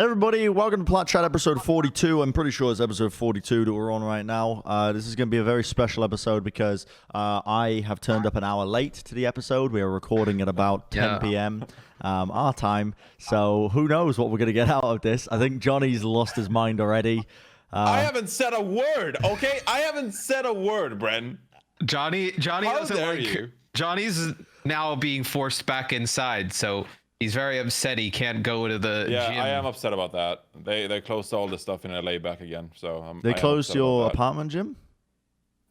Hey everybody, welcome to Plat Chat episode 42. I'm pretty sure it's episode 42 that we're on right now. This is going to be a very special episode because I have turned up an hour late to the episode. We are recording at about 10 p.m. Our time. So who knows what we're going to get out of this. I think Johnny's lost his mind already. I haven't said a word, okay? I haven't said a word, Bren. Johnny doesn't like you. Johnny's now being forced back inside, so he's very upset he can't go to the gym. I am upset about that. They closed all the stuff in LA back again, so They closed your apartment gym?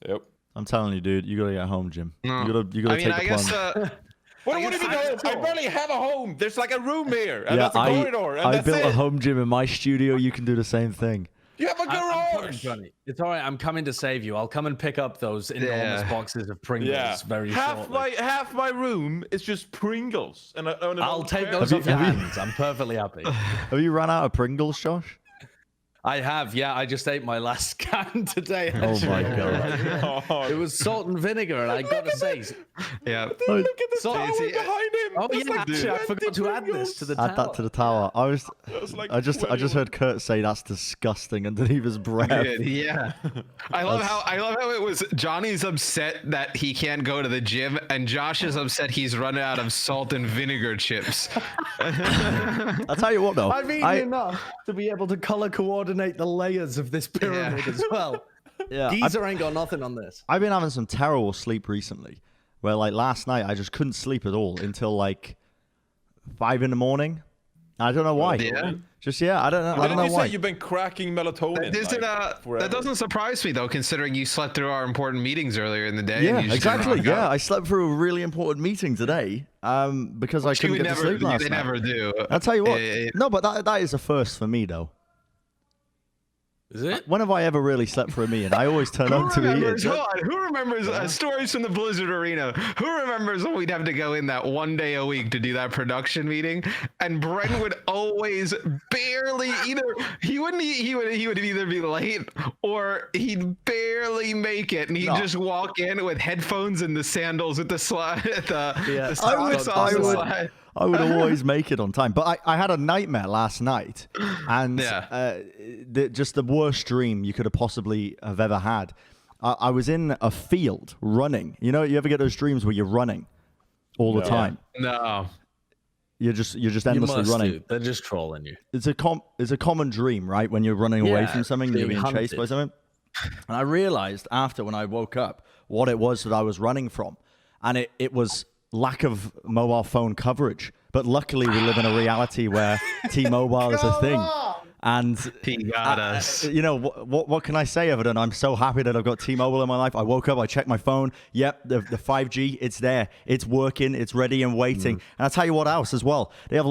Yep. I'm telling you, dude, you gotta get home, Jim. No. You gotta take the plunge. What do you mean home? I barely have a home. There's like a room here, and that's a corridor, and I that's built it. a home gym in my studio. You can do the same thing. You have a garage. Johnny. It's all right. I'm coming to save you. I'll come and pick up those enormous boxes of Pringles very shortly. Half my room is just Pringles, and I'll take those off your hands. I'm perfectly happy. Have you run out of Pringles, Josh? I have, yeah. I just ate my last can today. Oh my god! It was salt and vinegar, and I gotta say, yeah. Look at the tower behind him. Oh That's yeah, like actually, I forgot to add this to the Add tower. that to the tower. I just heard Kurt say that's disgusting underneath his breath. Yeah. I love how it was Johnny's upset that he can't go to the gym, and Josh is upset he's running out of salt and vinegar chips. I'll tell you what though. I've eaten enough to be able to color coordinate the layers of this pyramid as well. Yeah, Geezer ain't got nothing on this. I've been having some terrible sleep recently, where like last night I just couldn't sleep at all until like 5 in the morning. I don't know why. Yeah. I don't know. I don't know why. You've been cracking melatonin. That doesn't surprise me though, considering you slept through our important meetings earlier in the day. Yeah, and you just exactly. Yeah, I slept through a really important meeting today because I couldn't get to sleep last night. They never do. I'll tell you what. No, but that is a first for me though. Is it? When have I ever really slept for a meeting? I always turn up to meetings. Who remembers stories from the Blizzard Arena? Who remembers when we'd have to go in that one day a week to do that production meeting? And Bren would always barely he would either be late or he'd barely make it, and he'd just walk in with headphones and the sandals with the slide. I would always make it on time, but I had a nightmare last night, and just the worst dream you could have possibly have ever had. I was in a field running. You know, you ever get those dreams where you're running all the time? No. You're just endlessly running. They're just trolling you. It's a common dream, right? When you're running away from something, you're being chased by something. And I realized after when I woke up what it was that I was running from, and it was lack of mobile phone coverage. But luckily we live in a reality where T-Mobile is a thing. And he got us. You know, what can I say other than I'm so happy that I've got T-Mobile in my life. I woke up, I checked my phone. Yep, the 5G, it's there. It's working, it's ready and waiting. And I'll tell you what else as well. They have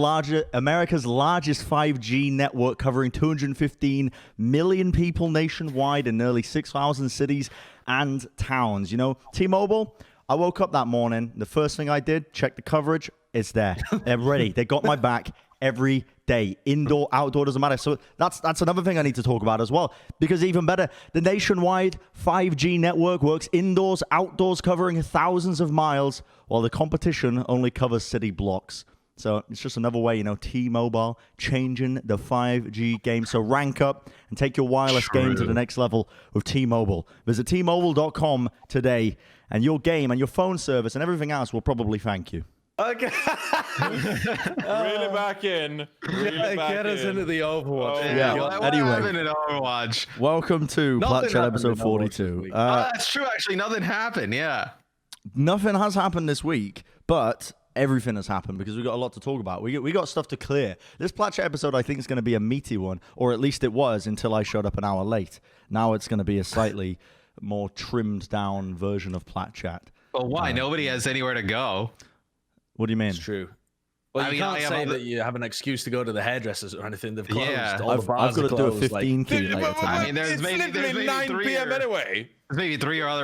America's largest 5G network covering 215 million people nationwide in nearly 6,000 cities and towns. You know, T-Mobile, I woke up that morning. The first thing I did, check the coverage. It's there. They're ready. They got my back every day. Indoor, outdoor, doesn't matter. So that's another thing I need to talk about as well. Because even better, the nationwide 5G network works indoors, outdoors, covering thousands of miles, while the competition only covers city blocks. So it's just another way, you know, T-Mobile changing the 5G game. So rank up and take your wireless game to the next level with T-Mobile. Visit T-Mobile.com today, and your game and your phone service and everything else will probably thank you. Okay. Really back in. Get us into the Overwatch. Anyway, in Overwatch. Welcome to Plat Chat episode 42. That's true. Actually, nothing happened. Yeah. Nothing has happened this week, but everything has happened because we've got a lot to talk about. We got stuff to clear. This Plat Chat episode, I think, is going to be a meaty one, or at least it was until I showed up an hour late. Now it's going to be a slightly more trimmed down version of Plat Chat. But why? Nobody has anywhere to go. What do you mean? It's true. Well, you can't say that you have an excuse to go to the hairdressers or anything. They've closed. Yeah. All the bars I've got to do a closed, 15 key later tonight. I mean, there's it's maybe literally 9 p.m. anyway. There's maybe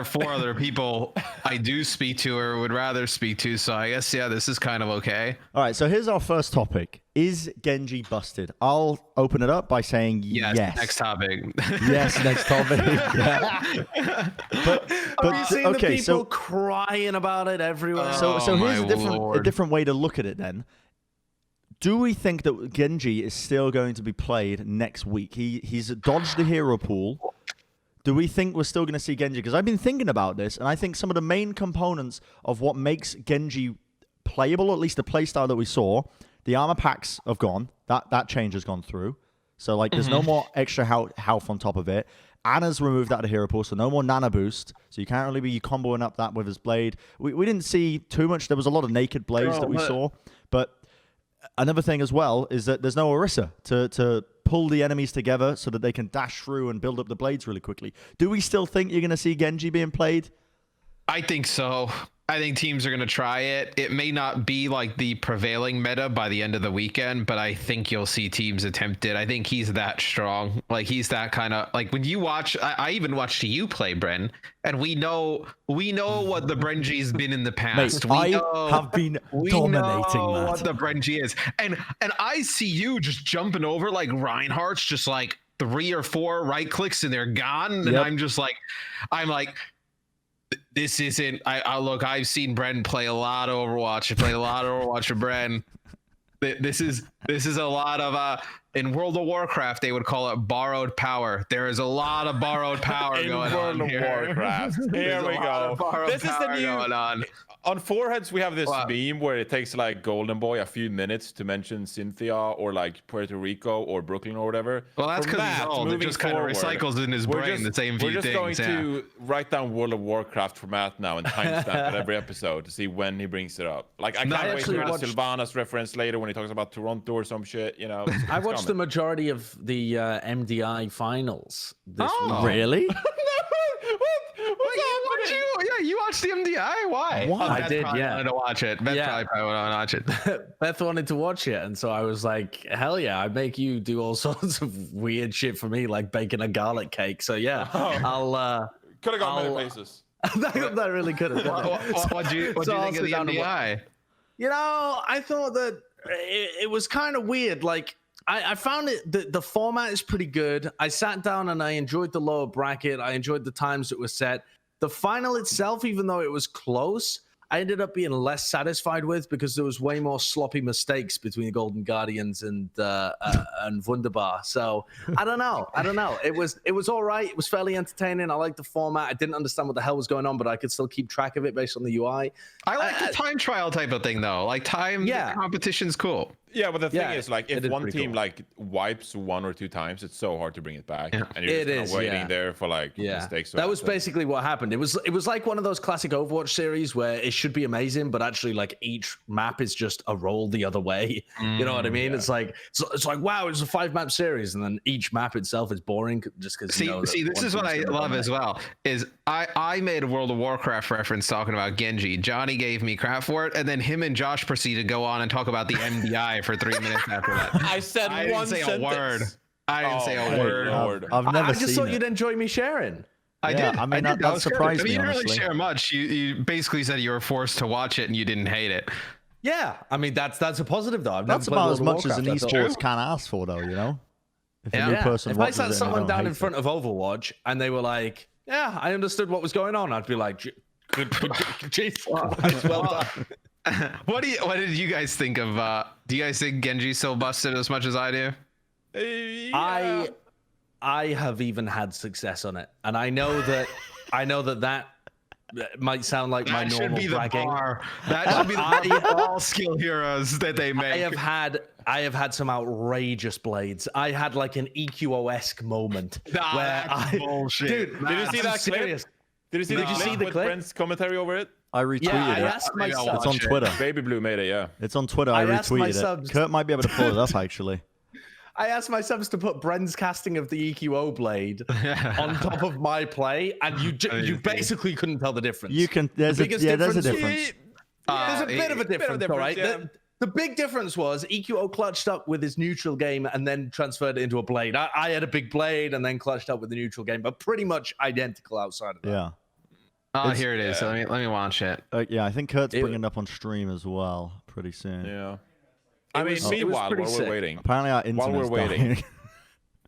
4 other people I do speak to or would rather speak to. So I guess, yeah, this is kind of okay. All right, so here's our first topic. Is Genji busted? I'll open it up by saying yes. Next topic. Yes, next topic. Yeah. But have you seen okay, the people crying about it everywhere? So here's a different way to look at it then. Do we think that Genji is still going to be played next week? He's dodged the hero pool. Do we think we're still going to see Genji? Because I've been thinking about this, and I think some of the main components of what makes Genji playable, or at least the playstyle that we saw, the armor packs have gone. That change has gone through. So, like, there's no more extra health on top of it. Anna's removed out of the hero pool, so no more Nana boost. So you can't really be comboing up that with his blade. We didn't see too much. There was a lot of naked blades that we saw. But another thing as well is that there's no Orisa to pull the enemies together so that they can dash through and build up the blades really quickly. Do we still think you're going to see Genji being played? I think so. I think teams are going to try it. It may not be like the prevailing meta by the end of the weekend, but I think you'll see teams attempt it. I think he's that strong. Like, he's that kind of, like, when you watch, I even watched you play Bren, and we know what the Brenji's been in the past. Mate, I have been dominating that. What the Brenji is. And I see you just jumping over like Reinhardt's, just like 3 or 4 right clicks and they're gone. And I'm like, this isn't. Look. I've seen Bren play a lot of Overwatch. I played a lot of Overwatch with Bren. This is a lot of in World of Warcraft they would call it borrowed power. There is a lot of borrowed power going on World of Warcraft. Here we go. This is the new. On Foreheads, we have this meme where it takes like Golden Boy a few minutes to mention Cynthia or like Puerto Rico or Brooklyn or whatever. Well, that's because he's old. It just kind of recycles in his brain the same few things. We're just going to write down World of Warcraft for Matt now and timestamp at every episode to see when he brings it up. Like, I can't wait to hear the Sylvanas reference later when he talks about Toronto or some shit, you know. I watched the majority of the MDI finals this week. Really? You watched the MDI? Why? I did, yeah. Wanted to watch it. Beth probably wanted to watch it. Beth wanted to watch it, and so I was like, hell yeah, I make you do all sorts of weird shit for me, like baking a garlic cake. So yeah, I'll could have gone many places. that really could have. What do you think of the MDI? You know, I thought that it was kind of weird. Like, I found it, the format is pretty good. I sat down and I enjoyed the lower bracket. I enjoyed the times it was set. The final itself, even though it was close, I ended up being less satisfied with because there was way more sloppy mistakes between the Golden Guardians and Wunderbar. So I don't know. It was all right. It was fairly entertaining. I liked the format. I didn't understand what the hell was going on, but I could still keep track of it based on the UI. I like the time trial type of thing though. Like the competition's cool. Yeah, but the thing is, like, if one team like wipes 1 or 2 times, it's so hard to bring it back, and you're just waiting there for like mistakes. That was basically what happened. It was like one of those classic Overwatch series where it should be amazing, but actually, like, each map is just a roll the other way. You know what I mean? Yeah. It's like wow, it's a 5-map series, and then each map itself is boring just because. See, this is what I love as well. Is I made a World of Warcraft reference talking about Genji. Johnny gave me crap for it, and then him and Josh proceeded to go on and talk about the MDI for 3 minutes after that. I said one sentence. I didn't say a word. I've never I just thought you'd enjoy me sharing. I did. I mean, that surprised me. You didn't really honestly. share much. You basically said you were forced to watch it and you didn't hate it. Yeah, I mean that's a positive though. That's about as much as an esports can ask for, though. You know, if a new person if I sat someone down in front of Overwatch and they were like, "Yeah, I understood what was going on," I'd be like, "Jesus Christ, well done." What did you guys think of? Do you guys think Genji's so busted as much as I do? I have even had success on it, and I know that might sound like my normal bragging. That should be the bar. All skill heroes that they make. I have had some outrageous blades. I had like an EQO-esque moment where bullshit. Dude, did you see that clip? Did you see the clip? Brent's commentary over it? I retweeted it. Asked my subs. It's on Twitter. Baby Blue made it, yeah. It's on Twitter. I retweeted it. Kurt might be able to pull it up, actually. I asked my subs to put Bren's casting of the EQO blade on top of my play, and you basically couldn't tell the difference. You can. There's a difference. There's a bit of a difference, all right? Yeah. The big difference was EQO clutched up with his neutral game and then transferred it into a blade. I had a big blade and then clutched up with the neutral game, but pretty much identical outside of that. Yeah. Oh, here it is. So let me watch it. Yeah, I think Kurt's bringing it up on stream as well pretty soon. Yeah. I mean, meanwhile, while we're waiting. Apparently our internet's dying.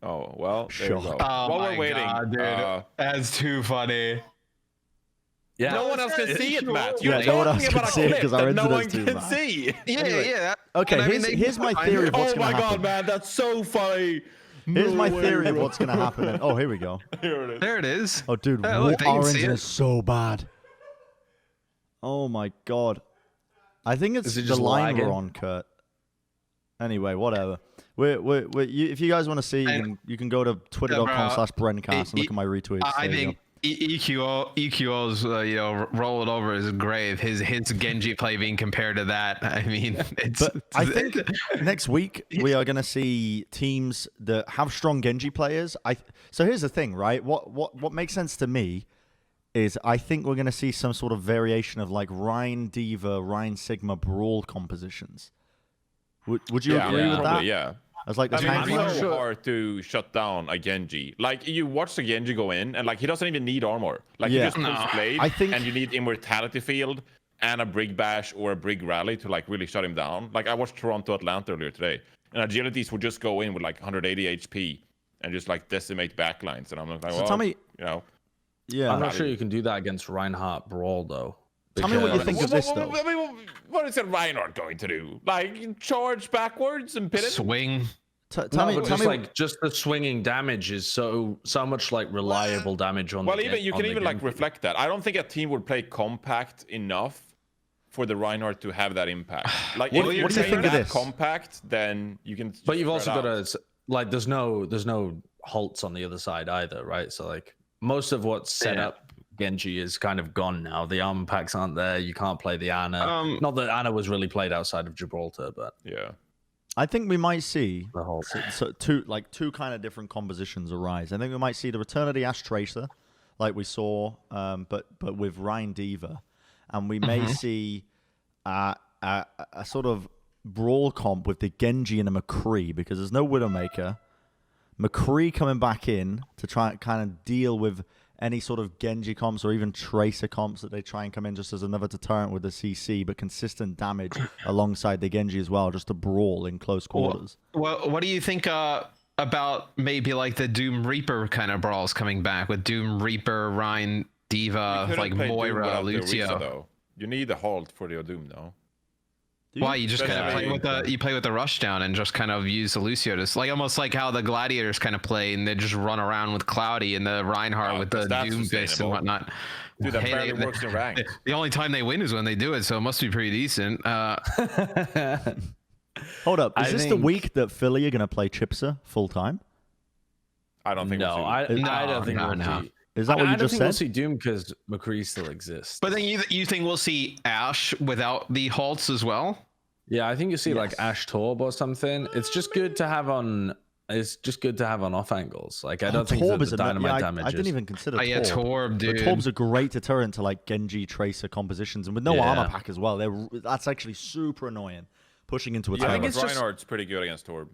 Oh, well, there you go. Oh, while we're waiting. God, dude. That's too funny. Yeah. No one else can see it, Matt. Yeah, no one else can see it because our no one internet's too can bad. see. Yeah. Okay, And here's my theory of what's Oh going my to happen. god, man, that's so funny. Here's No my way, theory of bro. what's going to happen. Oh, here we go. Here it is. There it is. Oh, dude, Yeah, look, they can our see internet it. is so bad. Oh my god. I think it's Is it the just line lagging? we're on, Kurt. Anyway, whatever. If you guys want to see, you can go to twitter.com/Brencast and look at my retweets. I There you think EQO's roll it over his grave. His Genji play being compared to that. I mean, it's. But I think next week we are going to see teams that have strong Genji players. So here's the thing, right? What makes sense to me is I think we're going to see some sort of variation of like Rhine Diva, Rhine Sigma brawl compositions. Would you agree with that? Yeah. As like the I mean, tank it's line? so hard to shut down a Genji. Like, you watch the Genji go in, and like he doesn't even need armor. Like, he Yeah. just pulls blade, I think- and you need immortality field and a Brig Bash or a Brig Rally to like really shut him down. Like, I watched Toronto Atlanta earlier today, and agilities would just go in with like 180 HP and just like decimate backlines. And I'm like, So well, tell me, you know. yeah. I'm not sure you can do that against Reinhardt Brawl though. Tell me what you because- think of this though. I mean, what is it Reinhardt going to do? Like, charge backwards and pin it? Swing. Tell No, me, but tell just me. like just the swinging damage is so much like reliable damage on. Well, the even you on can the even like Genji. reflect that. I don't think a team would play compact enough for the Reinhardt to have that impact. Like, What if do you're you think of that this? compact, then you can. But you've spread also got out. to like there's no halts on the other side either, right? So like most of what's set Yeah. up Genji is kind of gone now. The armor packs aren't there. You can't play the Ana. Not that Ana was really played outside of Gibraltar, but Yeah. I think we might see the whole two kind of different compositions arise. I think we might see the return of the Ash Tracer, like we saw, but with Rhine Diva, and we may see a sort of brawl comp with the Genji and a McCree because there's no Widowmaker. McCree coming back in to try and kind of deal with any sort of Genji comps or even Tracer comps that they try and come in just as another deterrent with the CC, but consistent damage alongside the Genji as well, just to brawl in close quarters. Well, what do you think about maybe like the Doom Reaper kind of brawls coming back with Doom Reaper, Rhine, Diva, like Moira, Lucio? Though. You need a halt for the Doom, though. Why you just kind of Especially- play with the rushdown and just kind of use the Lucio, just like almost like how the Gladiators kind of play and they just run around with Cloudy and the Reinhardt with the that's Doom Fist and sustainable. whatnot. Dude, that Hey, barely they- works in rank. The only time they win is when they do it, so it must be pretty decent. Hold up, is I this the think- week that Philly are going to play Chipsa full time? I don't think no, we'll see I don't think no, we'll no. see. Is that what I you don't just think we'll said? see Doom because McCree still exists. But then you think we'll see Ash without the halts as well? Yeah, I think you see like Yes. Ash Torb or something. It's just good to have on. It's just good to have on off angles. Like I don't think Torb that is the a dynamite I damage. didn't is- even consider Oh yeah, Torb. Torb, dude. But Torb's a great deterrent to like Genji Tracer compositions, and with no Yeah. armor pack as well. That's actually super annoying. Pushing into a Yeah, tower. but it's just- Reinhardt's pretty good against Torb.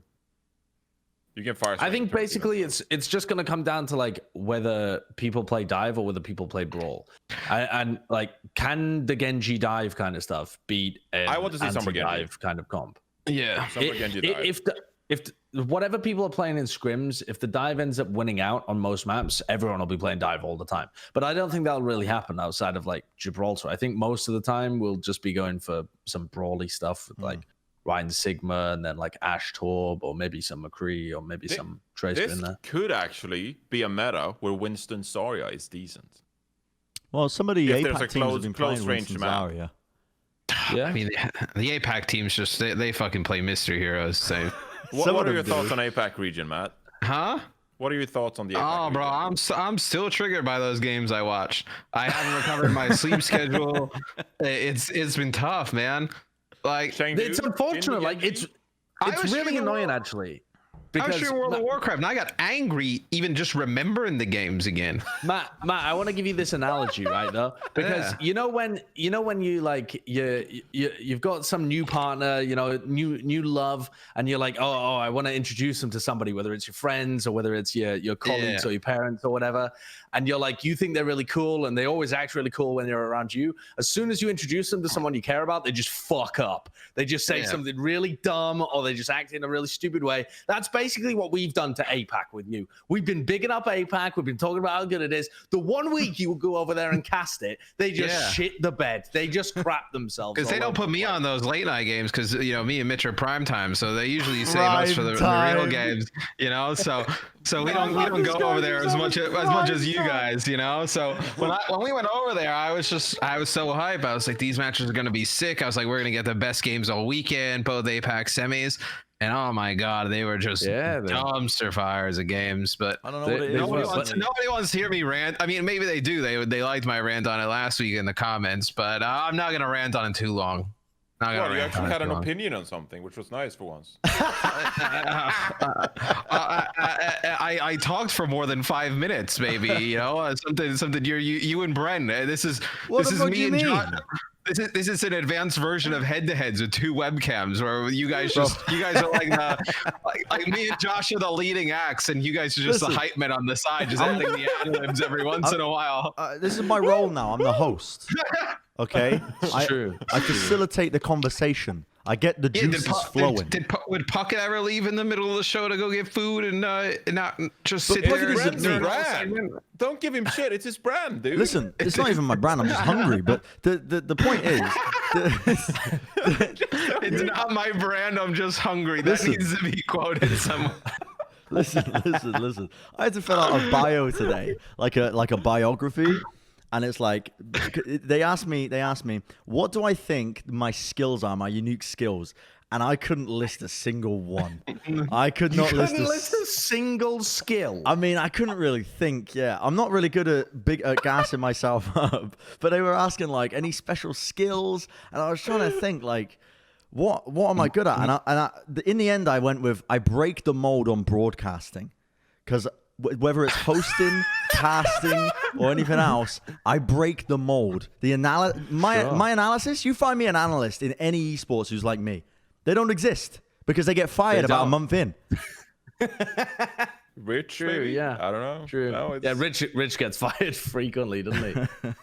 You can fire. I think Torb basically even. it's just gonna come down to like whether people play dive or whether people play brawl, and like can the Genji dive kind of stuff beat an I want to see some more Genji. anti-dive kind of comp. Yeah. Some for Genji dive. If whatever people are playing in scrims, if the dive ends up winning out on most maps, everyone will be playing dive all the time. But I don't think that'll really happen outside of like Gibraltar. I think most of the time we'll just be going for some brawly stuff with like Ryan Sigma and then like Ash Torb or maybe some McCree or maybe some Tracer This in there. could actually be a meta where Winston Zarya is decent. Well, some of the If there's APAC a teams have close- been close playing range Winston map. Zarya. Yeah. I mean, the APAC teams just they fucking play mystery heroes. So, Some What of are your them thoughts do. on APAC region, Matt? huh? What are your thoughts on the APAC Oh, bro, region? I'm still triggered by those games I watch. I haven't recovered my sleep schedule. It's been tough, man. Like Chengdu? It's unfortunate. Genji? Like it's I was really shooting annoying World- actually. I was Because shooting World of Warcraft and I got angry even just remembering the games again. Matt, I want to give you this analogy, right? Though, because Yeah. you know when you like you've got some new partner, new love, and you're like, oh, I want to introduce them to somebody, whether it's your friends or whether it's your colleagues Yeah. or your parents or whatever, and you're like, you think they're really cool, and they always act really cool when they're around you. As soon as you introduce them to someone you care about, they just fuck up. They just say Yeah. something really dumb, or they just act in a really stupid way. That's basically what we've done to APAC with you. We've been bigging up APAC. We've been talking about how good it is. The 1 week you would go over there and cast it, they just shit the bed. They just crap themselves. Because they don't put me on those late night games because, you know, me and Mitch are prime time. So they usually save us for the real games, you know? So we don't go over there as much as you guys, you know? So when we went over there, I was so hyped. I was like, these matches are going to be sick. I was like, we're going to get the best games all weekend, both APAC semis. And oh my God, they were just dumpster fires of games. But I don't know what it is. Nobody wants to hear me rant. I mean, maybe they do. They liked my rant on it last week in the comments, but I'm not gonna rant on it too long. Well, you actually had an opinion on something, which was nice for once. I talked for more than 5 minutes, maybe. You know, something. You and Bren. This is me and John. This is an advanced version of head-to-heads with 2 webcams where you guys are like me and Josh are the leading acts and you guys are just the hype men on the side, just adding the ad-libs every once in a while. This is my role now. I'm the host. Okay, True. I facilitate the conversation. I get the juices flowing. Would Puckett ever leave in the middle of the show to go get food and not just sit there? Don't give him shit. It's his brand, dude. Listen, it's not even my brand. I'm just hungry. But the point is, it's not my brand. I'm just hungry. That needs to be quoted somewhere. Listen. I had to fill out a bio today, like a biography. And it's like, they asked me, what do I think my skills are, my unique skills? And I couldn't list a single one. I could not list a single skill. I mean, I couldn't really think. Yeah, I'm not really good at gassing myself up. But they were asking like any special skills, and I was trying to think like, what am I good at? And in the end, I went with I break the mold on broadcasting, because whether it's hosting, casting, or anything else, I break the mold. My analysis, you find me an analyst in any esports who's like me. They don't exist because they get fired about a month in. Rich, true, maybe? yeah. I don't know. True. No, yeah, Rich gets fired frequently, doesn't he?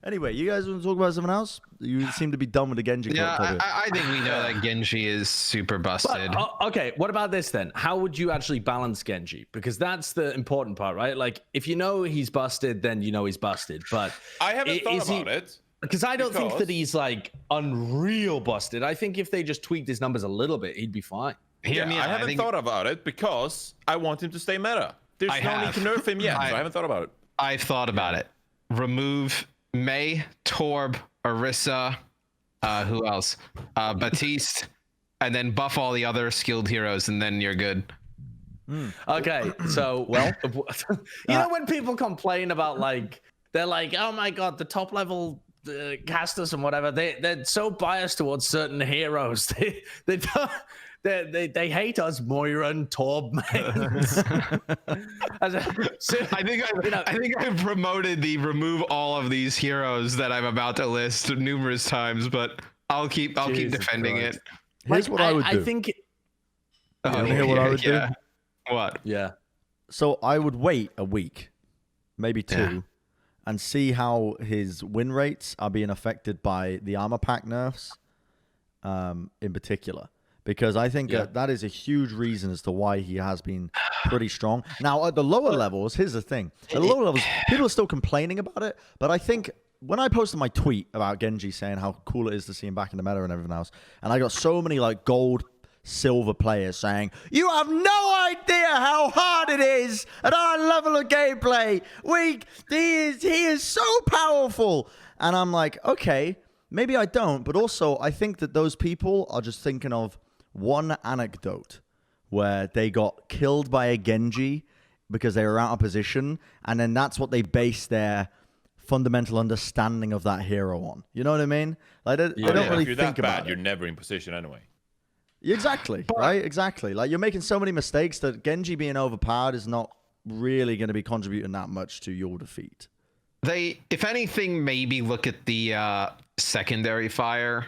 Anyway, you guys want to talk about something else? You seem to be done with the Genji. Yeah, I think we know that Genji is super busted. But, okay, what about this then? How would you actually balance Genji? Because that's the important part, right? Like, if you know he's busted, then you know he's busted. But I haven't thought about it. Because I don't think that he's like unreal busted. I think if they just tweaked his numbers a little bit, he'd be fine. I haven't thought about it because I want him to stay meta. There's no need to nerf him yet, so I haven't thought about it. I've thought about it. Remove May, Torb, Orisa, who else? Batiste, and then buff all the other skilled heroes, and then you're good. Okay, so you know when people complain about like they're like, oh my god, the top level casters and whatever, they're so biased towards certain heroes. They hate us Moira and Torb mains. I think I've promoted the remove all of these heroes that I'm about to list numerous times, but I'll keep defending it. Here's what I would do. I think. You want to hear what I would do? What? Yeah. So I would wait a week, maybe 2, and see how his win rates are being affected by the armor pack nerfs, in particular. Because I think that is a huge reason as to why he has been pretty strong. Now, at the lower levels, here's the thing. At the lower levels, people are still complaining about it. But I think when I posted my tweet about Genji saying how cool it is to see him back in the meta and everything else, and I got so many like gold, silver players saying, you have no idea how hard it is at our level of gameplay. He is so powerful. And I'm like, okay, maybe I don't. But also, I think that those people are just thinking of one anecdote where they got killed by a Genji because they were out of position, and then that's what they base their fundamental understanding of that hero on. You know what I mean? Like they don't really think about it. You're never in position anyway. Exactly, right? Exactly. Like you're making so many mistakes that Genji being overpowered is not really going to be contributing that much to your defeat. They, if anything, maybe look at the secondary fire.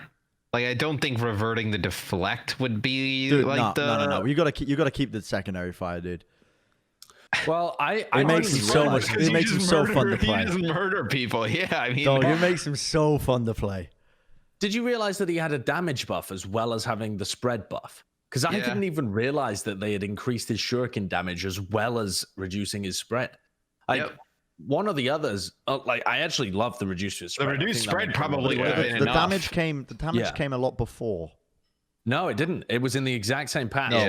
Like, I don't think reverting the deflect would be no. You gotta keep the secondary fire, dude. Well, it makes him so much. It makes him so fun to play. He just murder people. Yeah, I mean, it makes him so fun to play. Did you realize that he had a damage buff as well as having the spread buff? Because I didn't even realize that they had increased his shuriken damage as well as reducing his spread. One of the others, like I actually love the reduced spread. The reduced spread probably would have been enough. The damage came a lot before. No, it didn't. It was in the exact same patch. No,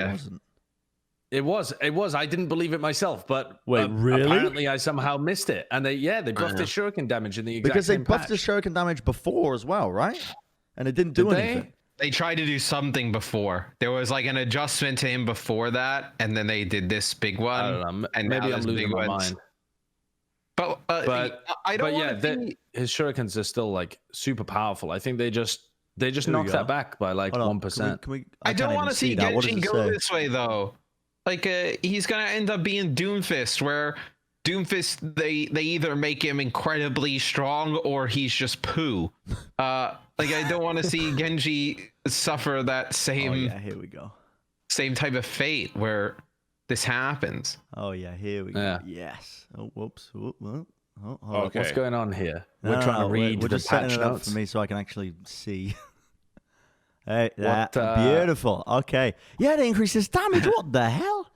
it wasn't. It was. I didn't believe it myself, but wait, really? Apparently, I somehow missed it. And they buffed his shuriken damage in the exact because they same buffed patch. the shuriken damage before as well, right? And it didn't do anything. They tried to do something before. There was like an adjustment to him before that, and then they did this big one. I don't know. And maybe I'm losing my mind. But I don't want to. His shurikens are still like super powerful. I think they just knocked that back by like 1%. I don't want to see Genji go this way though. Like he's gonna end up being Doomfist, where Doomfist they either make him incredibly strong or he's just poo. Like I don't want to see Genji suffer that same. Oh yeah, here we go. Same type of fate where this happens. Oh yeah, here we go. Yeah. Yes. Oh whoops. Oh, okay. What's going on here? We're trying to read we're the just setting patch it up notes for me so I can actually see. Hey, What, beautiful. Okay. Yeah, they increased his damage. What the hell?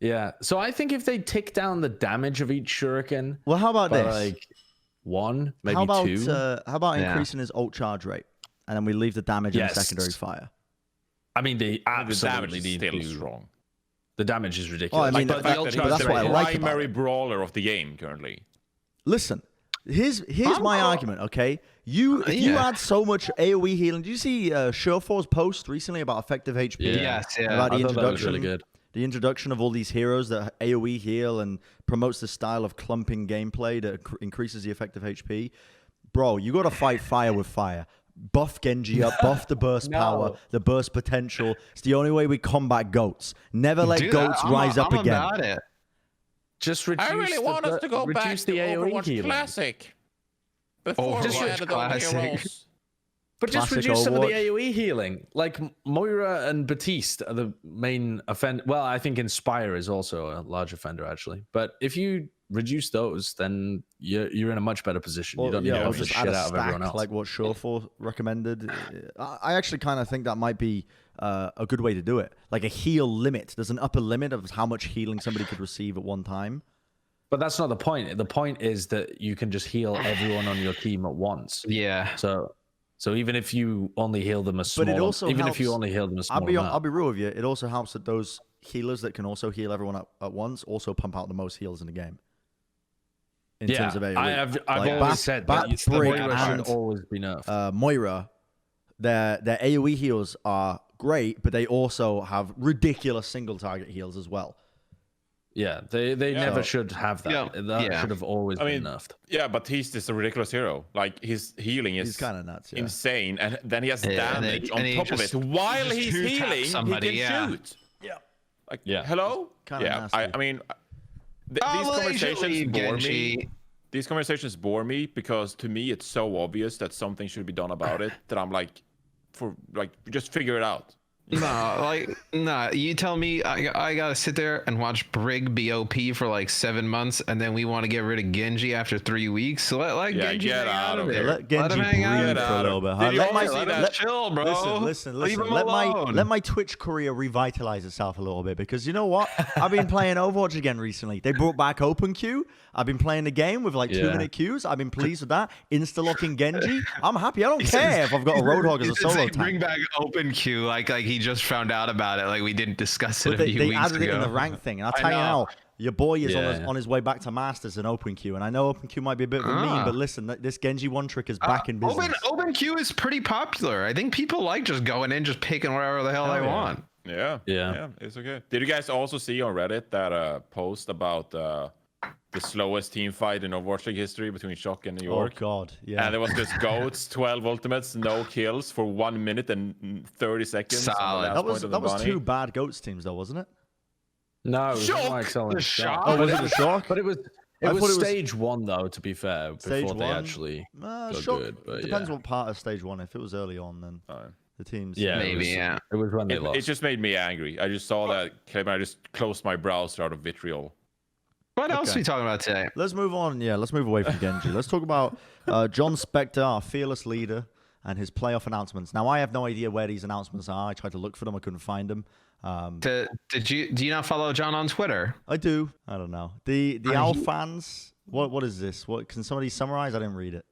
Yeah. So I think if they tick down the damage of each shuriken, Well, how about by this? like 1, maybe how about, 2. How about increasing his ult charge rate, and then we leave the damage in the secondary fire? I mean, they absolutely the damage need is still to. strong. The damage is Oh, ridiculous. I mean, But that's what I like about primary it. brawler of the game currently. Listen, here's my argument. Okay, if you add so much AOE healing, do you see Shofo's post recently about effective HP? Yes, yeah. About the I thought that was introduction, really good. the introduction of all these heroes that AOE heal and promotes the style of clumping gameplay that increases the effective HP. Bro, you got to fight fire with fire. Buff Genji up, buff the burst power, the burst potential. It's the only way we combat goats. Never let goats rise up again. About it. Just reduce I really want us to go back to the AOE Overwatch healing. Classic. Before Overwatch we added all the Classic. heroes. But just Classic reduce some of the Overwatch. AoE healing. Like Moira and Batiste are the main offender. Well, I think Inspire is also a large offender, actually. But if you reduce those, then you're in a much better position. Well, you don't need to I'll buff the just shit add a out of everyone stack else. like what Showfor recommended. I actually kind of think that might be a good way to do it. Like a heal limit. There's an upper limit of how much healing somebody could receive at one time. But that's not the point. The point is that you can just heal everyone on your team at once. Yeah. So even if you only heal them a small, But it also even helps, if you only heal them a small I'll amount. be real with you. It also helps that those healers that can also heal everyone at once also pump out the most heals in the game. In terms of AoE. I've Like, always said Bat, that Brig, Moira should and always be nerfed. Moira, their AoE heals are great, but they also have ridiculous single target heals as well. Yeah, they never should have that. Yeah. That should have always been nerfed. Yeah, but he's just a ridiculous hero. Like his healing is He's kind of nuts. Yeah. insane, and then he has Yeah, damage and he on top of just- it. While just he's two-tap healing, somebody, he can shoot. Yeah. Like, Yeah. hello? Kinda yeah, nasty. I mean, these well, they should conversations leave bore me. Genji. These conversations bore me because to me it's so obvious that something should be done about it that I'm like, just figure it out. No, you tell me I gotta sit there and watch Brig BOP for like 7 months, and then we want to get rid of Genji after 3 weeks. So let Genji get hang out of it. here. Let Genji him hang out. breathe for a little bit. Huh? Did you Let also my, see that? let, Chill, bro. Listen. Leave him Let alone. my Twitch career revitalize itself a little bit, because you know what? I've been playing Overwatch again recently. They brought back open queue. I've been playing the game with like 2-minute queues. I've been pleased with that. Insta-locking Genji. I'm happy. I don't care if I've got a Roadhog as a solo tank. Bring back open queue like he just found out about it. Like we didn't discuss it But a few they weeks added ago. it in the rank thing, and I'll I tell you know. now, your boy is Yeah. on his way back to Masters in open queue, and I know open queue might be a bit of a meme, but listen, this Genji one trick is back in business. Open queue is pretty popular. I think people like just going in, just picking whatever the hell they want. Yeah, it's okay. Did you guys also see on Reddit that post about the slowest team fight in Overwatch League history between Shock and New Oh York? god, yeah. And there was just goats, 12 ultimates, no kills for 1 minute and 30 seconds. on the Solid. last that point of the was bunny. two bad goats teams though, wasn't it? No, it was Shock! more excellent. The Shock? Oh, was it a shock? But it was I thought it was- stage 1 though. To be fair, Stage before they one? actually got Shock good. But depends yeah. what part of stage one. If it was early on, then the teams. Yeah, Maybe, it was when they lost. It just made me angry. I just saw that clip and I just closed my browser out of vitriol. What else Okay. are we talking about today? Let's move on. Yeah, let's move away from Genji. Let's talk about John Spector, our fearless leader. and his playoff announcements. Now, I have no idea where these announcements are. I tried to look for them. I couldn't find them. Do you not follow John on Twitter? I do. I don't know. The Owl fans, what is this? What can somebody summarize? I didn't read it.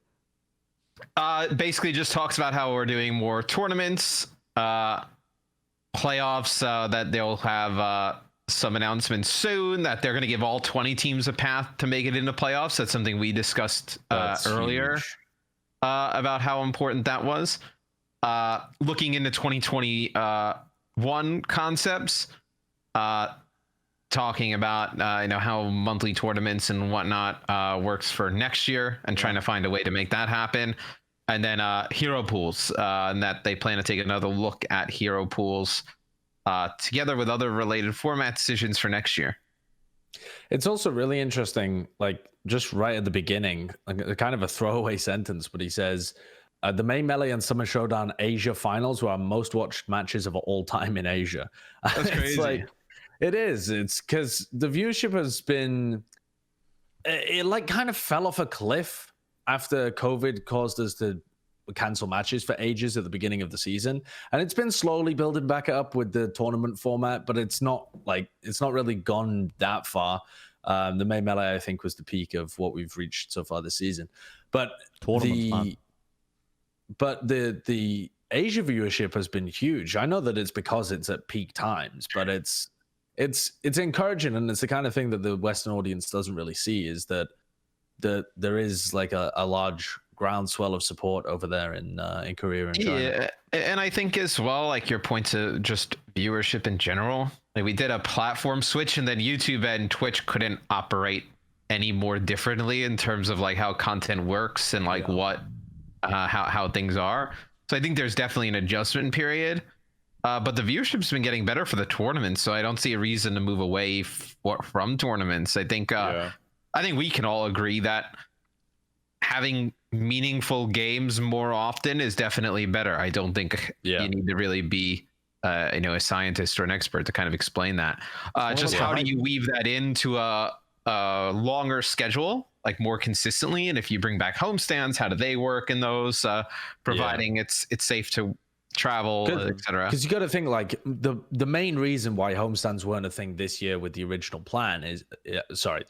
Basically just talks about how we're doing more tournaments, playoffs, that they'll have some announcements soon, that they're going to give all 20 teams a path to make it into playoffs. That's something we discussed earlier about how important that was. Looking into 2021 concepts, talking about how monthly tournaments and whatnot works for next year, and trying to find a way to make that happen. And then hero pools, and that they plan to take another look at hero pools together with other related format decisions for next year. It's also really interesting, like just right at the beginning, like kind of a throwaway sentence, but he says, the May Melee and Summer Showdown Asia finals were our most watched matches of all time in Asia. That's crazy. It is. It's because the viewership has been, it like kind of fell off a cliff after COVID caused us to cancel matches for ages at the beginning of the season. And it's been slowly building back up with the tournament format, but it's not really gone that far. The May Melee, I think, was the peak of what we've reached so far this season. But the Asia viewership has been huge. I know that it's because it's at peak times, but it's encouraging, and it's the kind of thing that the Western audience doesn't really see, is that there is like a large groundswell of support over there in Korea and China. Yeah, and I think as well, like your point to just viewership in general, like we did a platform switch, and then YouTube and Twitch couldn't operate any more differently in terms of like how content works and like how things are. So I think there's definitely an adjustment period. But the viewership's been getting better for the tournaments, so I don't see a reason to move away from tournaments. I think we can all agree that having meaningful games more often is definitely better. I don't think you need to really be a scientist or an expert to kind of explain that. Just how do you weave that into a longer schedule, like more consistently? And if you bring back homestands, how do they work in those, providing it's safe to travel, etc.? Because you got to think, like the main reason why homestands weren't a thing this year with the original plan is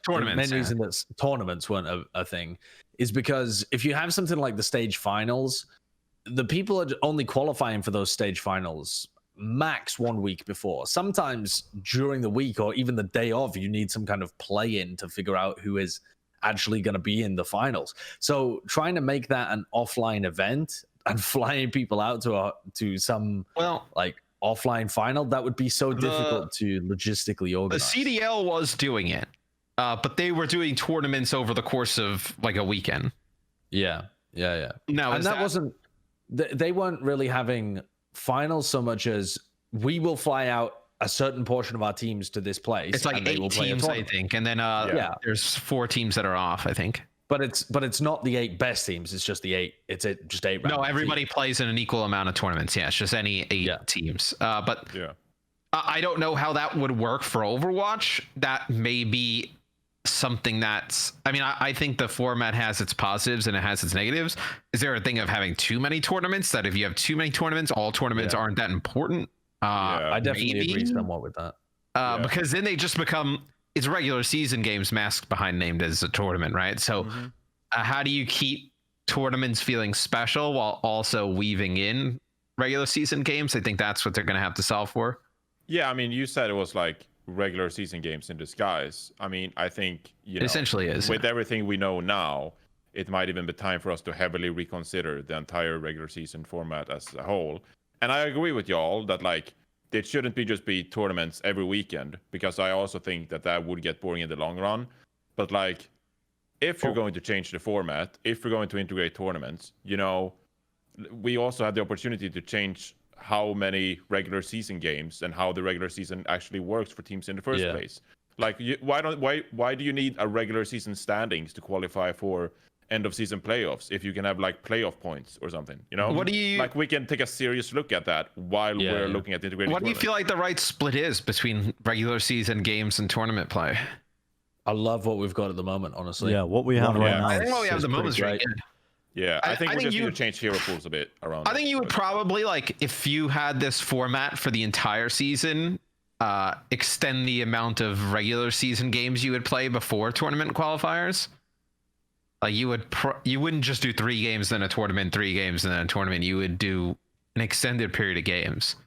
tournaments. The main reason that tournaments weren't a thing is because if you have something like the stage finals, the people are only qualifying for those stage finals max 1 week before. Sometimes during the week or even the day of, you need some kind of play-in to figure out who is actually going to be in the finals. So trying to make that an offline event and flying people out to some like offline final, that would be so difficult to logistically organize. The CDL was doing it, but they were doing tournaments over the course of like a weekend. Yeah. No, and that wasn't. They weren't really having finals so much as we will fly out a certain portion of our teams to this place. It's like 8 teams, I think, and then there's 4 teams that are off, I think. But it's not the 8 best teams. It's just the 8. It's just 8. No, everybody plays in an equal amount of tournaments. Yeah, it's just any 8 teams. But I don't know how that would work for Overwatch. That may be something that's. I mean, I think the format has its positives and it has its negatives. Is there a thing of having too many tournaments? That if you have too many tournaments, all tournaments aren't that important? I definitely agree somewhat with that. Because then they just become. It's regular season games masked behind named as a tournament, right? So how do you keep tournaments feeling special while also weaving in regular season games? I think that's what they're going to have to solve for. Yeah, I mean, you said it was like regular season games in disguise. I mean, I think, it essentially is. With everything we know now, it might even be time for us to heavily reconsider the entire regular season format as a whole. And I agree with y'all that like, it shouldn't just be tournaments every weekend, because I also think that would get boring in the long run. But like, if you're going to change the format, if you're going to integrate tournaments, we also have the opportunity to change how many regular season games and how the regular season actually works for teams in the first place. Like, why do you need a regular season standings to qualify for end of season playoffs if you can have like playoff points or something? What do you like? We can take a serious look at that while we're looking at integrated. What do you feel like the right split is between regular season games and tournament play? I love what we've got at the moment, honestly. Yeah, what we have right now. I think what we have at the moment is really good. Yeah, I think we just need to change hero pools a bit around. I think you would probably, like, if you had this format for the entire season, extend the amount of regular season games you would play before tournament qualifiers. Like, you wouldn't just do 3 games, then a tournament, 3 games, and then a tournament. You would do an extended period of games.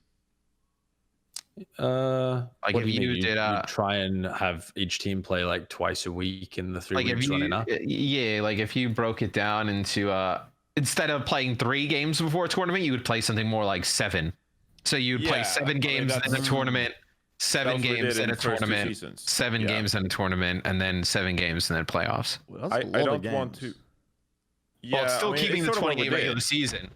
Like if you did try and have each team play like twice a week in the 3 weeks running up. Yeah, like if you broke it down into instead of playing 3 games before a tournament, you would play something more like 7. So you'd play 7 games in a tournament, 7 games in a tournament, 7 games in a tournament, and then 7 games and then playoffs. Well, I don't want to. Yeah, well, it's still keeping the 20-game regular season.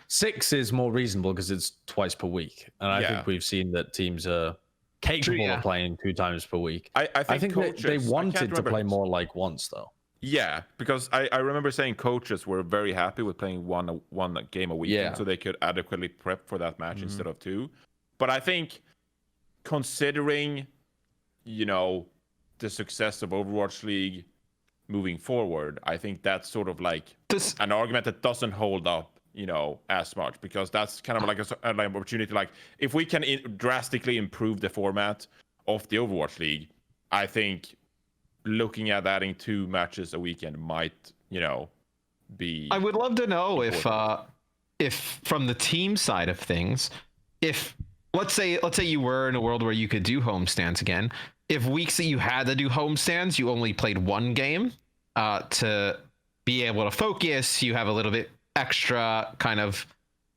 6 is more reasonable because it's twice per week, and I think we've seen that teams are capable of playing 2 times per week. I think coaches, they wanted to play more like once though. Yeah, because I remember saying coaches were very happy with playing one game a week, so they could adequately prep for that match instead of 2. But I think, considering, the success of Overwatch League moving forward, I think that's sort of like an argument that doesn't hold up as much, because that's kind of like an opportunity. Like, if we can drastically improve the format of the Overwatch League, I think looking at adding 2 matches a weekend might, be. I would love to know if from the team side of things, if let's say you were in a world where you could do homestands again, if weeks that you had to do homestands, you only played 1 game to be able to focus, you have a little bit extra kind of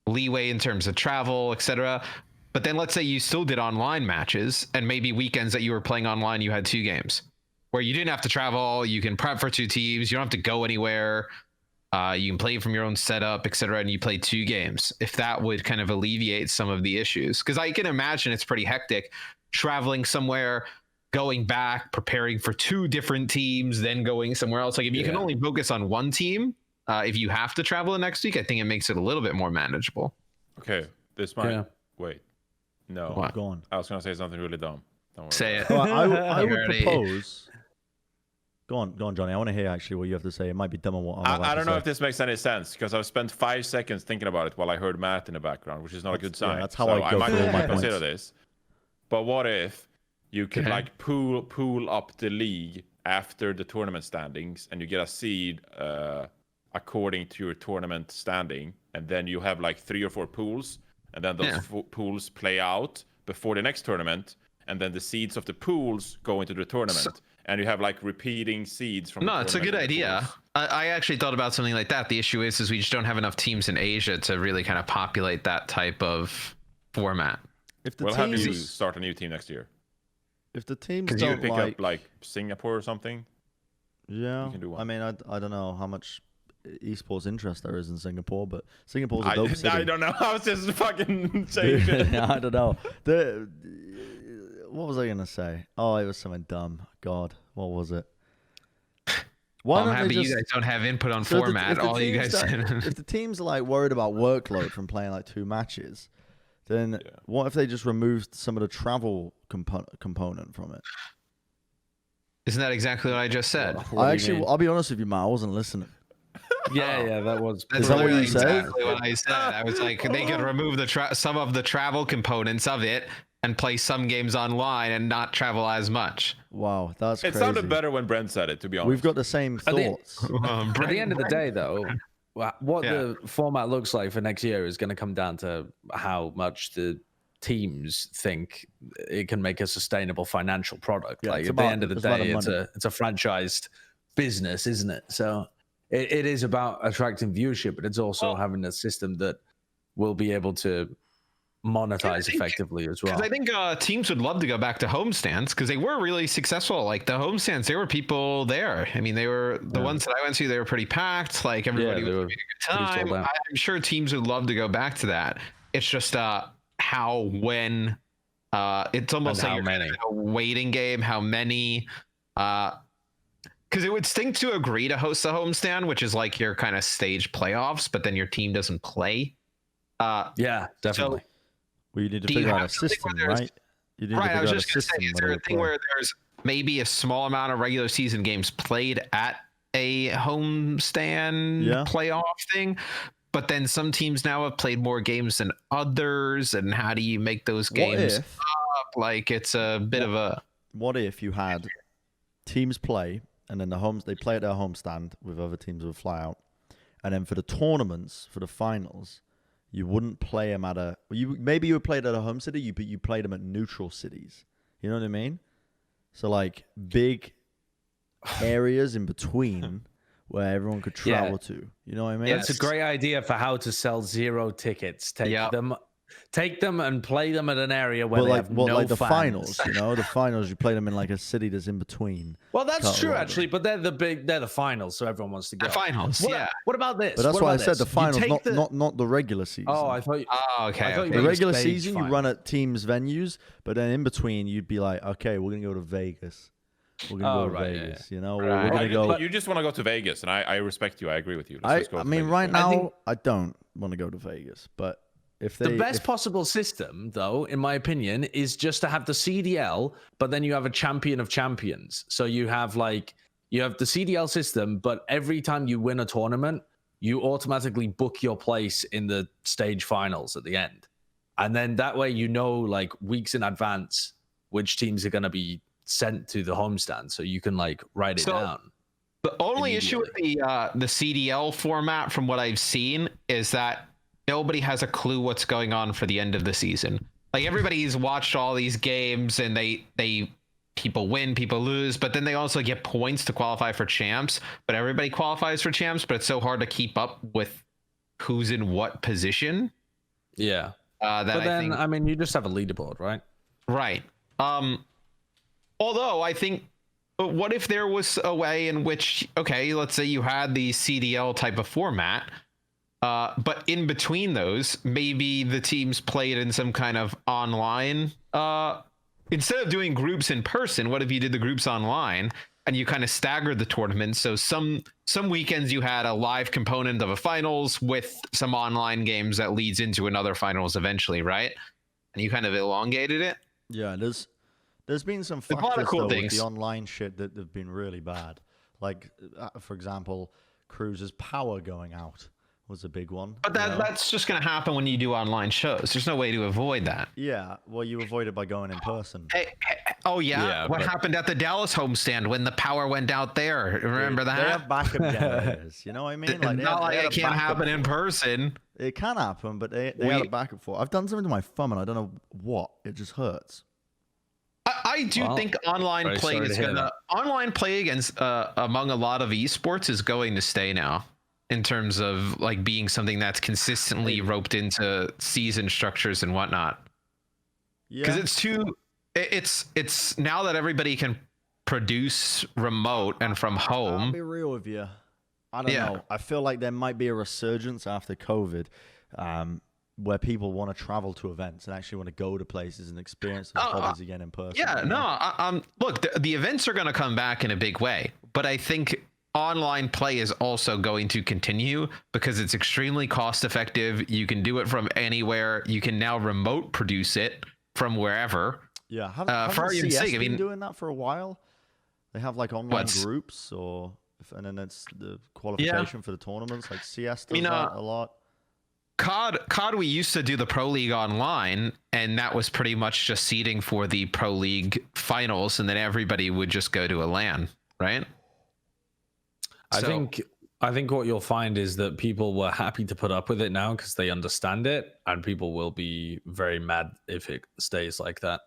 leeway in terms of travel, etc. But then let's say you still did online matches, and maybe weekends that you were playing online, you had 2 games where you didn't have to travel, you can prep for 2 teams, you don't have to go anywhere, you can play from your own setup, etc., and you play 2 games. If that would kind of alleviate some of the issues, because I can imagine it's pretty hectic traveling somewhere, going back, preparing for 2 different teams, then going somewhere else. Like, if you can only focus on 1 team, if you have to travel the next week, I think it makes it a little bit more manageable. Okay, this might wait. No, what? Go on. I was gonna say something really dumb. Don't worry. Say it. Well, I would propose. Go on, Johnny. I want to hear actually what you have to say. It might be dumb on what I'm about I don't know say. if this makes any sense, because I've spent 5 seconds thinking about it while I heard Matt in the background, which is not a good sign. Yeah, that's how I go through all my consider points. this. But what if you could like pool up the league after the tournament standings, and you get a seed according to your tournament standing, and then you have like 3 or 4 pools, and then those pools play out before the next tournament, and then the seeds of the pools go into the tournament, and you have like repeating seeds from. No, it's a good idea. I actually thought about something like that. The issue is we just don't have enough teams in Asia to really kind of populate that type of format. If the we'll have you start a new team next year. If the teams don't you pick up like Singapore or something. Yeah, you can do one. I mean, I don't know how much esports interest there is in Singapore, but Singapore's a dope city. I don't know. I was just fucking saying it. I don't know. What was I gonna say? Oh, it was something dumb. God, what was it? I'm happy you guys don't have input on format. All you guys. If the teams are like worried about workload from playing like 2 matches, then what if they just removed some of the travel component from it? Isn't that exactly what I just said? I'll be honest with you, Matt. I wasn't listening. Yeah, that was. Is that what you said? Exactly what I said. I was like, they could remove some of the travel components of it and play some games online and not travel as much. Wow, that's crazy. It sounded better when Bren said it, to be honest. We've got the same thoughts. At the end of the day, though, what the format looks like for next year is going to come down to how much the teams think it can make a sustainable financial product. Yeah, like at the end of the day, it's a franchised business, isn't it? So it is about attracting viewership, but it's also having a system that will be able to monetize effectively as well. Because I think teams would love to go back to homestands because they were really successful. Like the homestands, there were people there. I mean, they were the ones that I went to. They were pretty packed. Like everybody was having a good time. I'm sure teams would love to go back to that. It's just how, when. It's almost like a waiting game. How many? Because it would stink to agree to host a homestand, which is like your kind of stage playoffs, but then your team doesn't play. Yeah, definitely. So, well, you need to figure out a system, right? I was just going to say, is there a thing where there's maybe a small amount of regular season games played at a homestand playoff thing. But then some teams now have played more games than others, and how do you make those games up? Like, it's a bit of a... What if you had teams play, and then they play at their homestand with other teams who would fly out, and then for the tournaments, for the finals, you wouldn't play them at a... Maybe you would play it at a home city, but you played them at neutral cities. You know what I mean? So, like, big areas in between... where everyone could travel to. You know what I mean? It's a great idea for how to sell 0 tickets. Take them and play them at an area where they have no like the fans. Finals, you know? The finals, you play them in like a city that's in between. Well, that's true, actually, but they're the finals, so everyone wants to go. The finals, What about this? But that's why I said the finals, not the regular season. Oh, I thought... okay. The regular season, you run at teams' venues, but then in between, you'd be like, okay, we're going to go to Vegas. We're going to go to Vegas, you know? We're going to go... You just want to go to Vegas, and I respect you. I agree with you. I mean, right now, I don't want to go to Vegas, but if they... The best possible system, though, in my opinion, is just to have the CDL, but then you have a champion of champions. So you have, like, you have the CDL system, but every time you win a tournament, you automatically book your place in the stage finals at the end. And then that way, you know, like, weeks in advance, which teams are going to be sent to the homestand, so you can like write it down. The only issue with the CDL format, from what I've seen, is that nobody has a clue what's going on for the end of the season. Like, everybody's watched all these games, and people win, people lose, but then they also get points to qualify for champs. But everybody qualifies for champs, but it's so hard to keep up with who's in what position. Yeah. But then, I mean, you just have a leaderboard, right? Right. Although I think, what if there was a way in which, okay, let's say you had the CDL type of format, but in between those, maybe the teams played in some kind of online, instead of doing groups in person, what if you did the groups online and you kind of staggered the tournament? So some weekends you had a live component of a finals with some online games that leads into another finals eventually, right? And you kind of elongated it. Yeah, there's been some factors though, with the online shit that have been really bad. Like, for example, Cruz's power going out was a big one. But that's just going to happen when you do online shows. There's no way to avoid that. Yeah, well, you avoid it by going in person. What happened at the Dallas homestand when the power went out there? Remember that? They have backup generators. You know what I mean? Like, not like it can't happen in person. It can happen, but they had a backup for it. I've done something to my thumb, and I don't know what. It just hurts. I do think online play against among a lot of esports is going to stay now, in terms of like being something that's consistently roped into season structures and whatnot. Yeah, because it's now that everybody can produce remote and from home. I'll be real with you. I don't know. I feel like there might be a resurgence after COVID. Where people want to travel to events and actually want to go to places and experience those hobbies again in person. Yeah, look, the events are going to come back in a big way, but I think online play is also going to continue because it's extremely cost effective. You can do it from anywhere. You can now remote produce it from wherever. Yeah, haven't CS been doing that for a while? They have like online groups, and then it's the qualification for the tournaments. Like CS does that a lot. COD, we used to do the Pro League online, and that was pretty much just seeding for the Pro League finals, and then everybody would just go to a LAN, right? I think what you'll find is that people were happy to put up with it now because they understand it, and people will be very mad if it stays like that.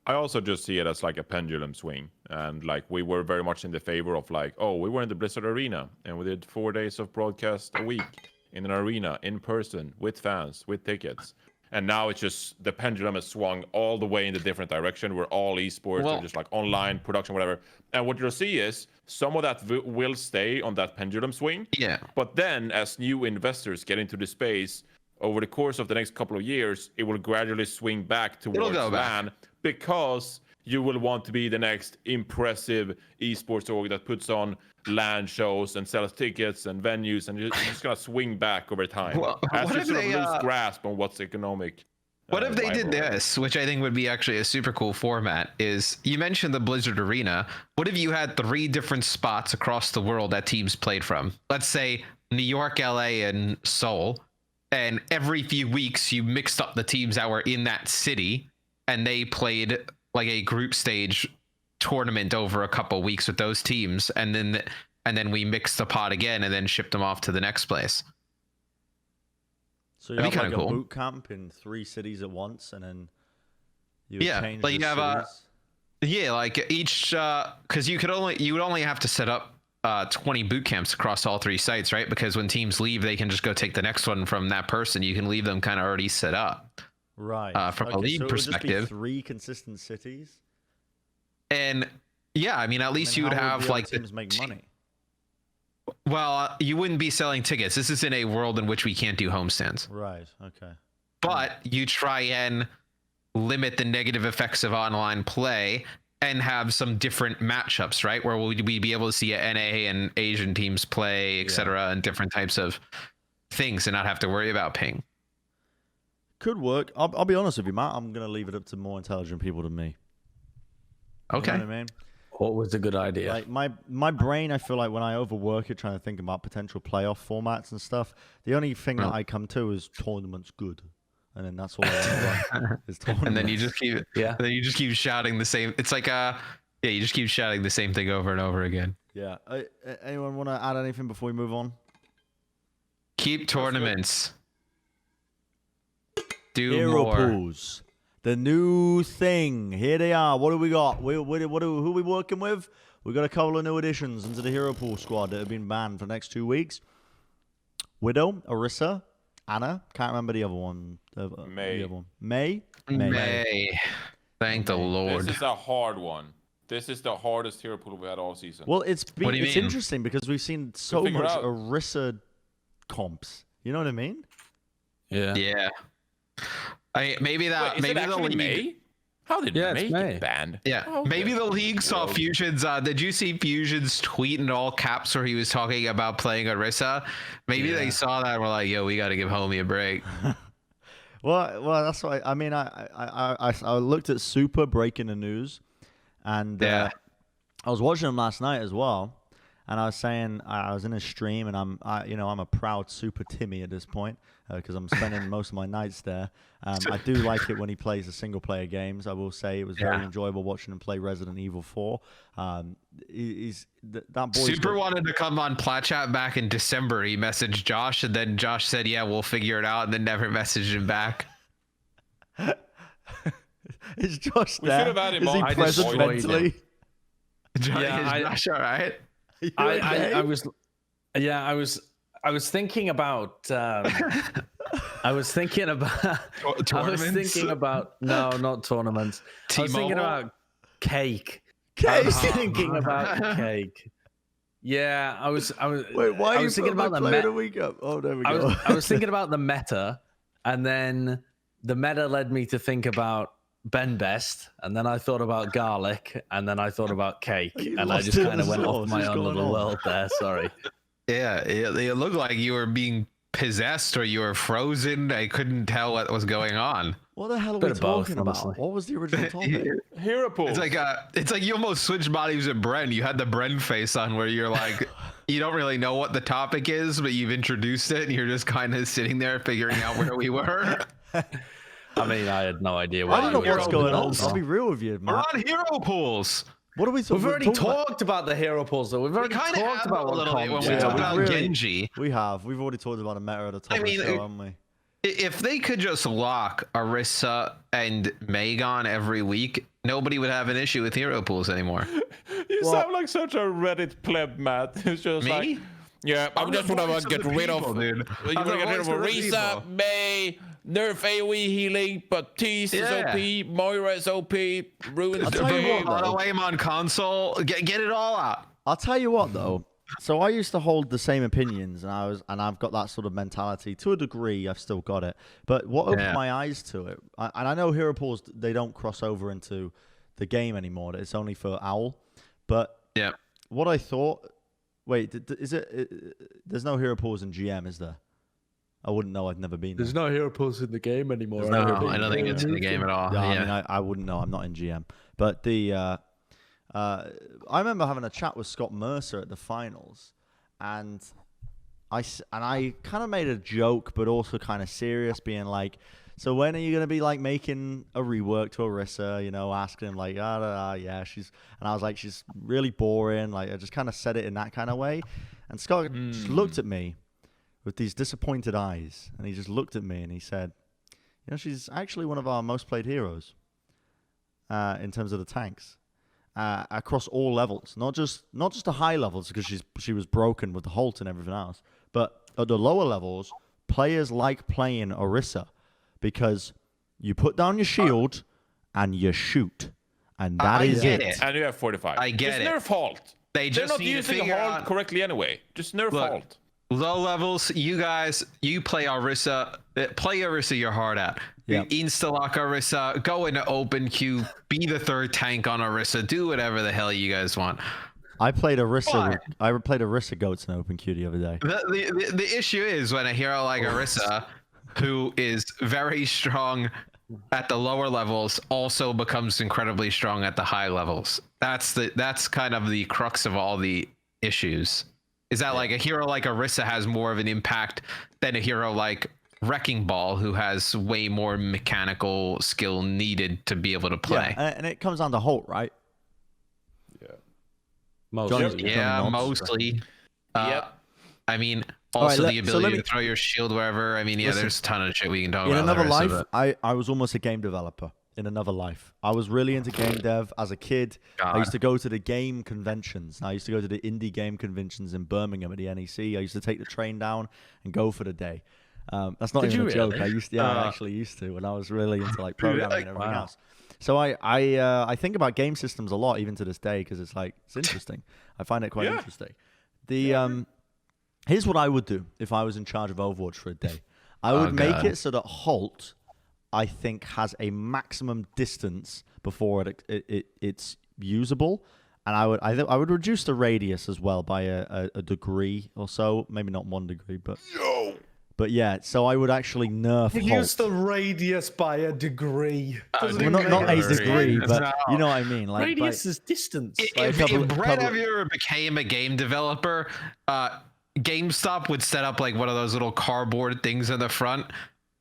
I also just see it as like a pendulum swing, and like we were very much in the favor of like, oh, we were in the Blizzard Arena, and we did 4 days of broadcast a week. In an arena, in person, with fans, with tickets. And now it's just, the pendulum has swung all the way in the different direction where all esports are just like online production, whatever. And what you'll see is some of that will stay on that pendulum swing. Yeah. But then as new investors get into the space, over the course of the next couple of years, it will gradually swing back towards LAN, because you will want to be the next impressive esports org that puts on LAN shows and sells tickets and venues, and you're just gonna swing back over time. Well, as you sort of lose grasp on what's economic What if they did rivalry. this, which I think would be actually a super cool format, is you mentioned the Blizzard Arena. What if you had 3 different spots across the world that teams played from? Let's say New York, LA, and Seoul. And every few weeks you mixed up the teams that were in that city and they played like a group stage tournament over a couple weeks with those teams. And then we mixed the pot again and then shipped them off to the next place. So you That'd have be like kinda a cool. boot camp in 3 cities at once, and then you would Yeah, change like the you have cities. Yeah, like each because you would only have to set up 20 boot camps across all 3 sites, right? Because when teams leave, they can just go take the next one from that person. You can leave them kind of already set up. Right. From a Okay, league so it would just be perspective. 3 consistent cities. And yeah, I mean, at least you would have like the teams make money. Well, you wouldn't be selling tickets. This is in a world in which we can't do homestands. Right. Okay. But you try and limit the negative effects of online play and have some different matchups, right? Where we'd be able to see NA and Asian teams play, etc., and different types of things and not have to worry about ping. Could work. I'll be honest with you, Matt. I'm going to leave it up to more intelligent people than me. Okay. You know what I mean? What was a good idea? Like my brain, I feel like when I overwork it trying to think about potential playoff formats and stuff, the only thing that I come to is tournaments good. And then that's all I want to run is tournaments. And then you just keep then you just keep shouting the same. It's like you just keep shouting the same thing over and over again. Yeah. Anyone want to add anything before we move on? Keep tournaments. Do Hero more. pools. The new thing. Here they are. What do we got? Who are we working with? We got a couple of new additions into the hero pool squad that have been banned for the next 2 weeks. Widow, Orisa, Anna. Can't remember the other one. May. The other one. May. Thank the Lord. This is a hard one. This is the hardest hero pool we had all season. Well, it's What do you mean? interesting because we've seen so figure much out. Orisa comps. You know what I mean? Yeah. Yeah. Maybe that. Wait, is maybe it the actually league. May? How did Yeah, May it's May. get banned? Yeah, Oh, okay. maybe the league saw Fusion's. Did you see Fusion's tweet in all caps where he was talking about playing Orisa? Maybe they saw that and were like, "Yo, we got to give Homie a break." Well, that's why. I mean, I looked at Super breaking the news, and I was watching him last night as well. And I was saying I was in a stream, and I'm a proud Super Timmy at this point because I'm spending most of my nights there. I do like it when he plays the single player games. I will say it was very enjoyable watching him play Resident Evil 4. That boy. Super wanted to come on Plat chat back in December. He messaged Josh, and then Josh said, "Yeah, we'll figure it out," and then never messaged him back. Is Josh We there? should have had him Is he on. I present destroyed him. mentally? Yeah, Is Josh all right? I was thinking about I was thinking about no, not tournaments. I was thinking about cake. I was thinking about cake. Yeah, I was Wait, why I are was you thinking about the player of the week up? Oh, there we go. I was thinking about the meta, and then the meta led me to think about Ben Best, and then I thought about garlic, and then I thought about cake, You and I lost just it in kind of the went off sauce. my What's own going little on? world there. Sorry. Yeah, it looked like you were being possessed or you were frozen. I couldn't tell what was going on. What the hell are Bit we of both, talking about? honestly. What was the original topic? Hero pool. It's like you almost switched bodies with Bren. You had the Bren face on where you're like, you don't really know what the topic is, but you've introduced it and you're just kind of sitting there figuring out where we were. I mean, I had no idea. I don't know Hero what's going on. pools. I'll be real with you, We're Matt. on hero pools. What are we talking We've already talking about? talked about the hero pools, though. We've already kind of talked about a little bit when comps we Yeah, talked we about really- Genji. We have. We've already talked about a meta at the top I mean, of the show, haven't we? If they could just lock Orisa and Megan every week, nobody would have an issue with hero pools anymore. You sound like such a Reddit pleb, Matt. It's just Me? like, yeah, I'm just the gonna voice of get the rid people, of. dude. You I'm the wanna get rid of voice of the Orisa, people. May, nerf AoE healing, Baptiste is Yeah. OP, Moira is OP, ruins I'll the tell you game. what, though. Lame on console. Get it all out. I'll tell you what, though. So I used to hold the same opinions, and I've got that sort of mentality to a degree. I've still got it, but what opened my eyes to it, and I know hero pools, they don't cross over into the game anymore. It's only for Owl. But Yeah. what I thought, wait, is it? There's no hero pools in GM, is there? I wouldn't know. I've never been there. There's no hero pulse in the game anymore. No, I don't think it's in the game at all. Yeah, Yeah. I mean, I wouldn't know. I'm not in GM. But I remember having a chat with Scott Mercer at the finals, and I kind of made a joke, but also kind of serious, being like, so when are you going to be like making a rework to Orisa, you know, asking him like, yeah, and I was like, she's really boring. Like, I just kind of said it in that kind of way. And Scott just looked at me with these disappointed eyes, and he just looked at me and he said, you know, she's actually one of our most played heroes in terms of the tanks across all levels, not just the high levels because she was broken with the Holt and everything else, but at the lower levels, players like playing Orisa. Because you put down your shield and you shoot, and that is it. And you have 45. I get just it. Nerf Halt. They're not using Halt correctly anyway. Just Nerf Halt. Low levels, you guys, you play Orisa. Play Orisa your heart out. Yep. Insta-lock Orisa. Go into open queue. Be the third tank on Orisa. Do whatever the hell you guys want. I played Orisa. I played Orisa goats in open queue the other day. The issue is when a hero like Orisa, who is very strong at the lower levels, also becomes incredibly strong at the high levels. That's kind of the crux of all the issues. Is that like a hero like Orisa has more of an impact than a hero like Wrecking Ball, who has way more mechanical skill needed to be able to play. Yeah, and it comes down to Holt, right? Yeah. Mostly. Mostly. Yep. I mean, also right, the ability to throw your shield wherever. I mean, yeah, Listen, there's a ton of shit we can talk in about. another life, I was almost a game developer. In another life, I was really into game dev as a kid. I used to go to the game conventions. I used to go to the indie game conventions in Birmingham at the NEC. I used to take the train down and go for the day. That's not even a joke. I used to, I actually used to when I was really into like programming and everything else. So I think about game systems a lot even to this day because it's interesting. I find it quite interesting. Here's what I would do if I was in charge of Overwatch for a day. I would make it so that Holt, I think, has a maximum distance before it's usable, and I would reduce the radius as well by a degree or so, maybe not 1 degree, but yeah. So I would actually nerf Holt. Reduce the radius by a degree. Well, not a degree, but you know what I mean. Like radius is distance. If Bren ever became a game developer, GameStop would set up like one of those little cardboard things in the front.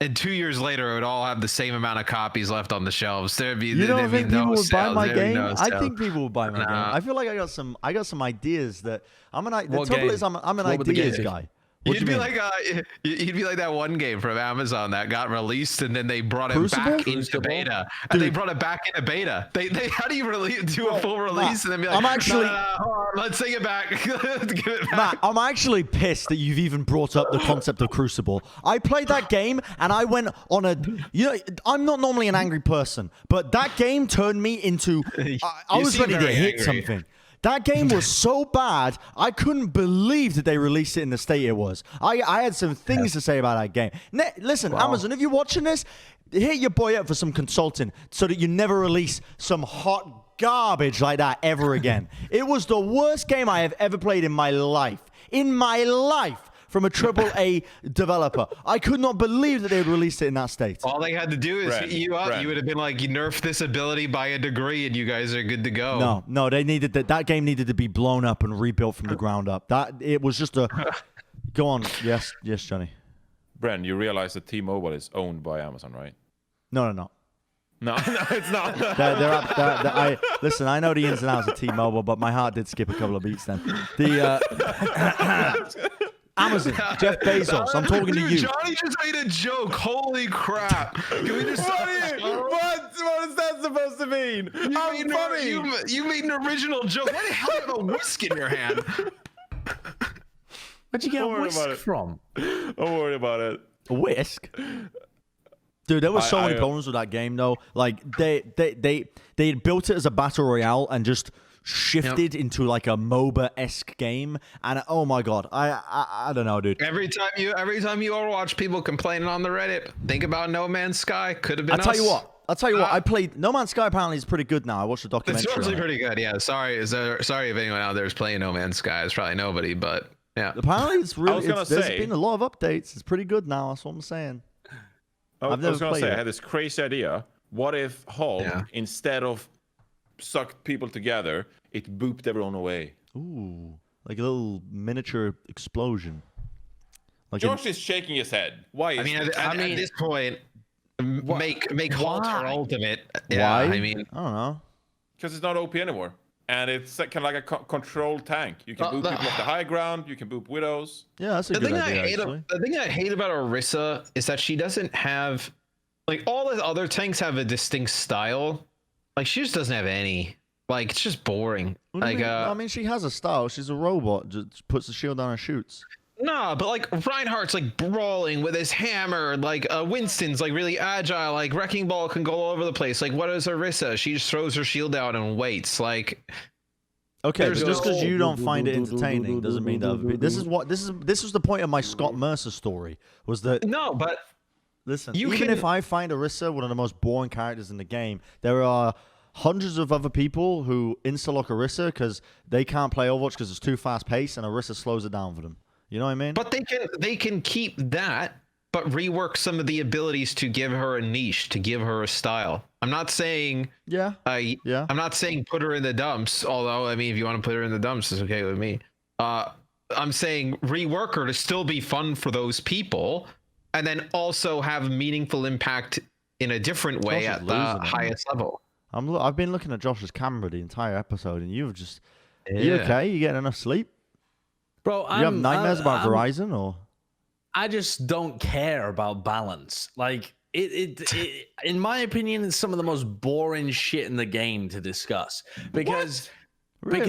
And 2 years later, it would all have the same amount of copies left on the shelves. There'd be you don't think people would buy my game? I think people would buy my game. I feel like I got some ideas that I'm an ideas guy. You'd be like that one game from Amazon that got released and then they brought it back into beta. And they brought it back into beta. They how do you do a full release and then be like, let's take it back. Give it back. Matt, I'm actually pissed that you've even brought up the concept of Crucible. I played that game and I went on I'm not normally an angry person, but that game turned me into I was ready to hit something. That game was so bad, I couldn't believe that they released it in the state it was. I had some things to say about that game. Listen, Amazon, if you're watching this, hit your boy up for some consulting so that you never release some hot garbage like that ever again. It was the worst game I have ever played in my life. In my life. From a AAA developer. I could not believe that they had released it in that state. All they had to do is hit you up. You would have been like, you nerf this ability by a degree and you guys are good to go. No, they needed that game needed to be blown up and rebuilt from the ground up. It was just a go on. Yes, Johnny. Bren, you realize that T-Mobile is owned by Amazon, right? No. No, it's not. Listen, I know the ins and outs of T-Mobile, but my heart did skip a couple of beats then. Amazon, Jeff Bezos, I'm talking to you. Johnny just made a joke. Holy crap. Can we just what is that supposed to mean? You made an original joke. Why the hell do you have a whisk in your hand? Where'd you get a whisk from? Don't worry about it. A whisk? Dude, there were so many problems with that game, though. Like, they had built it as a battle royale and just shifted into like a MOBA-esque game, and oh my god, I don't know, dude. Every time you Overwatch people complaining on the Reddit, think about No Man's Sky. Could have been. I'll tell you what. I played No Man's Sky. Apparently, is pretty good now. I watched the documentary. It's actually pretty good. Yeah. Sorry if anyone out there is playing No Man's Sky. It's probably nobody, but Yeah. Apparently, it's really. There's say- been a lot of updates. It's pretty good now. That's what I'm saying. I I've was never gonna played say it. I had this crazy idea. What if Hulk, instead of sucked people together, it booped everyone away? Ooh, like a little miniature explosion. Like Josh is shaking his head. Why? I mean, at this point, make Hulk her ultimate. Why? Yeah, I mean, I don't know. because it's not OP anymore, and it's kind of like a controlled tank. You can boop people off the high ground. You can boop widows. Yeah, that's a good idea. Actually, the thing I hate about Orisa is that she doesn't have, like, all the other tanks have a distinct style. Like, she just doesn't have any. Like, it's just boring. What do you Like, mean? I mean, she has a style. She's a robot. Just puts the shield down and shoots. nah, but like Reinhardt's like brawling with his hammer. Like Winston's like really agile. Like Wrecking Ball can go all over the place. Like, what is Orisa? She just throws her shield out and waits. Like, Okay, but There's just no- because you don't find it entertaining doesn't mean that. This is the point of my Scott Mercer story. Was that no, but listen? You Even can- if I find Orisa one of the most boring characters in the game, there are hundreds of other people who insta-lock Orisa because they can't play Overwatch because it's too fast paced, and Orisa slows it down for them. You know what I mean? But they can keep that, but rework some of the abilities to give her a niche, to give her a style. I'm not saying yeah. Yeah. I'm not saying put her in the dumps, although I mean if you want to put her in the dumps, it's okay with me. I'm saying rework her to still be fun for those people, and then also have meaningful impact in a different way Josh is at the losing it, highest level. I've been looking at Josh's camera the entire episode, and you've just you okay? You getting enough sleep? Bro, You have nightmares about Verizon, or I just don't care about balance. Like it in my opinion, it's some of the most boring shit in the game to discuss because Really?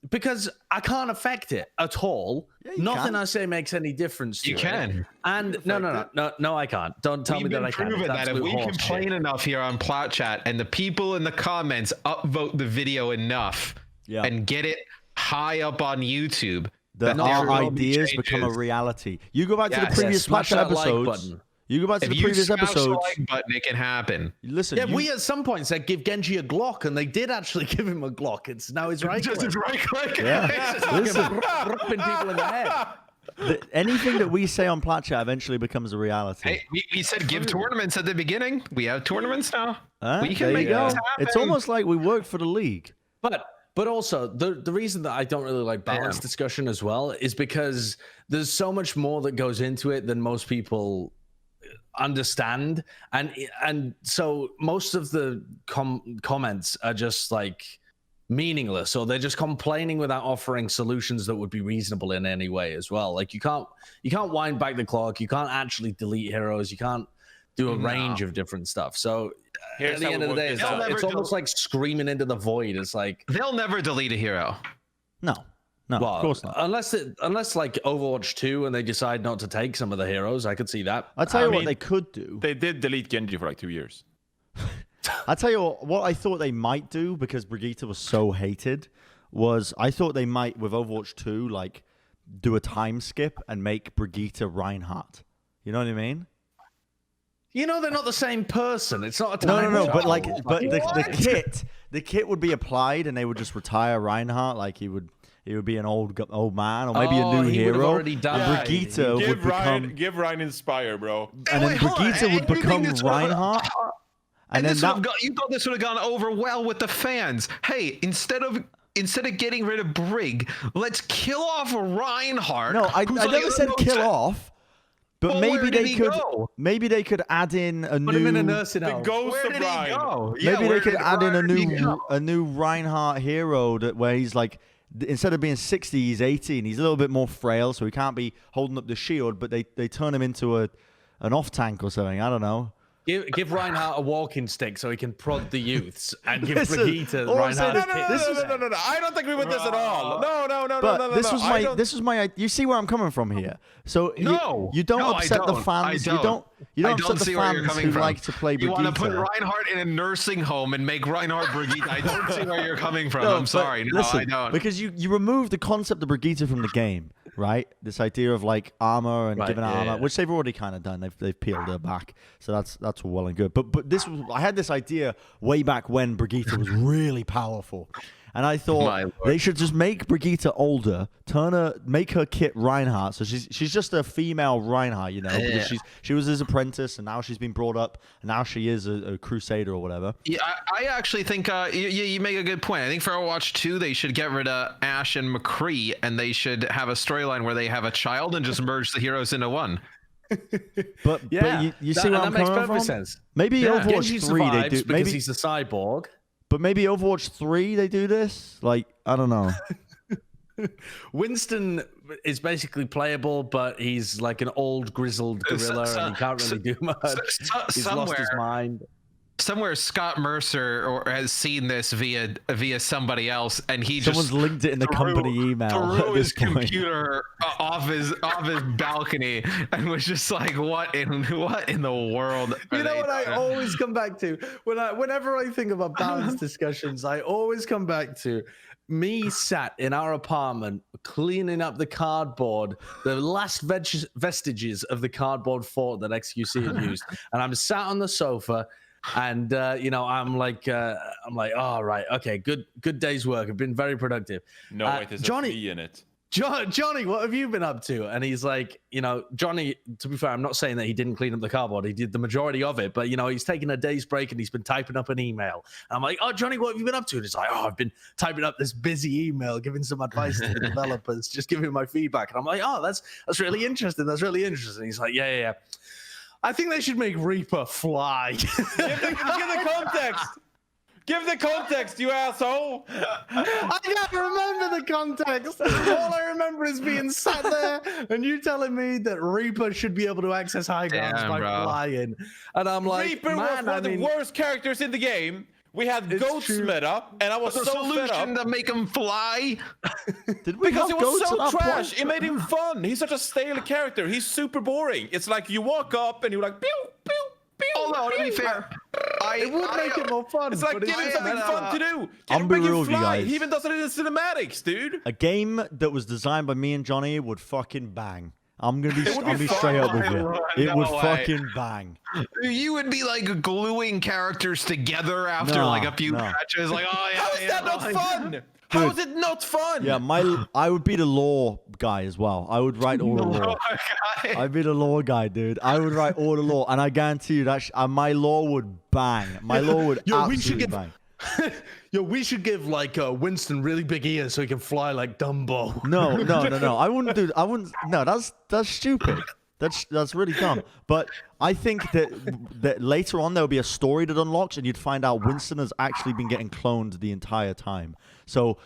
because I can't affect it at all. Yeah, you Nothing can. I say makes any difference to You it. can. And no, I can't. Don't tell me that I can. Proven It's that if absolute we horse complain shit. enough here on Plat Chat and the people in the comments upvote the video enough Yeah. and get it high up on YouTube, that there our will be ideas become a changes. reality. You go back to the Yes. previous Smash Snapchat that like episodes. button. You go back to If the you previous smash the episodes. like button, it can happen. Listen, Yeah, you, we at some point said give Genji a Glock, and they did actually give him a Glock. It's now his right. Just his right click. Yeah. Listen, Ripping people in the head. anything that we say on Plat Chat eventually becomes a reality. Hey, we said give tournaments at the beginning. We have tournaments now. Huh? We can There make you go. this happen. It's almost like we work for the league. But also the reason that I don't really like balance discussion as well is because there's so much more that goes into it than most people understand, and so most of the comments are just like meaningless, or they're just complaining without offering solutions that would be reasonable in any way as well. Like you can't wind back the clock, you can't actually delete heroes, you can't do a range of different stuff. So Here's at the how end it of the day, works. it's, They'll never it's almost like screaming into the void. It's like, They'll never delete a hero. No, well, of course not. unless like Overwatch 2 and they decide not to take some of the heroes, I could see that. I'll tell you what mean, they could do. They did delete Genji for like 2 years. I'll tell you what I thought they might do, because Brigitte was so hated, was I thought they might, with Overwatch 2, like, do a time skip and make Brigitte Reinhardt. You know what I mean? You know, they're not the same person. It's not a No, time. but like, travel. but the kit would be applied, and they would just retire Reinhardt. Like he would be an old man, or maybe a new he would have hero. already died. And Brigitte would become, Give Ryan Inspire, bro. and then Brigitte would become Reinhardt. And then this you thought this would have gone over well with the fans. Hey, instead of getting rid of Brig, let's kill off Reinhardt. No, I who's like never said kill off. But Well, maybe where did they he could. go? Maybe they could add in a Put him in a new. nursing The home. ghost Where of did he Ryan. go? Yeah, Maybe where they could did- add in where did he go? a new Reinhardt hero where he's like, instead of being 60, he's 80, and he's a little bit more frail, so he can't be holding up the shield. But they turn him into an off tank or something. I don't know. Give Reinhardt a walking stick so he can prod the youths, and give Listen, Brigitte all I'm saying Reinhardt. is- No. I don't agree with this at all. No. But this was my. You see where I'm coming from here. So you don't upset the fans. You don't upset the see where you're fans coming who from. like to play You Brigitte. want to put Reinhardt in a nursing home and make Reinhardt Brigitte. I don't see where you're coming from. No, I'm but sorry. No, listen, I don't. Because you remove the concept of Brigitte from the game, right? This idea of like armor and giving her armor, which they've already kind of done. They've peeled her back, so that's well and good. But this was, I had this idea way back when Brigitte was really powerful, And I thought they should just make Brigitte older, make her Kit Reinhardt. So she's just a female Reinhardt, you know, because she was his apprentice, and now she's been brought up, and now she is a Crusader or whatever. Yeah, I actually think you make a good point. I think for Overwatch 2, they should get rid of Ashe and McCree, and they should have a storyline where they have a child and just merge the heroes into one. But you see what I'm coming from? Sense. Maybe Overwatch 3 they do. Maybe he's a cyborg. But maybe Overwatch 3 they do this. Like, I don't know. Winston is basically playable, but he's like an old grizzled gorilla, and he can't really do much. He's lost his mind. Somewhere Scott Mercer has seen this via somebody else, and someone's linked it in the company email. Threw his computer off his balcony and was just like, "What in the world?" You know what I always come back to whenever I think about balance discussions. I always come back to me sat in our apartment cleaning up the cardboard, the last vestiges of the cardboard fort that XQC had used, and I'm sat on the sofa. And I'm like, all right, okay, good day's work. I've been very productive. No, wait, there's Johnny, a fee in it. Johnny, what have you been up to? And he's like, Johnny, to be fair, I'm not saying that he didn't clean up the cardboard. He did the majority of it, but he's taken a day's break and he's been typing up an email. And I'm like, oh, Johnny, what have you been up to? And he's like, oh, I've been typing up this busy email, giving some advice to the developers, just giving my feedback. And I'm like, oh, that's really interesting. That's really interesting. He's like, yeah. I think they should make Reaper fly. Give the context. Give the context, you asshole. I can't remember the context. All I remember is being sat there and you telling me that Reaper should be able to access high grounds by flying. And I'm like, Reaper was one of the worst characters in the game. We had Goats meta, and I was so fed up to make him fly. Because it was so trash. It made him fun. He's such a stale character. He's super boring. It's like you walk up and you're like, pew, pew, pew. Although, to be fair, it would make it more fun. It's like, give him something fun to do. I'm be real with you guys. He even does it in the cinematics, dude. A game that was designed by me and Johnny would fucking bang. I'm gonna be straight up with you. It would fucking bang. You would be like gluing characters together after like a few matches. Like, oh yeah, how is that not fun? How is it not fun? Yeah, I would be the lore guy as well. I would write all the lore. I'd be the lore guy, dude. I would write all the lore, and I guarantee you that my lore would bang. My lore would absolutely bang. We should give like Winston really big ears so he can fly like Dumbo. No. I wouldn't. No, that's stupid. That's really dumb. But I think that later on there'll be a story that unlocks, and you'd find out Winston has actually been getting cloned the entire time. So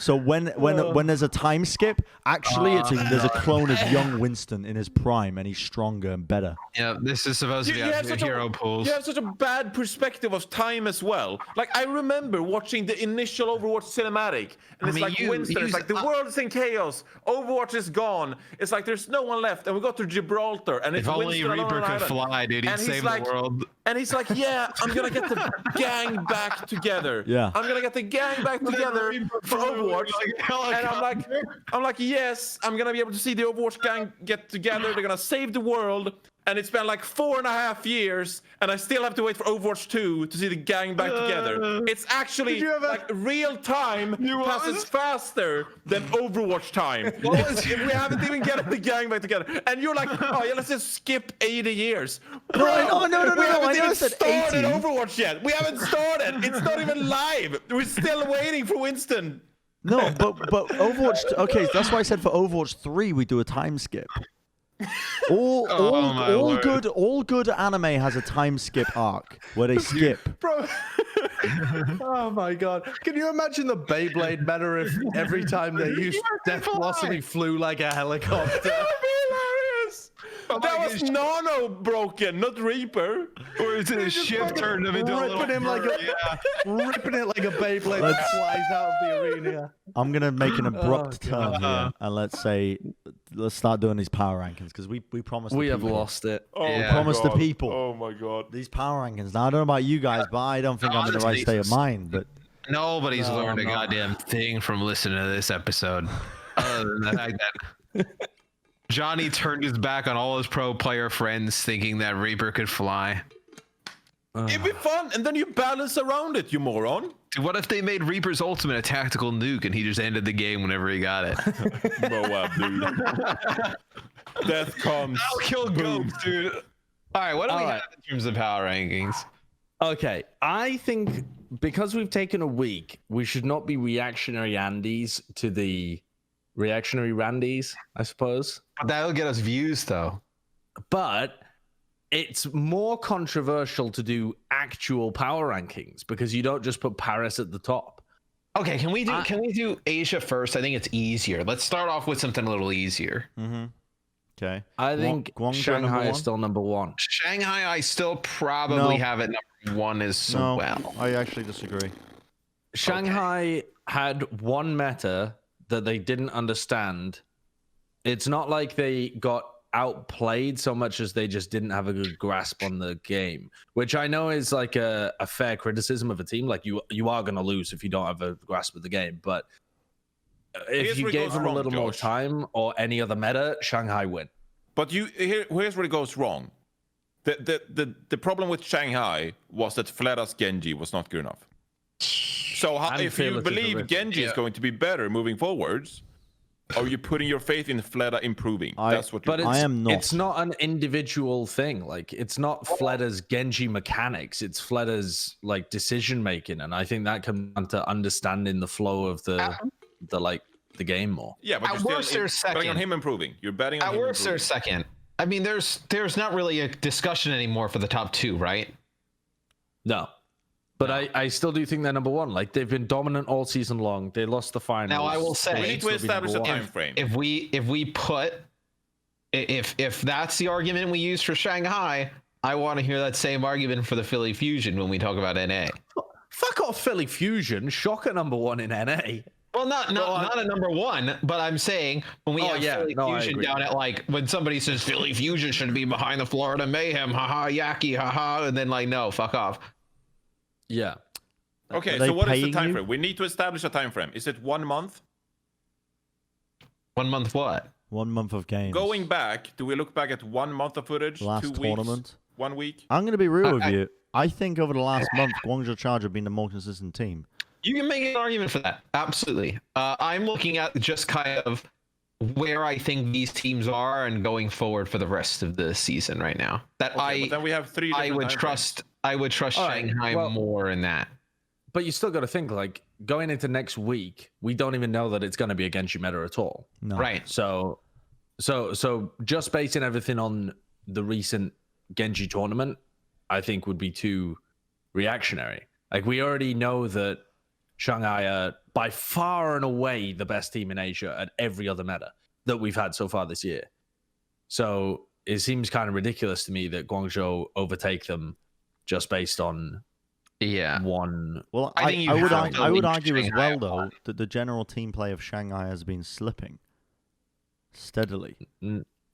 when there's a time skip, actually there's a clone of young Winston in his prime, and he's stronger and better. Yeah, this is supposed to be a hero pools. You have such a bad perspective of time as well. Like, I remember watching the initial Overwatch cinematic, and it's like Winston, it's like the world is in chaos, Overwatch is gone, it's like there's no one left, and we got to Gibraltar, and it's if only Winston Reaper could fly, dude, he'd save the world. And he's like, yeah, I'm gonna get the gang back together. Yeah, I'm gonna get the gang back together for Overwatch. And I'm like, yes, I'm gonna be able to see the Overwatch gang get together. They're gonna save the world. And it's been like 4.5 years, and I still have to wait for Overwatch 2 to see the gang back together. It's actually like real time passes faster than Overwatch time. We haven't even gotten the gang back together. And you're like, oh yeah, let's just skip 80 years. Bro, no. We haven't even started Overwatch yet. We haven't started. It's not even live. We're still waiting for Winston. No, but Overwatch. Okay, that's why I said for Overwatch 3 we do a time skip. All good anime has a time skip arc where they skip. Bro. Oh my god. Can you imagine the Beyblade meta if every time they used Death Blossom he flew like a helicopter? That would be hilarious. That was Nano broken, not Reaper. Or is it a ship turned him into ripping it like a Beyblade that flies out of the arena. I'm gonna make an abrupt turn here, and let's start doing these power rankings because we promised. We have lost it. We promised the people. Oh my god. These power rankings. Now I don't know about you guys, but I don't think I'm in the right state of mind. But nobody's learned a goddamn thing from listening to this episode, other than the fact that Johnny turned his back on all his pro player friends, thinking that Reaper could fly. It'd be fun, and then you balance around it, you moron. Dude, what if they made Reaper's Ultimate a tactical nuke and he just ended the game whenever he got it? Moab, dude. Death comes. I'll kill goats, dude. All right, what do we have in terms of power rankings? Okay, I think because we've taken a week, we should not be reactionary Andes to the reactionary Randys, I suppose. But that'll get us views, though. But it's more controversial to do actual power rankings because you don't just put Paris at the top. Okay, can we do Asia first? I think it's easier. Let's start off with something a little easier. Mm-hmm. Okay. I think Shanghai is still number 1. Shanghai, I still probably have it number 1 as well. I actually disagree. Shanghai had one meta that they didn't understand. It's not like they got outplayed so much as they just didn't have a good grasp on the game, which I know is like a fair criticism of a team. Like you are going to lose if you don't have a grasp of the game, but if you gave them a little more time or any other meta, Shanghai win. But here's where it goes wrong. The problem with Shanghai was that Flera's Genji was not good enough. So if you believe Genji is going to be better moving forwards, are you putting your faith in Fleda improving? That's what. But I am not. It's not an individual thing. Like it's not Fleda's Genji mechanics. It's Fleda's like decision making, and I think that comes down to understanding the flow of the game more. Yeah, but at worst, they're second. Betting on him improving. You're betting on him improving. At worst, they're second. I mean, there's not really a discussion anymore for the top 2, right? No. But I still do think they're number 1. Like they've been dominant all season long. They lost the finals. Now I will say we need to establish a time frame. If that's the argument we use for Shanghai, I want to hear that same argument for the Philly Fusion when we talk about NA. Fuck off, Philly Fusion. Shocker number 1 in NA. Well, not a number 1, but I'm saying when we have Philly Fusion down at like when somebody says Philly Fusion should be behind the Florida Mayhem, haha, Yaki, haha, and then like no, fuck off. Yeah. Okay, so what is the time frame? We need to establish a time frame. Is it 1 month? 1 month what? 1 month of games. Going back, do we look back at 1 month of footage? Last 2 tournament? weeks? 1 week? I'm going to be real with you. I think over the last month, Guangzhou Charge have been the more consistent team. You can make an argument for that. Absolutely. I'm looking at just kind of where I think these teams are and going forward for the rest of the season right now. But then we have 3 I would trust Shanghai more in that. But you still got to think like going into next week, we don't even know that it's going to be a Genji meta at all. No. Right. So just basing everything on the recent Genji tournament, I think would be too reactionary. Like we already know that Shanghai are by far and away the best team in Asia at every other meta that we've had so far this year. So it seems kind of ridiculous to me that Guangzhou overtake them just based on one. Well, I would argue as well, though, that the general team play of Shanghai has been slipping steadily.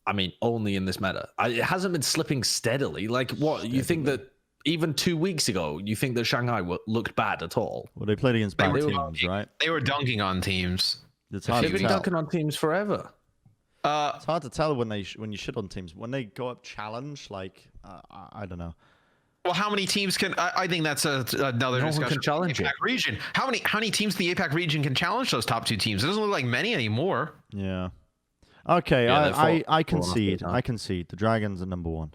I mean, only in this meta. It hasn't been slipping steadily. Like, what? You think that even 2 weeks ago, you think that Shanghai looked bad at all? Well, they played against bad teams, right? They were dunking on teams. It's hard They've been dunking on teams forever. It's hard to tell when you shit on teams. When they go up challenge, like, I don't know. Well, how many teams can? I think that's another discussion. Can challenge APAC region. How many teams in the APAC region can challenge those top 2 teams? It doesn't look like many anymore. Yeah. Okay, I concede. I concede. The Dragons are number 1.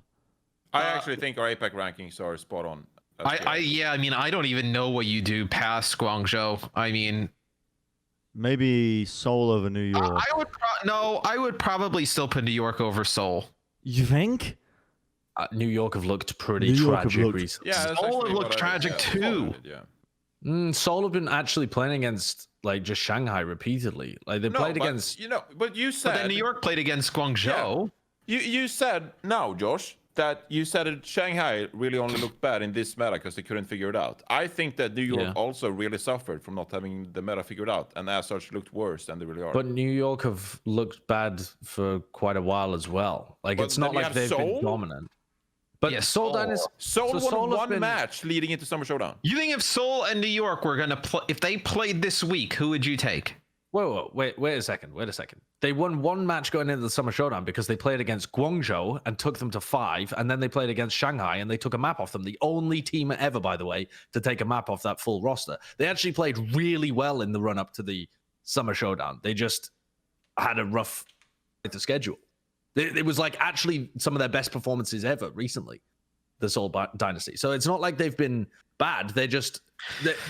I actually think our APAC rankings are spot on. I mean, I don't even know what you do past Guangzhou. I mean, maybe Seoul over New York. I would probably still put New York over Seoul. You think? New York have looked pretty tragic recently. Yeah, Seoul have looked tragic too. Seoul have been actually playing against like just Shanghai repeatedly. Like they played against. But you said. But then New York played against Guangzhou. Yeah. You said Josh, that you said that Shanghai really only looked bad in this meta because they couldn't figure it out. I think that New York also really suffered from not having the meta figured out, and as such looked worse than they really are. But New York have looked bad for quite a while as well. Like it's not like they've been dominant. But yeah, Seoul won one match leading into Summer Showdown. You think if Seoul and New York were gonna play, if they played this week, who would you take? Wait a second. They won one match going into the Summer Showdown because they played against Guangzhou and took them to 5, and then they played against Shanghai and they took a map off them. The only team ever, by the way, to take a map off that full roster. They actually played really well in the run-up to the Summer Showdown. They just had a rough schedule. It was like actually some of their best performances ever recently, the Seoul Dynasty. So it's not like they've been bad.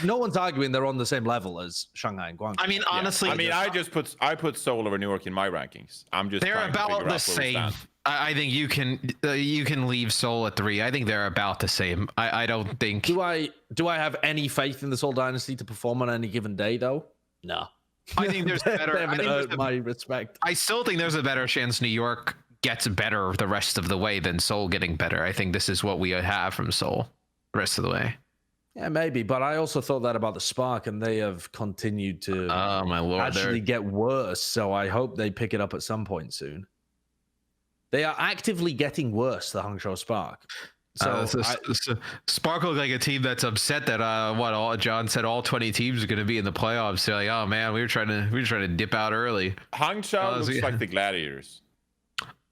No one's arguing they're on the same level as Shanghai and Guangzhou. I mean, honestly, I put Seoul over Newark in my rankings. They're about the same. I think you can leave Seoul at 3. I think they're about the same. I don't think. Do I have any faith in the Seoul Dynasty to perform on any given day though? No. I think there's better. My respect. I still think there's a better chance New York gets better the rest of the way than Seoul getting better. I think this is what we have from Seoul the rest of the way. Yeah, maybe, but I also thought that about the Spark, and they have continued to my lord, actually get worse. So I hope they pick it up at some point soon. They are actively getting worse, the Hangzhou Spark. So Spark look like a team that's upset that John said all 20 teams are going to be in the playoffs. They're like, oh man, we were trying to dip out early. Hangzhou looks like the Gladiators.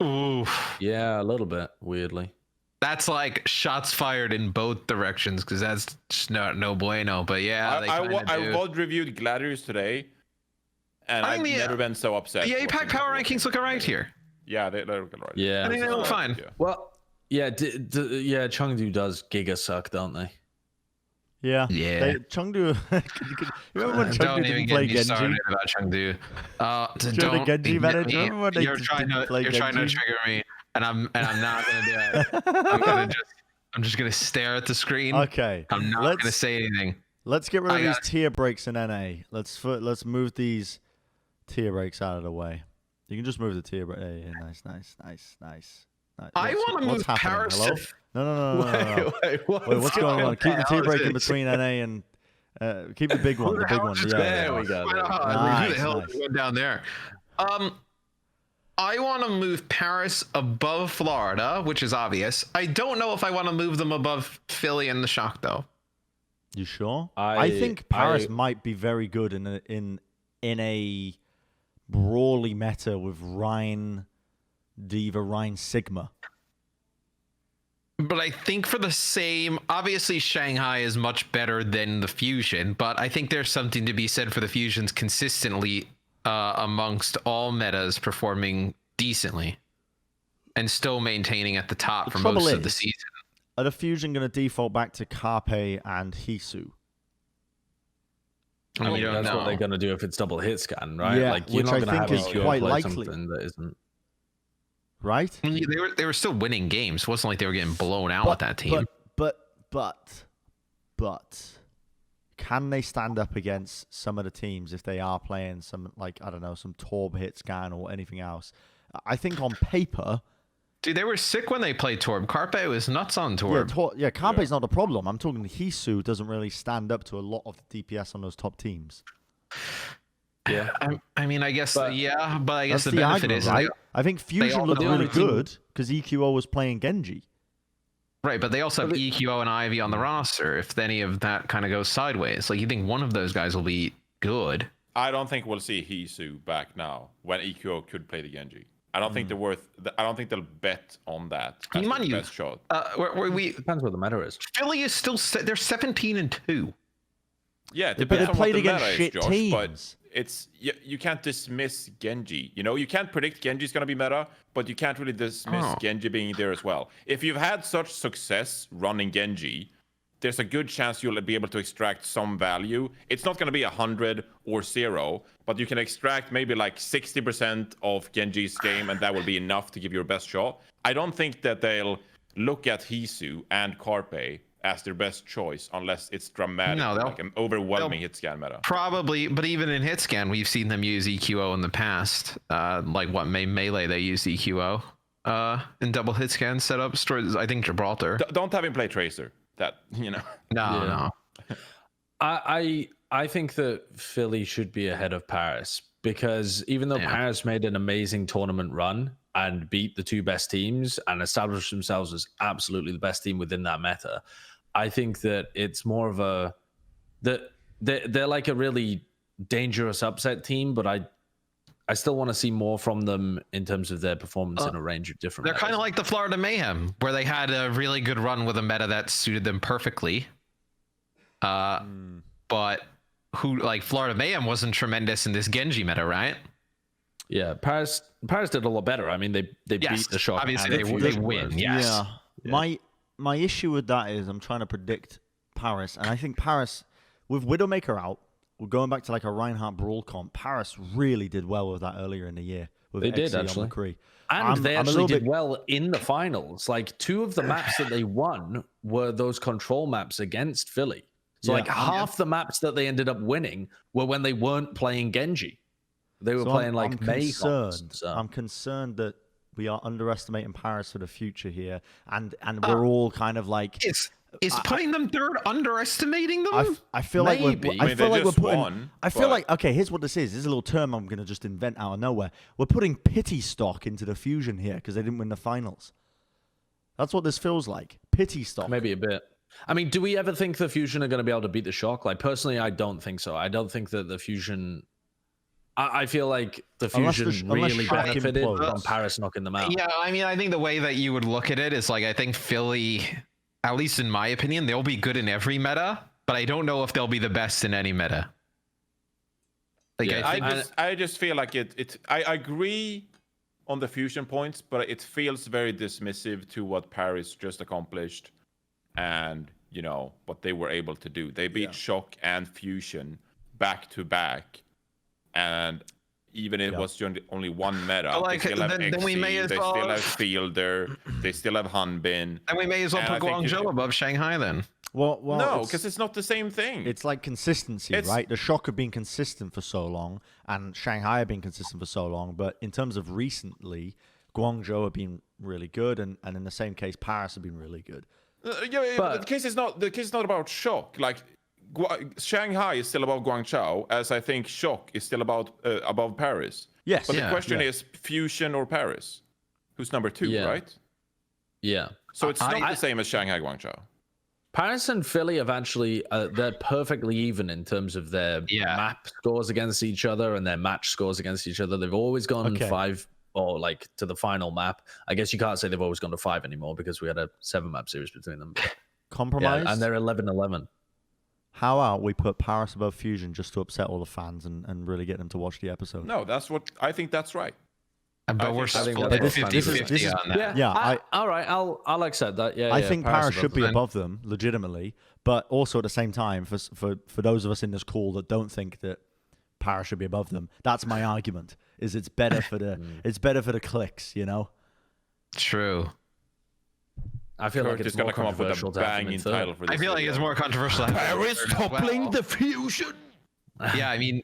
Ooh, yeah, a little bit weirdly. That's like shots fired in both directions because that's just no bueno. But yeah, I would reviewed Gladiators today, and I've never been so upset. The APAC power rankings look alright here. Yeah, they look alright. Yeah, I think they look fine. Yeah. Well, yeah, Chengdu does giga suck, don't they? Yeah. Chengdu. Remember when Chengdu didn't play Genji? About Chengdu. Don't Genji manager. Remember when you're trying to trigger me, and I'm not gonna do it. I'm just gonna stare at the screen. Okay. I'm not gonna say anything. Let's get rid of these tier breaks in NA. Let's move these tier breaks out of the way. You can just move the tier break. Yeah, nice. I want to move Paris. Hello? No. Wait, what's going on? Keep the tier break in between NA and keep the big one. The big one. Yeah, there we go. Who the hell went down there? I want to move Paris above Florida, which is obvious. I don't know if I want to move them above Philly and the Shock, though. You sure? I think Paris might be very good in a brawly meta with Rhine Diva, Rhine Sigma. But I think for the same, obviously Shanghai is much better than the Fusion, but I think there's something to be said for the Fusions consistently amongst all metas performing decently and still maintaining at the top for most of the season. Are the Fusion going to default back to Carpe and Hisu? I mean, that's what they're going to do if it's double hit scan, right? Yeah, like, you're which not I going to think have is quite likely. That isn't. Right? I mean, they were still winning games. It wasn't like they were getting blown out with that team. But can they stand up against some of the teams if they are playing some, like, I don't know, some Torb hit scan or anything else? I think on paper... Dude, they were sick when they played Torb. Carpe was nuts on Torb. Yeah, Carpe's not a problem. I'm talking Hisu doesn't really stand up to a lot of the DPS on those top teams. Yeah, I mean, I guess, but I guess the benefit argument, is, right? I think Fusion looked really good because EQO was playing Genji. Right, but they also have EQO and Ivy on the roster. If any of that kind of goes sideways, like, you think one of those guys will be good? I don't think we'll see Hisu back now when EQO could play the Genji. I don't think I don't think they'll bet on that. That's the best shot. Depends what the meta is. Philly is still they're 17-2. Yeah, but they played against shit teams. But it's you can't dismiss Genji. You know, you can't predict Genji's gonna be meta, but you can't really dismiss Genji being there as well. If you've had such success running Genji, there's a good chance you'll be able to extract some value. It's not gonna be 100 or 0, but you can extract maybe like 60% of Genji's game, and that will be enough to give your best shot. I don't think that they'll look at Hisu and Carpe as their best choice unless it's dramatic, like an overwhelming hit scan meta. Probably, but even in hit scan, we've seen them use EQO in the past. Like what Melee, they used EQO in double hit scan setups. I think Gibraltar. Don't have him play Tracer. That, you know. No. I think that Philly should be ahead of Paris because even though Paris made an amazing tournament run and beat the two best teams and established themselves as absolutely the best team within that meta, I think that it's more of that they're like a really dangerous upset team, but I still want to see more from them in terms of their performance in a range of different. They're kind of like the Florida Mayhem, where they had a really good run with a meta that suited them perfectly. But Florida Mayhem wasn't tremendous in this Genji meta, right? Yeah, Paris did a lot better. I mean, they beat the Shock. Obviously, they win. Yes. Yeah. My issue with that is I'm trying to predict Paris, and I think Paris with Widowmaker out, we're going back to like a Reinhardt Brawl comp. Paris really did well with that earlier in the year. With They did, XE on actually. McCree. And they I'm a actually little did bit- well in the finals. Like 2 of the maps that they won were those control maps against Philly. So Yeah. like half the maps that they ended up winning were when they weren't playing Genji. They were So playing I'm like May comps. concerned. So. I'm concerned that we are underestimating Paris for the future here, and we're all kind of like. Is putting them third underestimating them? I feel like Maybe. we're. I feel like we're putting. Won, I feel like okay. Here's what this is. This is a little term I'm gonna just invent out of nowhere. We're putting pity stock into the Fusion here because they didn't win the finals. That's what this feels like. Pity stock. Maybe a bit. I mean, do we ever think the Fusion are going to be able to beat the Shock? Like, personally, I don't think so. I don't think that the Fusion... I feel like the Fusion really Shock benefited implodes. from Paris knocking them out. Yeah, I mean, I think the way that you would look at it is like, I think Philly, at least in my opinion, they'll be good in every meta, but I don't know if they'll be the best in any meta. Like, Yeah, I just feel like I agree on the Fusion points, but it feels very dismissive to what Paris just accomplished and, you know, what they were able to do. They beat Shock and Fusion back to back. And even if it was only one meta, Like, they still have then we XE, may as they well- still have Fielder, they still have Hanbin. and we may as well And put I think Guangzhou above Shanghai then. Well, No, because it's not the same thing. It's like consistency, It's- right? The Shock have been consistent for so long, and Shanghai have been consistent for so long. But in terms of recently, Guangzhou have been really good, and in the same case, Paris have been really good. But the case is not about Shock. Like Shanghai is still above Guangzhou, as I think Shock is still above Paris. Yes. But Yeah, the question is Fusion or Paris? Who's number 2, Yeah. right? Yeah. So it's not the same as Shanghai Guangzhou. Paris and Philly have actually, they're perfectly even in terms of their map scores against each other and their match scores against each other. They've always gone 5 or like to the final map. I guess you can't say they've always gone to 5 anymore because we had a 7-map series between them. Compromise. Yeah, and they're 11-11. How about we put Paris above Fusion just to upset all the fans and really get them to watch the episode? No, I think that's right. But we're think split that's 50-50 on that. Yeah, all right, I'll accept that. Yeah, I think Paris should be them. above them, legitimately. But also at the same time, for those of us in this call that don't think that Paris should be above them, that's my argument. Is it's better for the clicks, you know? True. I feel like it's just more gonna come up with controversial a to have them banging in third. title for this. I feel like it's more controversial. Paris toppling the Fusion. Yeah, I mean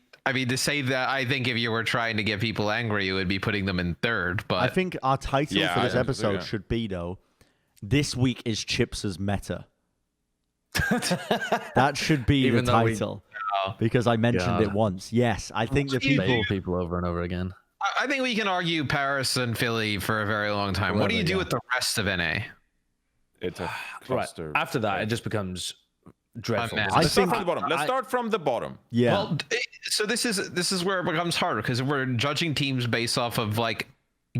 to say that, I think if you were trying to get people angry, you would be putting them in third. But I think our title Yeah, for this I- episode yeah. should be, though, this week is Chips' meta. That should be Even the though we- title. Because I mentioned it once. Yes, I think the people... people over and over again. I think we can argue Paris and Philly for a very long time. What do you do with the rest of NA? It's a Right. cluster. After that, it just becomes dreadful. mess. Let's start think- from the bottom. Let's start from the bottom. Yeah. Well, so this is where it becomes harder because if we're judging teams based off of like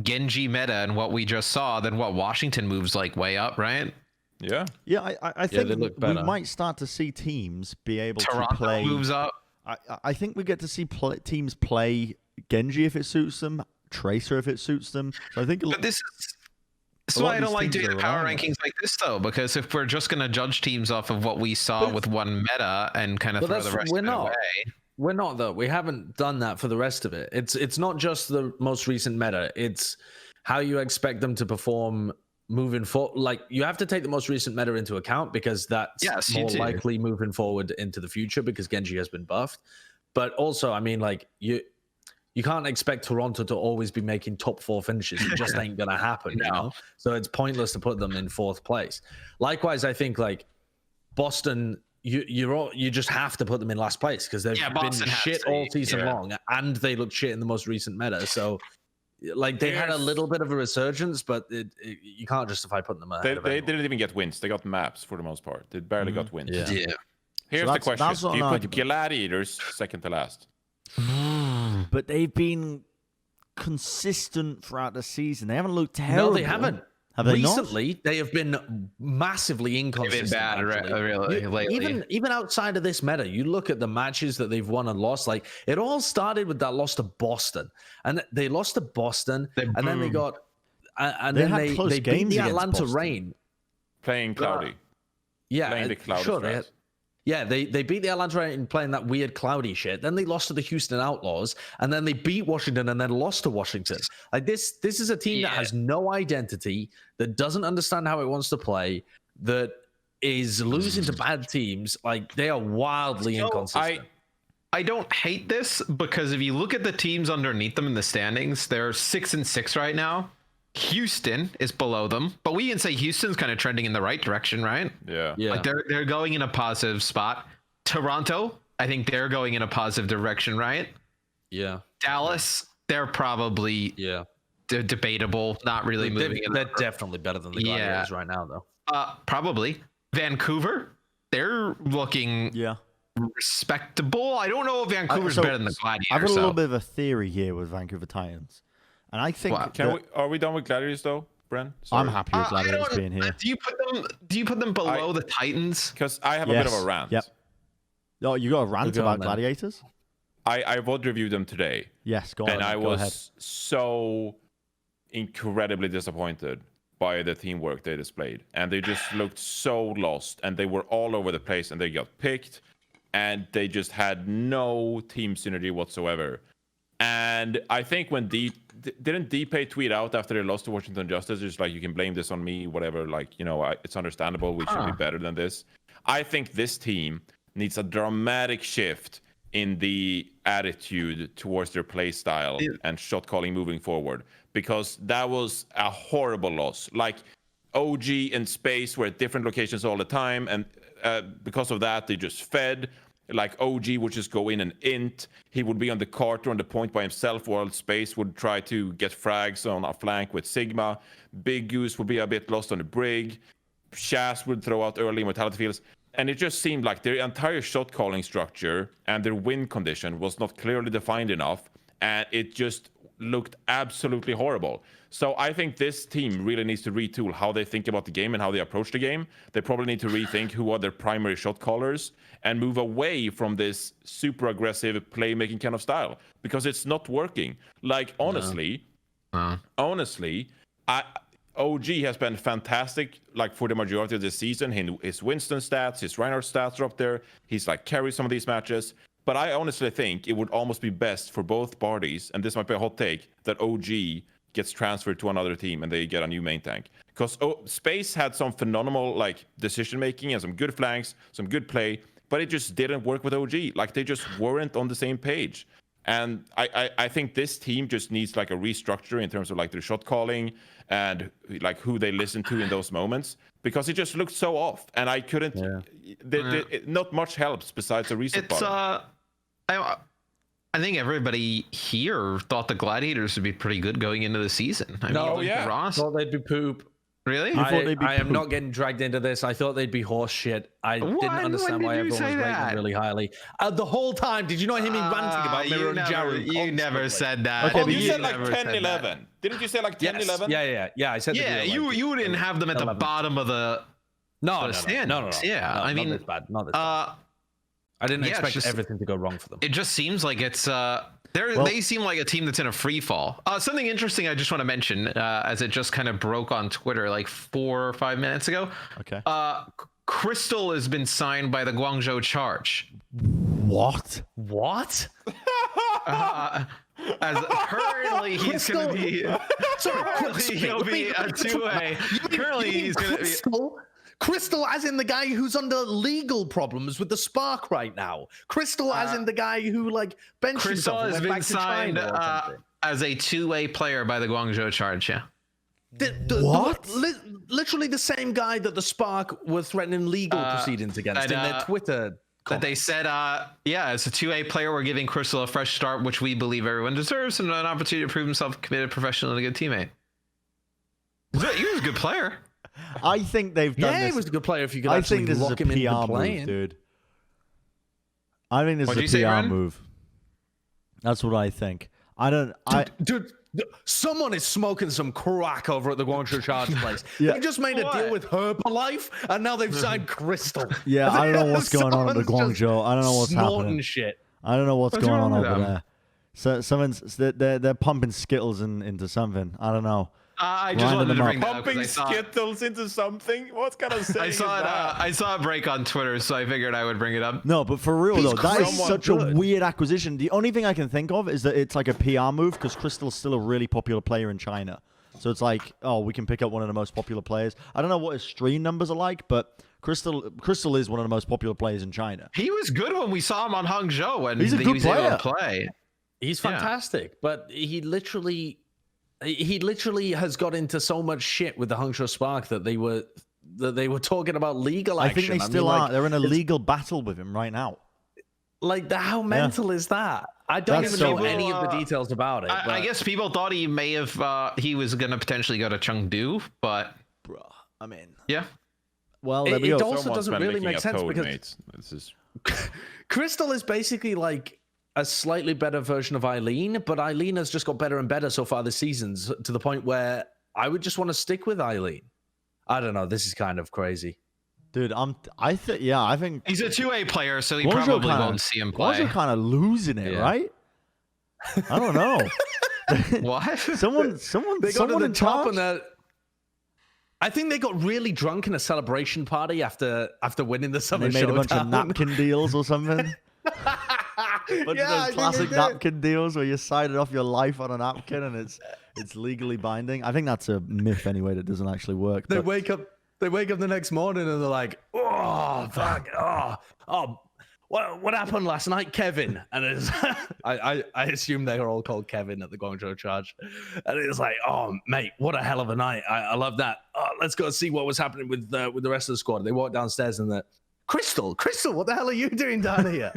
Genji meta and what we just saw, then what Washington moves like way up, right? Yeah. Yeah, I think they look we better. might start to see teams be able Toronto to play... moves up. I think we get to see teams play Genji if it suits them, Tracer if it suits them. So I think... But this is a lot why I of don't these like teams doing are power around rankings like this though, because if we're just gonna judge teams off of what we saw with one meta and kind of But throw the rest of it away. We're not though. We haven't done that for the rest of it. It's not just the most recent meta. It's how you expect them to perform moving forward. Like you have to take the most recent meta into account because that's Yes, you more do. likely moving forward into the future because Genji has been buffed. But also, I mean, like you can't expect Toronto to always be making top 4 finishes. It just ain't gonna happen. You know? So it's pointless to put them in 4th place. Likewise, I think like Boston. You just have to put them in last place because they've been Boston has shit to, all season yeah. long, and they look shit in the most recent meta. So, like, they had a little bit of a resurgence, but you can't justify putting them ahead of They anyone. didn't even get wins. They got maps for the most part. They barely got wins. Yeah. Yeah. Here's So the that's question: not do you an put argument. Gladiators second to last? but they've been consistent throughout the season. They haven't looked terrible. No, they haven't. Have they Recently, not? they have been massively inconsistent. They've been bad really lately. Even outside of this meta, you look at the matches that they've won and lost. Like it all started with that loss to Boston, and they lost to Boston, and then they got, and They then had they close beat games the against Atlanta Boston. Reign. Playing cloudy. Yeah, Playing the cloudy sure. strats. They beat the Atlanta Reign playing that weird cloudy shit. Then they lost to the Houston Outlaws, and then they beat Washington, and then lost to Washington. Like this is a team that has no identity, that doesn't understand how it wants to play, that is losing to bad teams. Like they are wildly inconsistent. I don't hate this because if you look at the teams underneath them in the standings, they're 6-6 right now. Houston is below them, but we can say Houston's kind of trending in the right direction, right? Yeah. Like they're going in a positive spot. Toronto, I think they're going in a positive direction, right? Yeah. Dallas, they're probably debatable, not really moving. They're definitely better than the Gladiators right now, though. Probably. Vancouver, they're looking respectable. I don't know if Vancouver's better than the Gladiators. I've got a little bit of a theory here with Vancouver Titans. And I think Are we done with Gladiators though, Bren? I'm happy with Gladiators being here. Do you put them below the Titans? Because I have a bit of a rant. Yep. Oh, you got a rant about Gladiators? I would review them today. Yes, go on. And I was so incredibly disappointed by the teamwork they displayed. And they just looked so lost. And they were all over the place. And they got picked. And they just had no team synergy whatsoever. And I think when didn't DPay tweet out after they lost to Washington Justice, just like, you can blame this on me, whatever, like, it's understandable, we should be better than this. I think this team needs a dramatic shift in the attitude towards their play style and shot calling moving forward, because that was a horrible loss. Like, OG and Space were at different locations all the time, and because of that, they just fed. Like, OG would just go in and int. He would be on the cart or on the point by himself, while Space would try to get frags on a flank with Sigma. Big Goose would be a bit lost on the brig. Shaz would throw out early mortality fields. And it just seemed like their entire shot calling structure and their win condition was not clearly defined enough. And it just looked absolutely horrible. So I think this team really needs to retool how they think about the game and how they approach the game. They probably need to rethink who are their primary shot callers and move away from this super aggressive playmaking kind of style, because it's not working. Like, honestly, OG has been fantastic, like, for the majority of the season. His Winston stats, his Reinhardt stats are up there. He's like carried some of these matches. But I honestly think it would almost be best for both parties, and this might be a hot take, that OG gets transferred to another team and they get a new main tank. Because Space had some phenomenal, like, decision making and some good flanks, some good play, but it just didn't work with OG. Like, they just weren't on the same page. And I think this team just needs, like, a restructure in terms of, like, their shot calling and, like, who they listen to in those moments, because it just looked so off. And I couldn't. Not much helps besides a reset button. I think everybody here thought the Gladiators would be pretty good going into the season. I thought they'd be poop. Really? I am not getting dragged into this. I thought they'd be horse shit. I didn't understand why everyone was rating them really highly. The whole time, did you not hear me ranting about Mirror and Jaru? You never said that. Okay, you said like 10-11. Didn't you say like 10-11? Yeah, I said you didn't have them at the bottom of the standings. Yeah, I mean, not this bad. I didn't expect everything to go wrong for them. It just seems like it's they seem like a team that's in a free fall. Something interesting I just want to mention, as it just kind of broke on Twitter like 4 or 5 minutes ago. Okay. Crystal has been signed by the Guangzhou Charge. What? As currently he's going to be. He'll be a 2A. Currently he's going to be. Crystal, as in the guy who's under legal problems with the Spark right now. Crystal, as in the guy who, like, benched himself and went back to China as a 2A player by the Guangzhou Charge. Yeah. What? Literally the same guy that the Spark were threatening legal proceedings against in their Twitter. That they said, as a 2A player, we're giving Crystal a fresh start, which we believe everyone deserves, and an opportunity to prove himself a committed professional and a good teammate. He was a good player. I think they've done this. Yeah, he was a good player if you could actually lock him into playing. Dude. I think this is a PR move. That's what I think. Dude, someone is smoking some crack over at the Guangzhou Charge place. Yeah. They just made a deal with Herbalife, and now they've signed Crystal. Yeah, I don't know what's going on at the Guangzhou. I don't know what's happening. Shit. I don't know what's going on over there. So they're pumping Skittles into something. I don't know. I just wanted to bring that up pumping Skittles into something. What kind of saying I saw is it. that? I saw a break on Twitter, so I figured I would bring it up. No, but for real though, that is such a weird acquisition. The only thing I can think of is that it's like a PR move because Crystal's still a really popular player in China. So it's like, oh, we can pick up one of the most popular players. I don't know what his stream numbers are like, but Crystal is one of the most popular players in China. He was good when we saw him on Hangzhou, and he's a good was player. able to play. He's fantastic, but he literally has got into so much shit with the Hangzhou Spark that they were talking about legal action. I think they still are. They're in a legal battle with him right now. Like, how mental is that? I don't even know any of the details about it. I guess people thought he may have he was going to potentially go to Chengdu, but bro, I mean, yeah. Well, it also doesn't really make sense because this is Crystal is basically like a slightly better version of Eileen, but Eileen has just got better and better so far this season, to the point where I would just want to stick with Eileen. I don't know. This is kind of crazy. Dude, I think he's a 2A player, so he probably won't see him play. Guangzhou kind of losing it, right? I don't know. What? Someone they got to the top and that. I think they got really drunk in a celebration party after winning the summer Showdown. They made a bunch of napkin deals or something. Bunch of those classic napkin deals where you signed off your life on a napkin and it's legally binding. I think that's a myth anyway that doesn't actually work. They wake up the next morning and they're like, oh fuck, oh what happened last night, Kevin? And it's I assume they were all called Kevin at the Guangzhou Charge. And it's like, oh mate, what a hell of a night. I love that. Let's go see what was happening with the rest of the squad. They walk downstairs and Crystal, what the hell are you doing down here?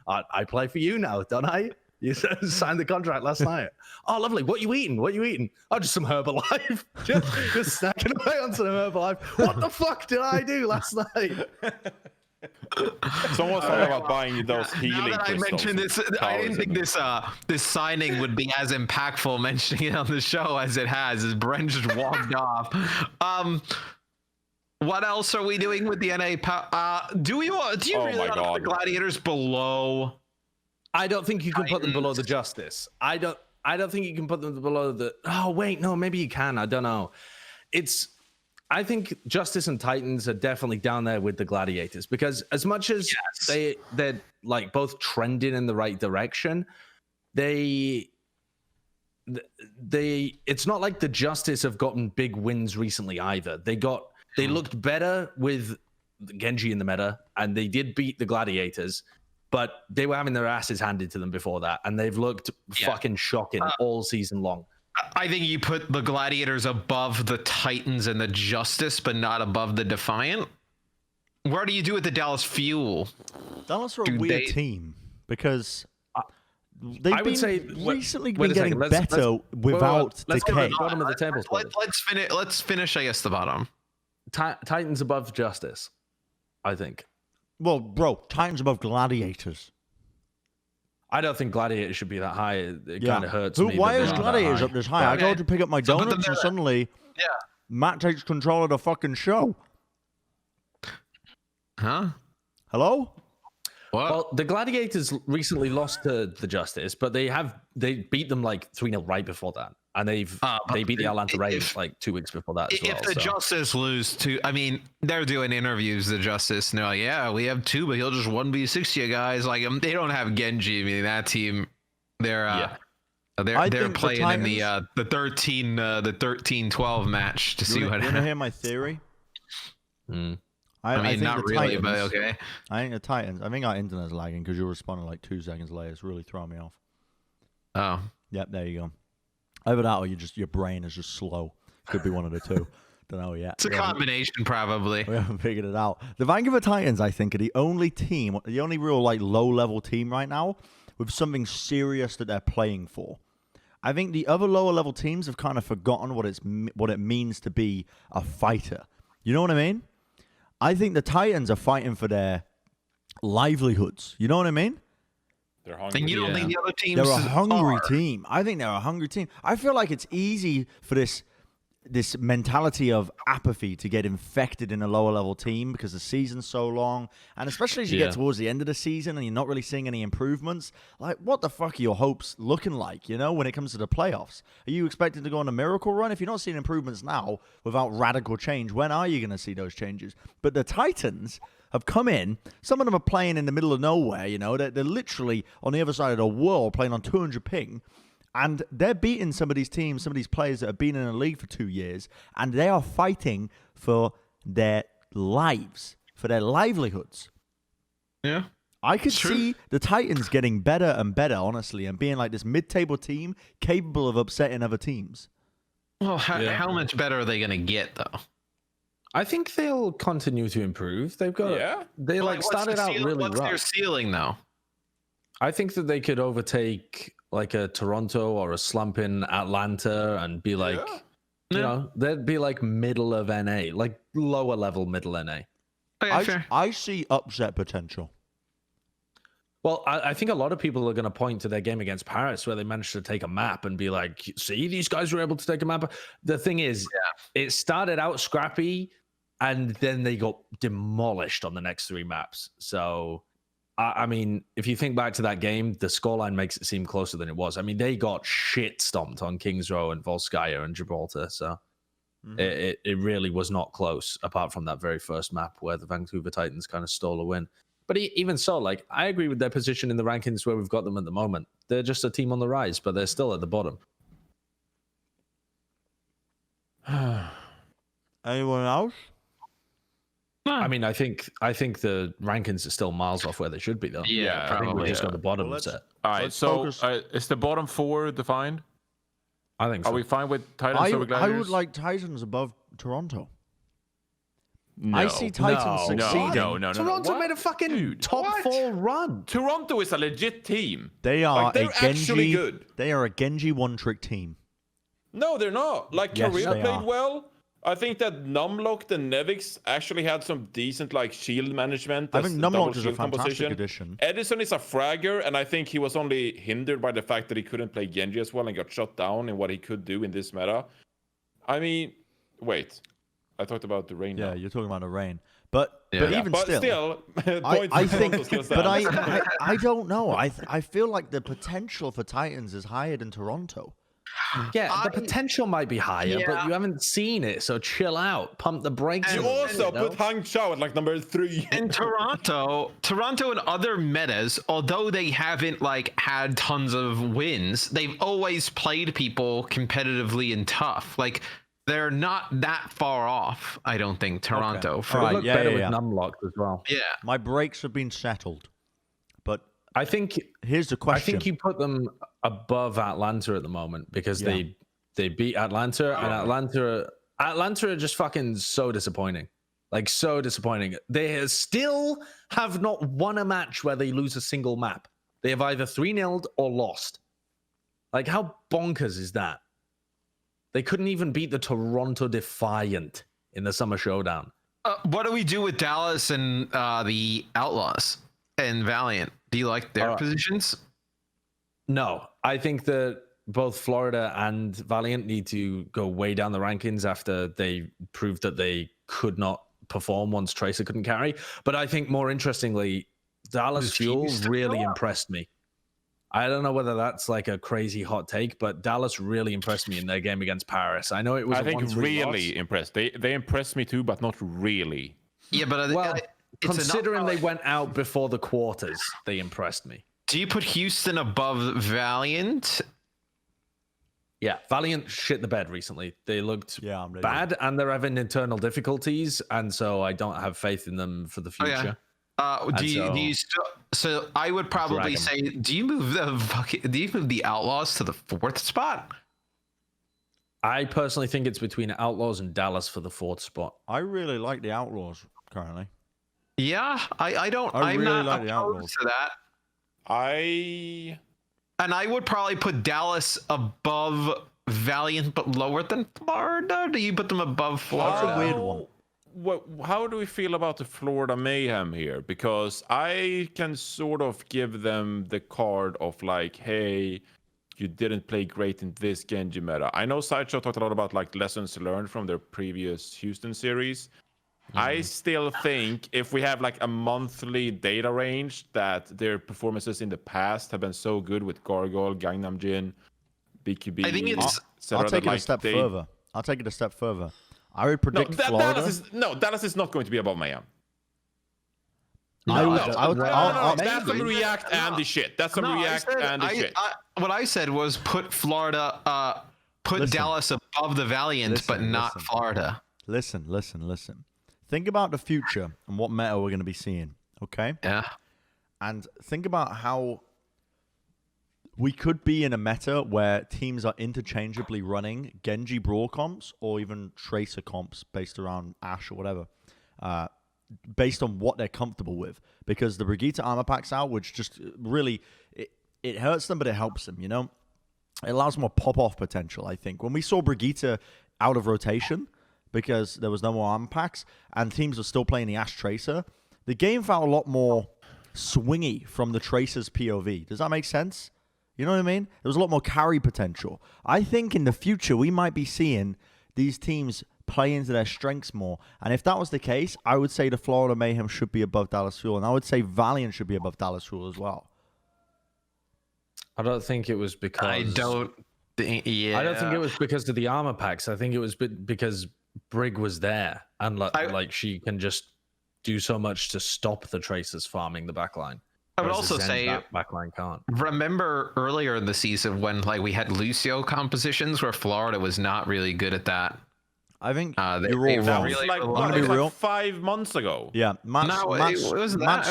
I play for you now, don't I? You signed the contract last night. Oh, lovely. What you eating? Oh, just some Herbalife. just snacking away on some Herbalife. What the fuck did I do last night? Someone's talking about buying those healing crystals. I mentioned this. I didn't think this signing would be as impactful mentioning it on the show as it has. As Bren just walked off. What else are we doing with the NA? Do you really want the Gladiators below? I don't think you can put them below the Justice. I don't think you can put them below the. Oh wait, no, maybe you can. I don't know. I think Justice and Titans are definitely down there with the Gladiators because as much as they're like both trending in the right direction, it's not like the Justice have gotten big wins recently either. They looked better with Genji in the meta, and they did beat the Gladiators, but they were having their asses handed to them before that, and they've looked fucking shocking all season long. I think you put the Gladiators above the Titans and the Justice, but not above the Defiant. What do you do with the Dallas Fuel? Dallas are a weird team because they've recently been getting better without let's Decay. go to the bottom of the table. Let's finish, I guess, the bottom. Titans above Justice, I think. Well, bro, Titans above Gladiators. I don't think Gladiators should be that high. It kind of hurts me. Why is Gladiators up this high? I go to pick up my donuts and suddenly Matt takes control of the fucking show. Huh? Hello? What? Well, the Gladiators recently lost to the Justice, but they beat them like 3-0 right before that. And they beat the Atlanta Rays like 2 weeks before that as well. If the Justice lose to, I mean, they're doing interviews, the Justice, and they're like, yeah, we have 2, but he'll just 1v6 you guys. Like, they don't have Genji. I mean, that team, they're playing in the 13-12 match to see what happens. You want to hear my theory? I mean, not really, but okay. I think the Titans. I think our internet's lagging because you're responding like 2 seconds later. It's really throwing me off. Oh. Yep, there you go. Either that or your brain is just slow. Could be one of the two. Don't know yet. It's a combination, probably. We haven't figured it out. The Vancouver Titans, I think, are the only real like low-level team right now with something serious that they're playing for. I think the other lower-level teams have kind of forgotten what it means to be a fighter. You know what I mean? I think the Titans are fighting for their livelihoods. You know what I mean? They're hungry. And you don't think the other teams They're a hungry are? team. I think they're a hungry team. I feel like it's easy for this mentality of apathy to get infected in a lower level team because the season's so long, and especially as you get towards the end of the season and you're not really seeing any improvements. Like, what the fuck are your hopes looking like, you know, when it comes to the playoffs? Are you expecting to go on a miracle run? If you're not seeing improvements now without radical change, when are you going to see those changes? But the Titans have come in. Some of them are playing in the middle of nowhere, you know. They're literally on the other side of the world playing on 200 ping. And they're beating some of these teams, some of these players that have been in the league for 2 years, and they are fighting for their lives, for their livelihoods. Yeah. I could see the Titans getting better and better, honestly, and being like this mid-table team capable of upsetting other teams. Well, how much better are they going to get, though? I think they'll continue to improve. They've got they like started out really rough. What's their ceiling, though? I think that they could overtake like a Toronto or a slump in Atlanta and be like, you know, they'd be like middle of NA, like lower level middle NA. I see upset potential. Well, I think a lot of people are going to point to their game against Paris where they managed to take a map and be like, see, these guys were able to take a map. The thing is, it started out scrappy and then they got demolished on the next 3 maps. So, I mean, if you think back to that game, the scoreline makes it seem closer than it was. I mean, they got shit stomped on Kings Row and Volskaya and Gibraltar. So it really was not close, apart from that very first map where the Vancouver Titans kind of stole a win. But even so, like, I agree with their position in the rankings where we've got them at the moment. They're just a team on the rise, but they're still at the bottom. Anyone else? I mean, I think the rankings are still miles off where they should be, though. Yeah, I think we just got the bottom Well, set. All right, so is the bottom 4 defined? I think so. Are we fine with Titans over I Gladiators? would like Titans above Toronto. No. I see Titans succeeding. No. Toronto made a fucking top 4 run. Toronto is a legit team. They are Like, they're a Genji. actually good. They are a Genji one-trick team. No, they're not. Like, Yes, Korea they played are. well. I think that Numlocked and Nevix actually had some decent like shield management. I think double Numlocked is a shield fantastic addition. Edison is a fragger, and I think he was only hindered by the fact that he couldn't play Genji as well and got shut down in what he could do in this meta. I mean, wait. I talked about the rain. Yeah, now. you're talking about the rain. But Yeah, even but still, point I to think, Toronto still but stands. I don't know. I feel like the potential for Titans is higher than Toronto. Yeah, the potential might be higher, but you haven't seen it, so chill out. Pump the brakes. You also put Hang Chao at like number 3. And Toronto and other metas, although they haven't like had tons of wins, they've always played people competitively and tough. Like, they're not that far off, I don't think, Toronto. All right, look better with Numlocked as well. Yeah. My brakes have been settled. But I think here's the question. I think you put them above Atlanta at the moment because they beat Atlanta, and Atlanta are just fucking so disappointing. Like, so disappointing. They still have not won a match where they lose a single map. They have either 3-0'd or lost. Like, how bonkers is that? They couldn't even beat the Toronto Defiant in the Summer Showdown. What do we do with Dallas and the Outlaws and Valiant? Do you like their positions? No, I think that both Florida and Valiant need to go way down the rankings after they proved that they could not perform once Tracer couldn't carry. But I think more interestingly, Dallas Fuel really impressed me. I don't know whether that's like a crazy hot take, but Dallas really impressed me in their game against Paris. I know it was. I think really impressed. They impressed me too, but not really. Yeah, but considering they went out before the quarters, they impressed me. Do you put Houston above Valiant? Yeah, Valiant shit the bed recently. They looked I'm bad, and they're having internal difficulties, and so I don't have faith in them for the future. So I would probably say, do you move the Outlaws to the 4th spot? I personally think it's between Outlaws and Dallas for the 4th spot. I really like the Outlaws currently. Yeah, I'm really not like the Outlaws. opposed to that. And I would probably put Dallas above Valiant, but lower than Florida. Do you put them above Florida? That's a weird one. how do we feel about the Florida Mayhem here? Because I can sort of give them the card of like, hey, you didn't play great in this Genji meta. I know Sideshow talked a lot about like lessons learned from their previous Houston series. I still think if we have like a monthly data range that their performances in the past have been so good with Gargoyle, Gangnam Jin, BQB. I think it's. I'll take it a step further. I'll take it a step further. I would predict Florida. Dallas is not going to be above Mayhem. That's some React Andy shit. That's some React Andy shit. What I said was put Florida, Dallas above the Valiant, but not Florida. Listen. Think about the future and what meta we're going to be seeing, okay? Yeah. And think about how we could be in a meta where teams are interchangeably running Genji Brawl comps or even Tracer comps based around Ashe or whatever, based on what they're comfortable with. Because the Brigitte armor pack's out, which just really, it hurts them, but it helps them, you know? It allows more pop-off potential, I think. When we saw Brigitte out of rotation because there was no more armor packs and teams were still playing the Ashe Tracer, the game felt a lot more swingy from the Tracer's POV. Does that make sense? You know what I mean? There was a lot more carry potential. I think in the future, we might be seeing these teams play into their strengths more. And if that was the case, I would say the Florida Mayhem should be above Dallas Fuel. And I would say Valiant should be above Dallas Fuel as well. I don't think it was because... I don't think it was because of the armor packs. I think it was because Brig was there. And like she can just do so much to stop the Tracers farming the backline. I would also say backline can't. Remember earlier in the season when like we had Lucio compositions where Florida was not really good at that. I think you're all wrong. Really like 5 months ago. Yeah, it wasn't that.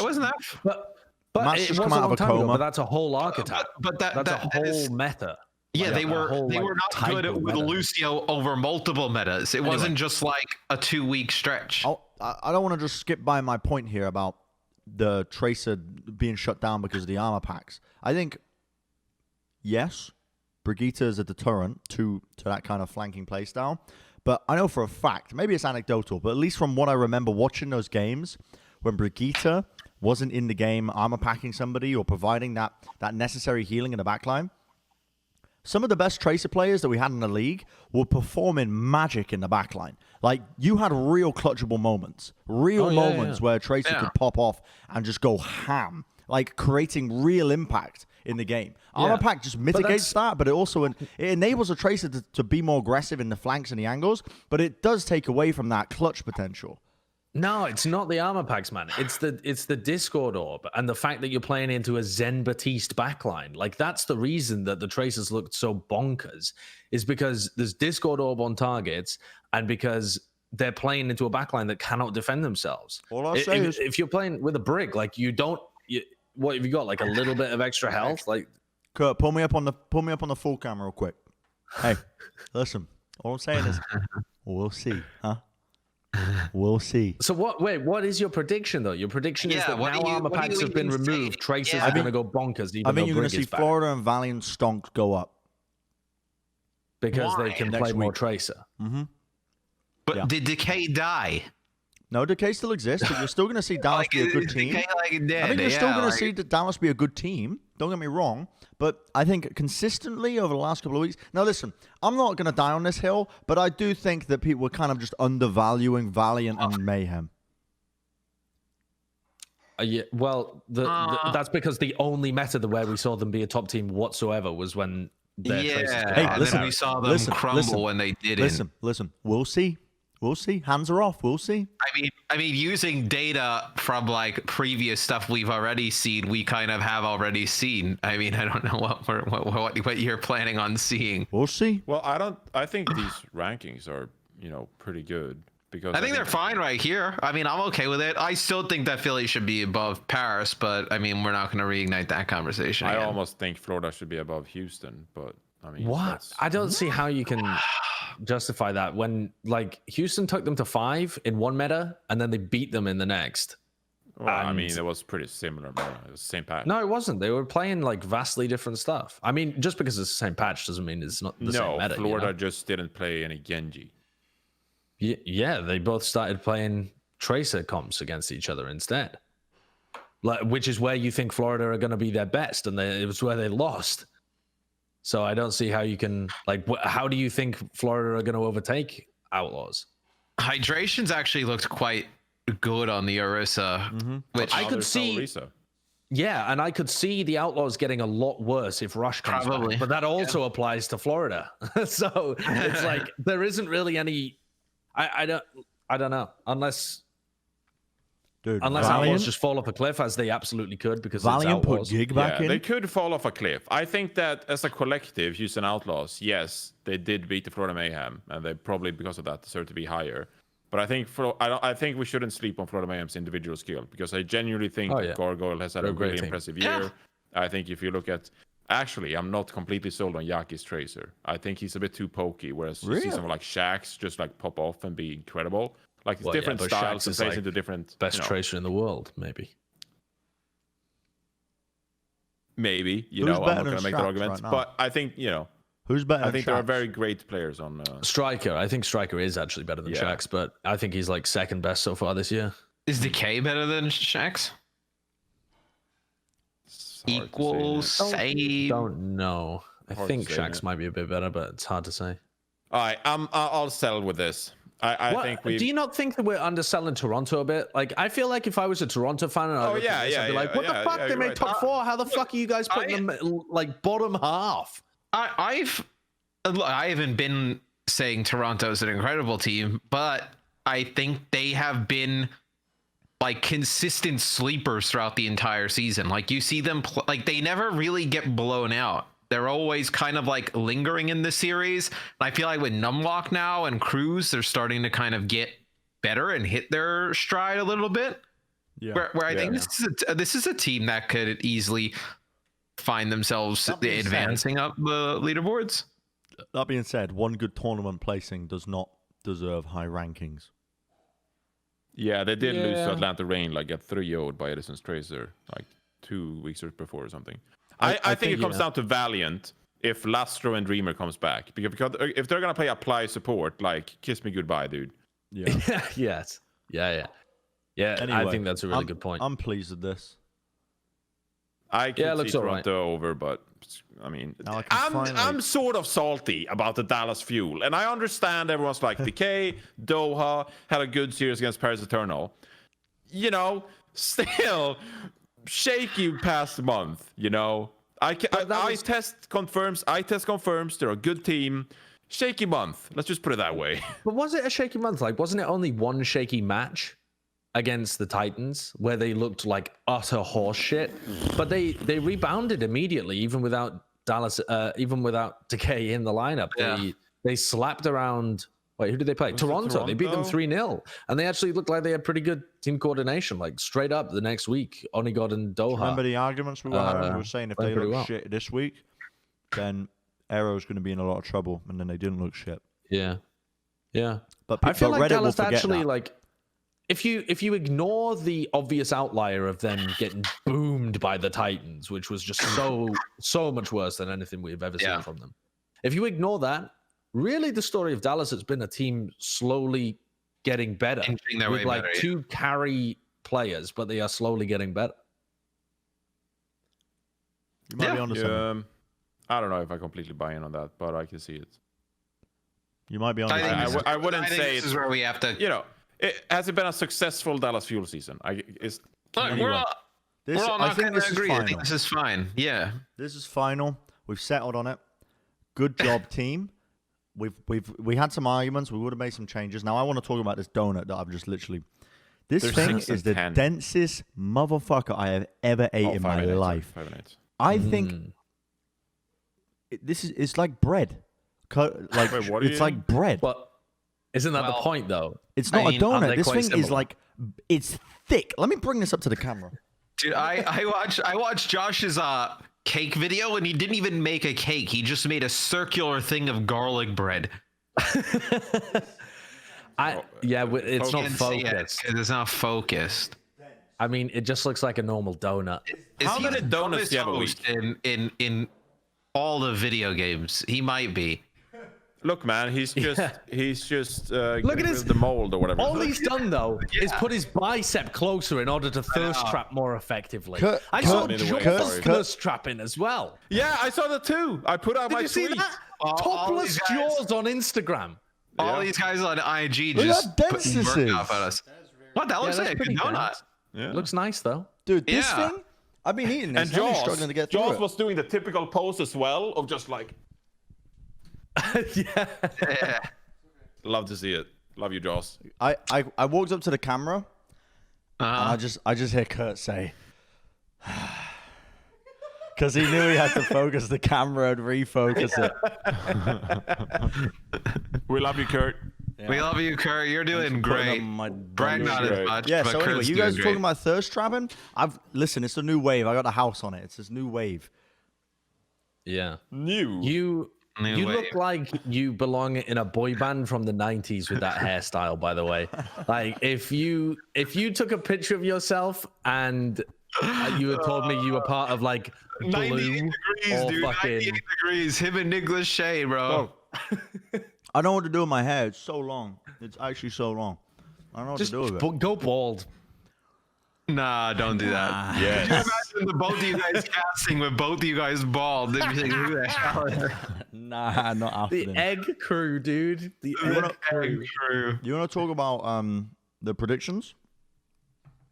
But it was a long time ago. But that's a whole archetype. But that's a whole meta. Yeah, like they were not good with meta. Lucio over multiple metas. It wasn't just like a 2-week stretch. I don't want to just skip by my point here about the Tracer being shut down because of the armor packs. I think, yes, Brigitte is a deterrent to that kind of flanking playstyle. But I know for a fact, maybe it's anecdotal, but at least from what I remember watching those games, when Brigitte wasn't in the game armor packing somebody or providing that necessary healing in the backline, some of the best Tracer players that we had in the league were performing magic in the backline. Like, you had real clutchable moments. Moments where Tracer could pop off and just go ham. Like, creating real impact in the game. Armor Pack just mitigates that, but it also it enables a Tracer to be more aggressive in the flanks and the angles, but it does take away from that clutch potential. No, it's not the armor packs, man. It's the Discord orb and the fact that you're playing into a Zen Batiste backline. Like, that's the reason that the Tracers looked so bonkers, is because there's Discord orb on targets and because they're playing into a backline that cannot defend themselves. All I'll say is, if you're playing with a Brig, like what have you got? Like a little bit of extra health? Like, Kurt, pull me up on the full camera real quick. Hey, listen. All I'm saying is, we'll see, huh? We'll see. So what is your prediction though? Your prediction is that now armor packs have been removed, Tracers are going to go bonkers. I think you're going to see Florida and Valiant stonks go up because they can play more Tracer. Mm-hmm. But did Decay die? No, Decay still exists, but you're still going to see Dallas be a good team. I think you're still going to see Dallas be a good team. Don't get me wrong. But I think consistently over the last couple of weeks... Now, listen, I'm not going to die on this hill, but I do think that people were kind of just undervaluing Valiant and Mayhem. Yeah, well, that's because the only meta where we saw them be a top team whatsoever was when their Tracers... Hey, listen, we saw them crumble when they didn't. Listen. We'll see. We'll see. Hands are off. We'll see. I mean, using data from like previous stuff we've already seen, we kind of have already seen. I mean, I don't know what you're planning on seeing. We'll see. Well, I think these rankings are, pretty good because I think they're fine right here. I mean, I'm okay with it. I still think that Philly should be above Paris, but I mean, we're not going to reignite that conversation. I almost think Florida should be above Houston, but I mean, what? I don't see how you can justify that when like Houston took them to 5 in one meta and then they beat them in the next. Well, I mean, it was pretty similar, man. It was the same patch. No, it wasn't. They were playing like vastly different stuff. I mean, just because it's the same patch doesn't mean it's not the same meta. Florida just didn't play any Genji. Yeah, they both started playing Tracer comps against each other instead. Like, which is where you think Florida are going to be their best, and it was where they lost. So I don't see how you can how do you think Florida are going to overtake Outlaws? Hydration's actually looked quite good on the Orisa, which I could see. Yeah, and I could see the Outlaws getting a lot worse if Rush comes back, but that also applies to Florida. So it's like there isn't really any. I don't know unless. Dude, unless Outlaws just fall off a cliff, as they absolutely could, because Valiant it's Outlaws. put Gig back in. They could fall off a cliff. I think that as a collective, Houston Outlaws, yes, they did beat the Florida Mayhem, and they probably because of that deserve to be higher. But I think we shouldn't sleep on Florida Mayhem's individual skill, because I genuinely think Gargoyle has had a really impressive year. Yeah. I think if you look at, actually, I'm not completely sold on Yaki's Tracer. I think he's a bit too pokey, whereas you see someone like Shax just like pop off and be incredible. Like it's different styles and plays into different. Best Tracer in the world, maybe. Maybe, I'm not going to make that argument, but I think who's better. I think there are very great players on Striker. I think Striker is actually better than Shax, but I think he's like second best so far this year. Is Decay better than Shax? Equal, same. Don't know. I think Shax might be a bit better, but it's hard to say. All right, I'll settle with this. I think we. Do you not think that we're underselling Toronto a bit? Like, I feel like if I was a Toronto fan and I'd be like, what the fuck? They made top 4. How the fuck are you guys putting them like bottom half? I haven't been saying Toronto's an incredible team, but I think they have been like consistent sleepers throughout the entire season. Like you see them like they never really get blown out. They're always kind of like lingering in the series. I feel like with Numlock now and Cruz, they're starting to kind of get better and hit their stride a little bit. Yeah. Where I think this is a team that could easily find themselves advancing up the leaderboards. That being said, one good tournament placing does not deserve high rankings. Yeah, they did lose to Atlanta Reign, like get 3-0'd by Edison's Tracer like 2 weeks before or something. I think it comes down to Valiant if Lastro and Dreamer comes back. Because if they're going to play apply support, like, kiss me goodbye, dude. Yeah. Yes. Yeah. Anyway, I think that's a really good point. I'm pleased with this. I can see Toronto over, but I mean, I'm sort of salty about the Dallas Fuel. And I understand everyone's like, Decay, Doha, had a good series against Paris Eternal. Still... shaky past month, I test confirms they're a good team. Shaky month, let's just put it that way. But was it a shaky month? Like, wasn't it only one shaky match against the Titans where they looked like utter horse shit? But they rebounded immediately, even without Dallas, even without Decay in the lineup. They slapped around. Wait, who did they play? Toronto. They beat them 3-0. And they actually looked like they had pretty good team coordination. Like, straight up the next week, Onigod and Doha. Remember the arguments we were having? We were saying if they look shit this week, then Aero's going to be in a lot of trouble. And then they didn't look shit. Yeah. But I feel like Reddit Dallas actually, like, if you ignore the obvious outlier of them getting boomed by the Titans, which was just so much worse than anything we've ever seen from them. If you ignore that, really, the story of Dallas has been a team slowly getting better with like 2 carry players, but they are slowly getting better. You might be onto something. I don't know if I completely buy in on that, but I can see it. You might be on. I wouldn't say this is where we have to. Has it been a successful Dallas Fuel season? We're all not going to agree. I think this is fine. Yeah, this is final. We've settled on it. Good job, team. We had some arguments. We would have made some changes. Now I want to talk about this donut that I've just literally. This thing is the densest motherfucker I have ever ate in my life. I think it's like bread. Like it's like bread. But isn't that the point though? It's not a donut. This thing is like it's thick. Let me bring this up to the camera. Dude, I watched Josh's cake video, and he didn't even make a cake. He just made a circular thing of garlic bread. It's not focused. It's not focused. I mean, it just looks like a normal donut. How many donuts do you have a week? In all the video games? He might be. Look, man, he's just Look at his the mold or whatever. All he's done though is put his bicep closer in order to thirst trap more effectively. I saw Jaws thirst trapping as well. Yeah, I saw that too. I put out Did my you see tweet. that? Topless Jaws on Instagram. All these guys on IG Look just how dense putting this work is. off at us. What? That looks that's like a pretty good donut. dense. Yeah. Looks nice though. Dude, this Yeah. thing, I've been eating this. And I'm struggling to get through Jaws it. was doing the typical pose as well of just like. Yeah. Love to see it. Love you, Jaws. I walked up to the camera, and I just hear Kurt say, because he knew he had to focus the camera and refocus it. We love you, Kurt. Yeah. We love you, Kurt. You're doing great. Brad not as much. Yeah, but so anyway, Kurt's you guys doing are talking great. about thirst trapping. Listen, it's a new wave. I got a house on it. It's this new wave. Yeah. New. You New look wave. like you belong in a boy band from the 90s with that hairstyle, by the way. Like if you took a picture of yourself and you had told me you were part of like 98 Blue degrees, or dude. fucking 98 degrees. Him and Nicholas Shea, bro. I don't know what to do with my hair. It's so long. It's actually so long. I don't know what just to do with it. go bald. Nah, don't do that. Yes. Imagine the both of you guys casting with both of you guys bald. They'd be like, who the hell? Nah, not after The them. egg crew, dude. The egg crew. True. You want to talk about the predictions?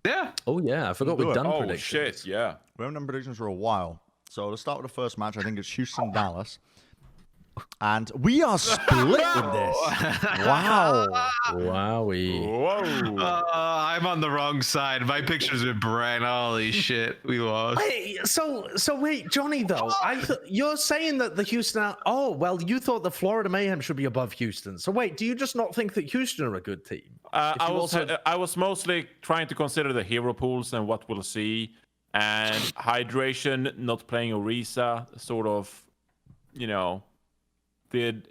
Yeah. Oh yeah, I forgot Do we'd it. done Oh predictions. shit! Yeah. We haven't done predictions for a while. So let's start with the first match. I think it's Houston-Dallas. And we are split with this. Wow. Wowie. Whoa. I'm on the wrong side. My picture's with Bren. Holy shit, we lost. Hey, so wait, Johnny. Though you're saying that the Houston. Oh well, you thought the Florida Mayhem should be above Houston. So wait, do you just not think that Houston are a good team? I was mostly trying to consider the hero pools and what we'll see, and hydration, not playing Orisa, sort of, did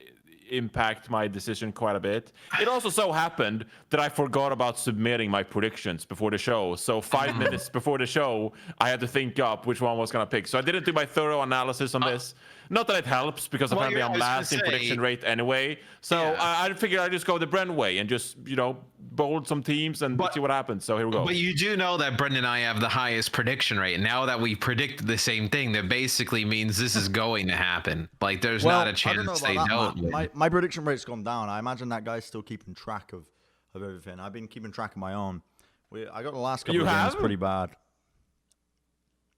impact my decision quite a bit. It also so happened that I forgot about submitting my predictions before the show. So 5 minutes before the show, I had to think up which one I was going to pick. So I didn't do my thorough analysis on this. Not that it helps, because apparently I'm last in prediction rate anyway. So I figured I'd just go the Bren way and just, bold some teams and see what happens. So here we go. But you do know that Brendan and I have the highest prediction rate. Now that we predicted the same thing, that basically means this is going to happen. Like, there's not a chance they don't. My prediction rate's gone down. I imagine that guy's still keeping track of everything. I've been keeping track of my own. I got the last couple of games pretty bad.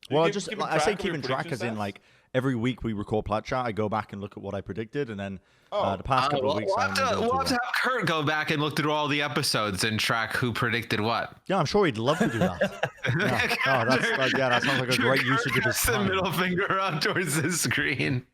Well, I say keeping track as in like every week we record Plat chat. I go back and look at what I predicted, and then the past couple of weeks We'll have to have Kurt go back and look through all the episodes and track who predicted what. Yeah, I'm sure he'd love to do that. That sounds like a great usage of his the time. middle finger up towards the screen.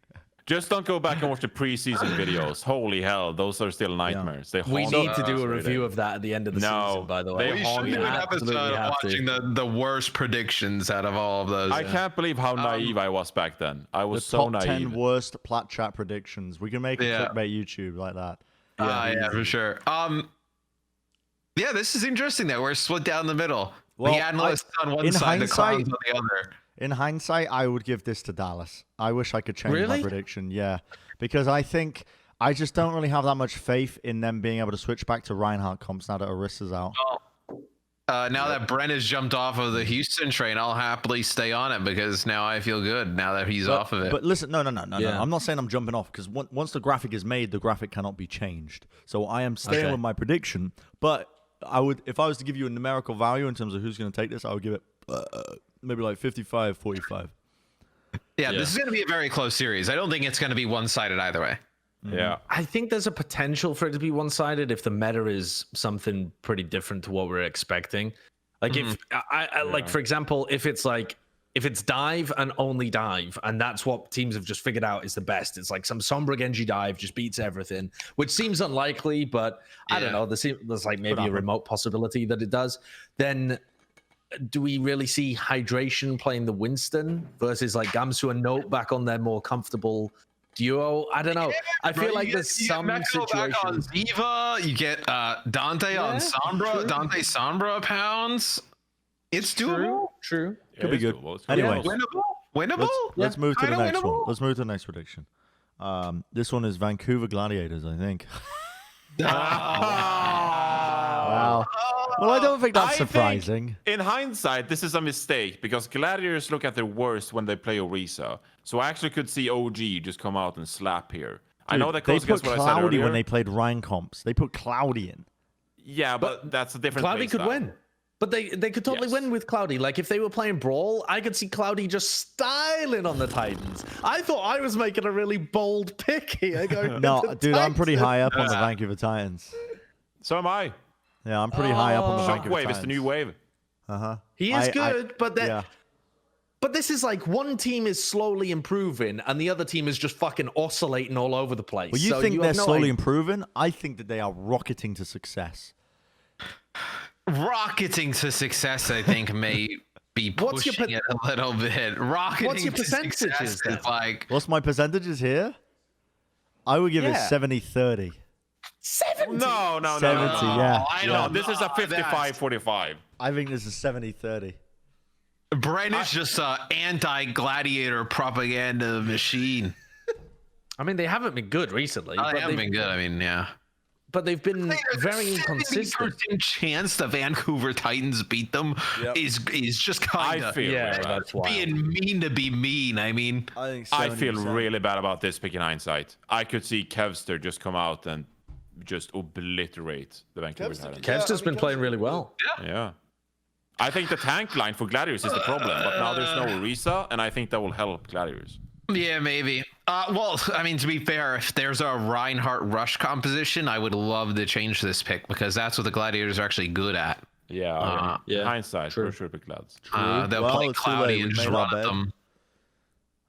Just don't go back and watch the preseason videos. Holy hell, those are still nightmares. They We haunt need us to do a every review day. of that at the end of the season, by the way. they We haunt should do me. an episode watching the worst predictions out of all of those. I can't believe how naive I was back then. I was The so top naive. 10 worst Plat chat predictions. We can make a clickbait YouTube like that. Yeah, for sure. Yeah, this is interesting that we're split down the middle. Well, the analysts on one side, the clowns on the other. In hindsight, I would give this to Dallas. I wish I could change my Really? prediction. Yeah, because I think I just don't really have that much faith in them being able to switch back to Reinhardt comps now that Orissa's out. Now that Bren has jumped off of the Houston train, I'll happily stay on it because now I feel good now that he's off of it. But listen, no. Yeah. I'm not saying I'm jumping off because once the graphic is made, the graphic cannot be changed. So I am staying with my prediction. But if I was to give you a numerical value in terms of who's going to take this, I would give it maybe like 55-45. Yeah, this is going to be a very close series. I don't think it's going to be one-sided either way. Yeah. I think there's a potential for it to be one-sided if the meta is something pretty different to what we're expecting. Like if like for example, if it's dive and only dive, and that's what teams have just figured out is the best. It's like some Sombra Genji dive just beats everything, which seems unlikely, but I don't know. There's like maybe a remote possibility that it does. Then do we really see Hydration playing the Winston versus like Gamsu and Note back on their more comfortable duo? I don't know. I feel like there's some situations. Back on Ziva, you get Dante on Sombra. true. Dante Sombra pounds. It's doable. True. Could be good. Doable. Anyway, Winnable. let's move to the Kinda next one. winnable. Let's move to the next prediction. This one is Vancouver Gladiators, I think. Wow. Well, I don't think that's surprising. In hindsight, this is a mistake because Gladiators look at their worst when they play Orisa. So I actually could see OG just come out and slap here. Dude, I know that they goes put against what I said Cloudy earlier. when they played Ryan Comps. They put Cloudy in. Yeah, but that's a different Cloudy could win. But they could totally win with Cloudy. Like, if they were playing Brawl, I could see Cloudy just styling on the Titans. I thought I was making a really bold pick here. No, dude, I'm pretty high up on the Vancouver Titans. So am I. Yeah, I'm pretty high up on the Vancouver Shockwave Titans. is the new wave. He is good, but yeah. But this is like one team is slowly improving and the other team is just fucking oscillating all over the place. Well, you think they're slowly improving? I think that they are rocketing to success. Rocketing to success, I think, may be pushing it a little bit. Rocketing what's your percentages? Is like, what's my percentages here? I would give it 70-30. 70? No. 70, yeah. I No, don't this is a know. 55-45. I think this is 70-30. Bren is just an anti-gladiator propaganda machine. I mean, they haven't been good recently. They haven't been good. I mean, yeah. But they've been very inconsistent. 70% chance the Vancouver Titans beat them is just kind of that's wild. being mean to be mean. I mean, I feel really bad about this pick in hindsight. I could see Kevster just come out and just obliterate the Vancouver Titans. Kevster's been playing really well. Yeah. I think the tank line for Gladiators is the problem, but now there's no Orisa, and I think that will help Gladiators. yeah, maybe. Well, I mean, to be fair, if there's a Reinhardt Rush composition, I would love to change this pick because that's what the Gladiators are actually good at. Yeah. Hindsight, for sure, pick Glads. They'll play Cloudy and just run at them.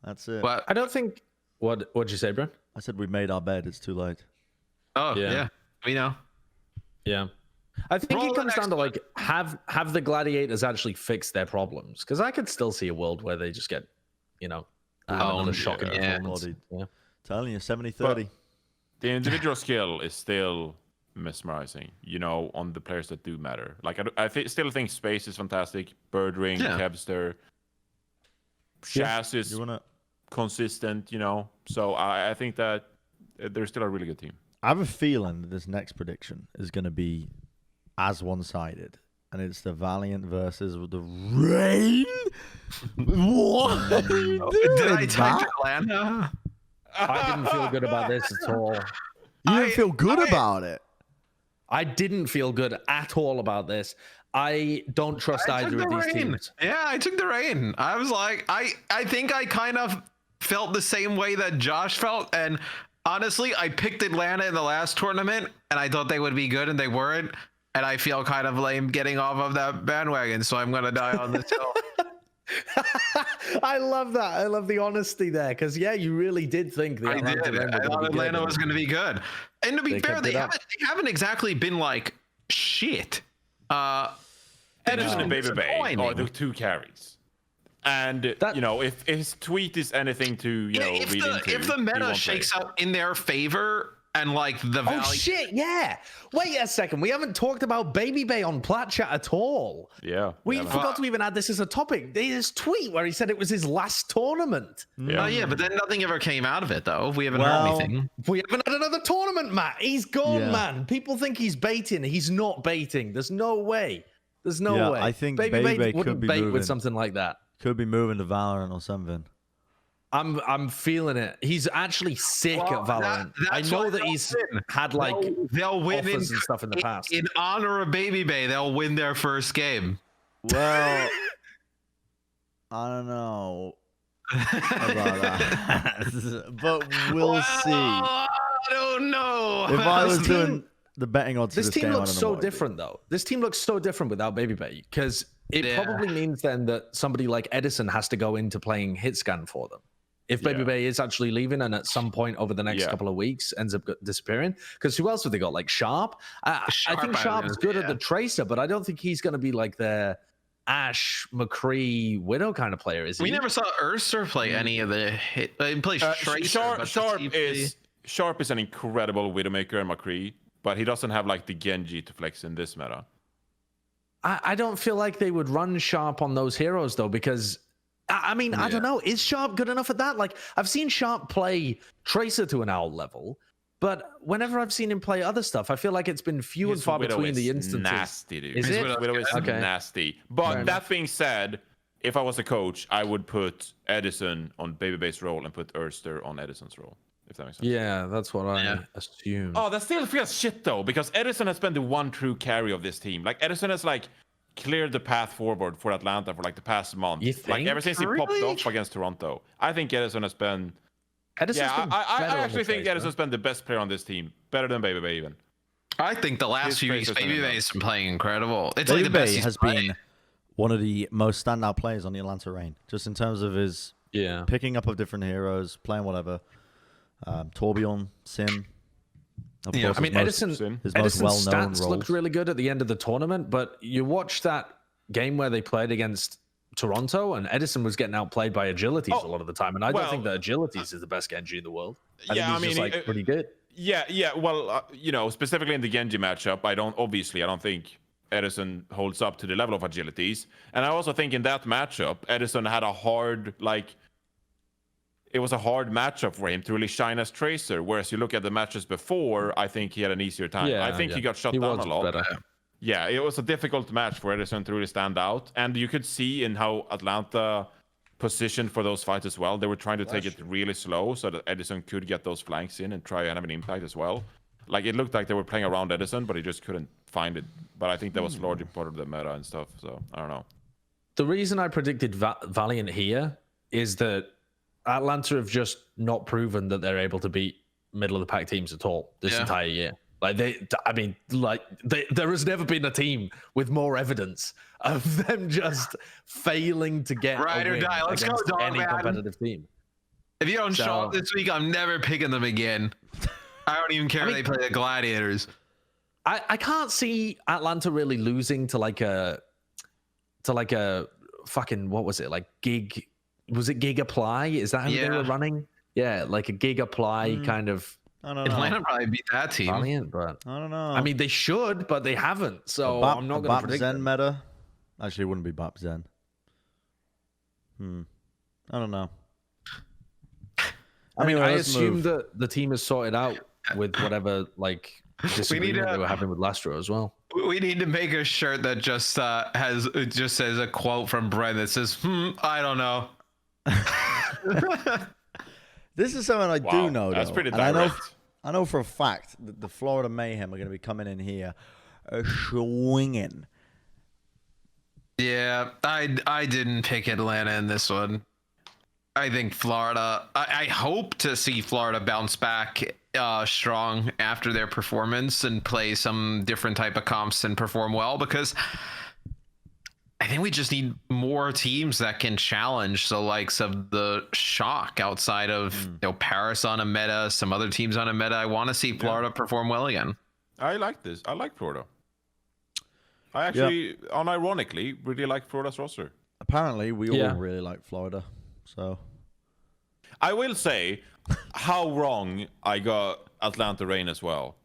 That's it. But I don't think. What'd you say, Bren? I said we made our bed. It's too late. oh yeah, we know. Yeah. I think it comes down to like have the Gladiators actually fix their problems because I could still see a world where they just get, another shocking performance. Yeah. Telling you, 70-30. The individual skill is still mesmerizing, on the players that do matter. Like I still think Space is fantastic. Birdring, Kevster, Shaz is consistent, So I think that they're still a really good team. I have a feeling that this next prediction is going to be as one-sided, and it's the Valiant versus the Rain. What? Did I type Atlanta? I didn't feel good about this at all. You didn't feel good about it. I didn't feel good at all about this. I don't trust either of these teams. Yeah, I took the Rain. I was like, I think I kind of felt the same way that Josh felt, and honestly, I picked Atlanta in the last tournament, and I thought they would be good, and they weren't. And I feel kind of lame getting off of that bandwagon, so I'm going to die on this hill. I love that. I love the honesty there, because, you really did think that I thought Atlanta was going to be good. And to be fair, they haven't exactly been, like, shit. Edison and Baby Bay are the two carries. And, if his tweet is anything to, read into. If the meta shakes out in their favor and, like, the value. Oh, shit, yeah. Wait a second. We haven't talked about Baby Bay on Plat chat at all. Yeah. We forgot to even add this as a topic. His tweet where he said it was his last tournament. Yeah, but then nothing ever came out of it, though. We haven't heard anything. We haven't had another tournament, Matt. He's gone, man. People think he's baiting. He's not baiting. There's no way. There's no way. I think Baby Bay could wouldn't be bait moving. with something like that. Could be moving to Valorant or something. I'm feeling it. He's actually sick at Valorant. I know that he's had like they'll win offers and stuff in the past. In honor of Baby Bay, they'll win their first game. Well, I don't know about that, but we'll see. I don't know. If I was doing the betting odds, this team game, looks so different, though. This team looks so different without Baby Bay because it probably means then that somebody like Edison has to go into playing hit scan for them. If Baby Bay is actually leaving and at some point over the next couple of weeks ends up disappearing, because who else have they got? Like Sharp? I think Sharp's good at the Tracer, but I don't think he's going to be like the Ash, McCree, Widow kind of player, is he? We never saw Urster play any of the hit. He plays Tracer. Sharp is an incredible Widowmaker and McCree, but he doesn't have like the Genji to flex in this meta. I don't feel like they would run Sharp on those heroes though, because I mean, I don't know. Is Sharp good enough at that? Like, I've seen Sharp play Tracer to an owl level, but whenever I've seen him play other stuff, I feel like it's been few and far between the instances. Nasty, dude. Is His it? Widow is nasty. But that being said, if I was a coach, I would put Edison on Babyface role and put Erster on Edison's role. If that makes sense. Yeah, that's what I assume. Oh, that still feels shit though, because Edison has been the one true carry of this team. Like Edison has like cleared the path forward for Atlanta for like the past month. You think? Like ever since he popped off against Toronto. I think Edison has been. I actually think Edison's been the best player on this team, better than Baby Bay even. I think the last few weeks, Baby Bay has been playing incredible. It's like the best has been one of the most standout players on the Atlanta Reign, just in terms of his picking up of different heroes, playing whatever. Torbjorn, Sim. Of course, I mean, Edison's well-known stats looked really good at the end of the tournament, but you watch that game where they played against Toronto, and Edison was getting outplayed by Agilities a lot of the time, and I don't think that Agilities is the best Genji in the world. I think he's just like pretty good. Yeah. Well, specifically in the Genji matchup, I don't think Edison holds up to the level of Agilities, and I also think in that matchup, Edison had a hard it was a hard matchup for him to really shine as Tracer. Whereas you look at the matches before, I think he had an easier time. I think he got shut down a lot. Better. Yeah, it was a difficult match for Edison to really stand out. And you could see in how Atlanta positioned for those fights as well. They were trying to take it really slow so that Edison could get those flanks in and try and have an impact as well. Like, it looked like they were playing around Edison, but he just couldn't find it. But I think that was largely part of the meta and stuff. So, I don't know. The reason I predicted Valiant here is that Atlanta have just not proven that they're able to beat middle of the pack teams at all this entire year. Like there has never been a team with more evidence of them just failing to get ride or die. Let's go, dog, any competitive team. If you don't show up this week, I'm never picking them again. I don't even care if they play the Gladiators. I can't see Atlanta really losing to like a fucking, what was it, like Gig. Was it Gig Apply? Is that how they were running? Yeah, like a Gig Apply kind of. I don't know. Atlanta probably beat that team. Valiant, but I don't know. I mean, they should, but they haven't. So I'm not going to predict Zen meta. Actually, it wouldn't be Bap Zen. I don't know. I mean, I assume that the team is sorted out with whatever disagreement they were having with Lastro as well. We need to make a shirt that just says a quote from Bren that says, I don't know. This is something I do know. That's though. pretty direct. direct. I know for a fact that the Florida Mayhem are going to be coming in here swinging. Yeah, I didn't pick Atlanta in this one. I think Florida. I hope to see Florida bounce back strong after their performance and play some different type of comps and perform well, because I think we just need more teams that can challenge the likes of the Shock outside of Paris on a meta, some other teams on a meta. I want to see Florida perform well again. I like this. I like Florida. I actually, unironically, really like Florida's roster. Apparently, we all really like Florida. So, I will say how wrong I got Atlanta Reign as well.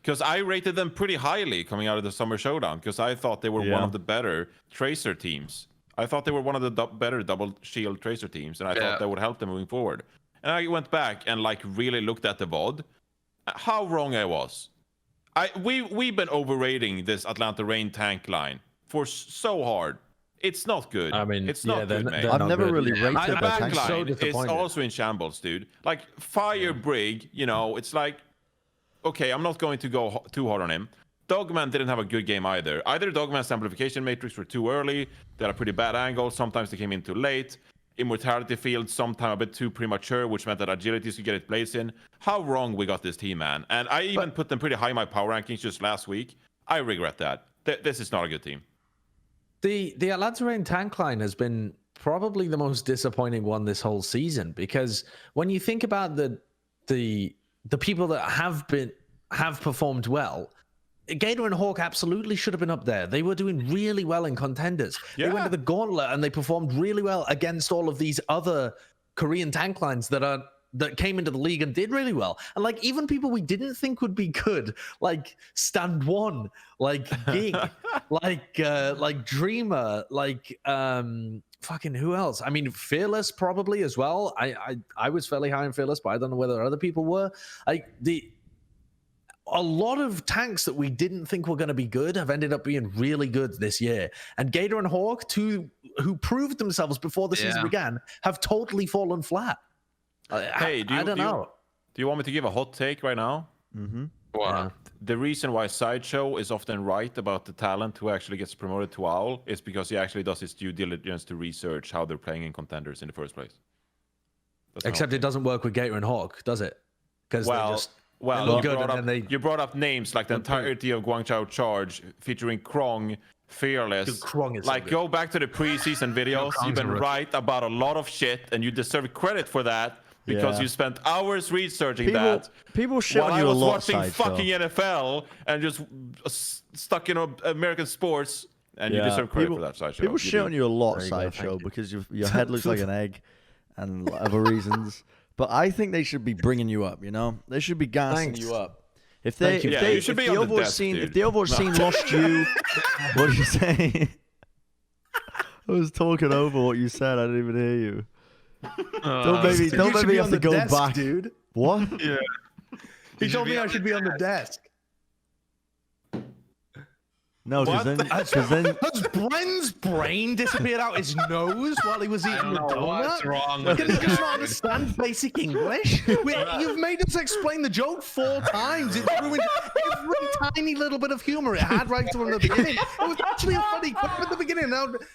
Because I rated them pretty highly coming out of the Summer Showdown, because I thought they were one of the better Tracer teams. I thought they were one of the better double shield Tracer teams, and I thought that would help them moving forward. And I went back and really looked at the VOD. How wrong I was. We've been overrating this Atlanta Reign tank line for so hard. It's not good. I mean, it's not good, mate. I've never really rated The the tank backline line. is also in shambles, dude. Like, Fire Brig, it's like, okay, I'm not going to go too hard on him. Dogman didn't have a good game either. Either Dogman's amplification matrix were too early, they had a pretty bad angle, sometimes they came in too late. Immortality field, sometimes a bit too premature, which meant that agility to get it placed in. How wrong we got this team, man. And I even put them pretty high in my power rankings just last week. I regret that. This is not a good team. The Atlanta Reign tank line has been probably the most disappointing one this whole season, because when you think about the people that have performed well, Gator and Hawk absolutely should have been up there. They were doing really well in contenders. They went to the gauntlet and they performed really well against all of these other Korean tank lines that came into the league and did really well. And even people we didn't think would be good, like Stand One, like Gig, like Dreamer, like fucking who else? I mean, Fearless probably as well. I was fairly high on Fearless, but I don't know whether other people were. Like a lot of tanks that we didn't think were going to be good have ended up being really good this year. And Gator and Hawk, two who proved themselves before the season began, have totally fallen flat. Hey, I don't know. Do you want me to give a hot take right now? Mm-hmm. Well, the reason why Sideshow is often right about the talent who actually gets promoted to OWL is because he actually does his due diligence to research how they're playing in contenders in the first place. Except it doesn't work with Gator and Hawk, does it? Because you brought up names like the entirety of Guangzhou Charge featuring Krong, Fearless. Dude, Krong is like, go back to the preseason videos. You've been right about a lot of shit, and you deserve credit for that because you spent hours researching that. People shit on you a lot, watching fucking NFL and just stuck in American sports, and you deserve credit for that, Sideshow. People shit on you a lot, Sideshow, because your head looks like an egg and other reasons. But I think they should be bringing you up, you know? They should be gassing you up. If the Overwatch scene lost you, what are you saying? I was talking over what you said. I didn't even hear you. Don't make me have to go back, dude. What? Yeah. He told me I should be on the desk. No, because then has Bren's brain disappeared out his nose while he was eating the donut? What's wrong with Can this you guy? not understand basic English? You've made us explain the joke 4 times. It's ruined every tiny little bit of humor it had right from the beginning. It was actually a funny clip at the beginning.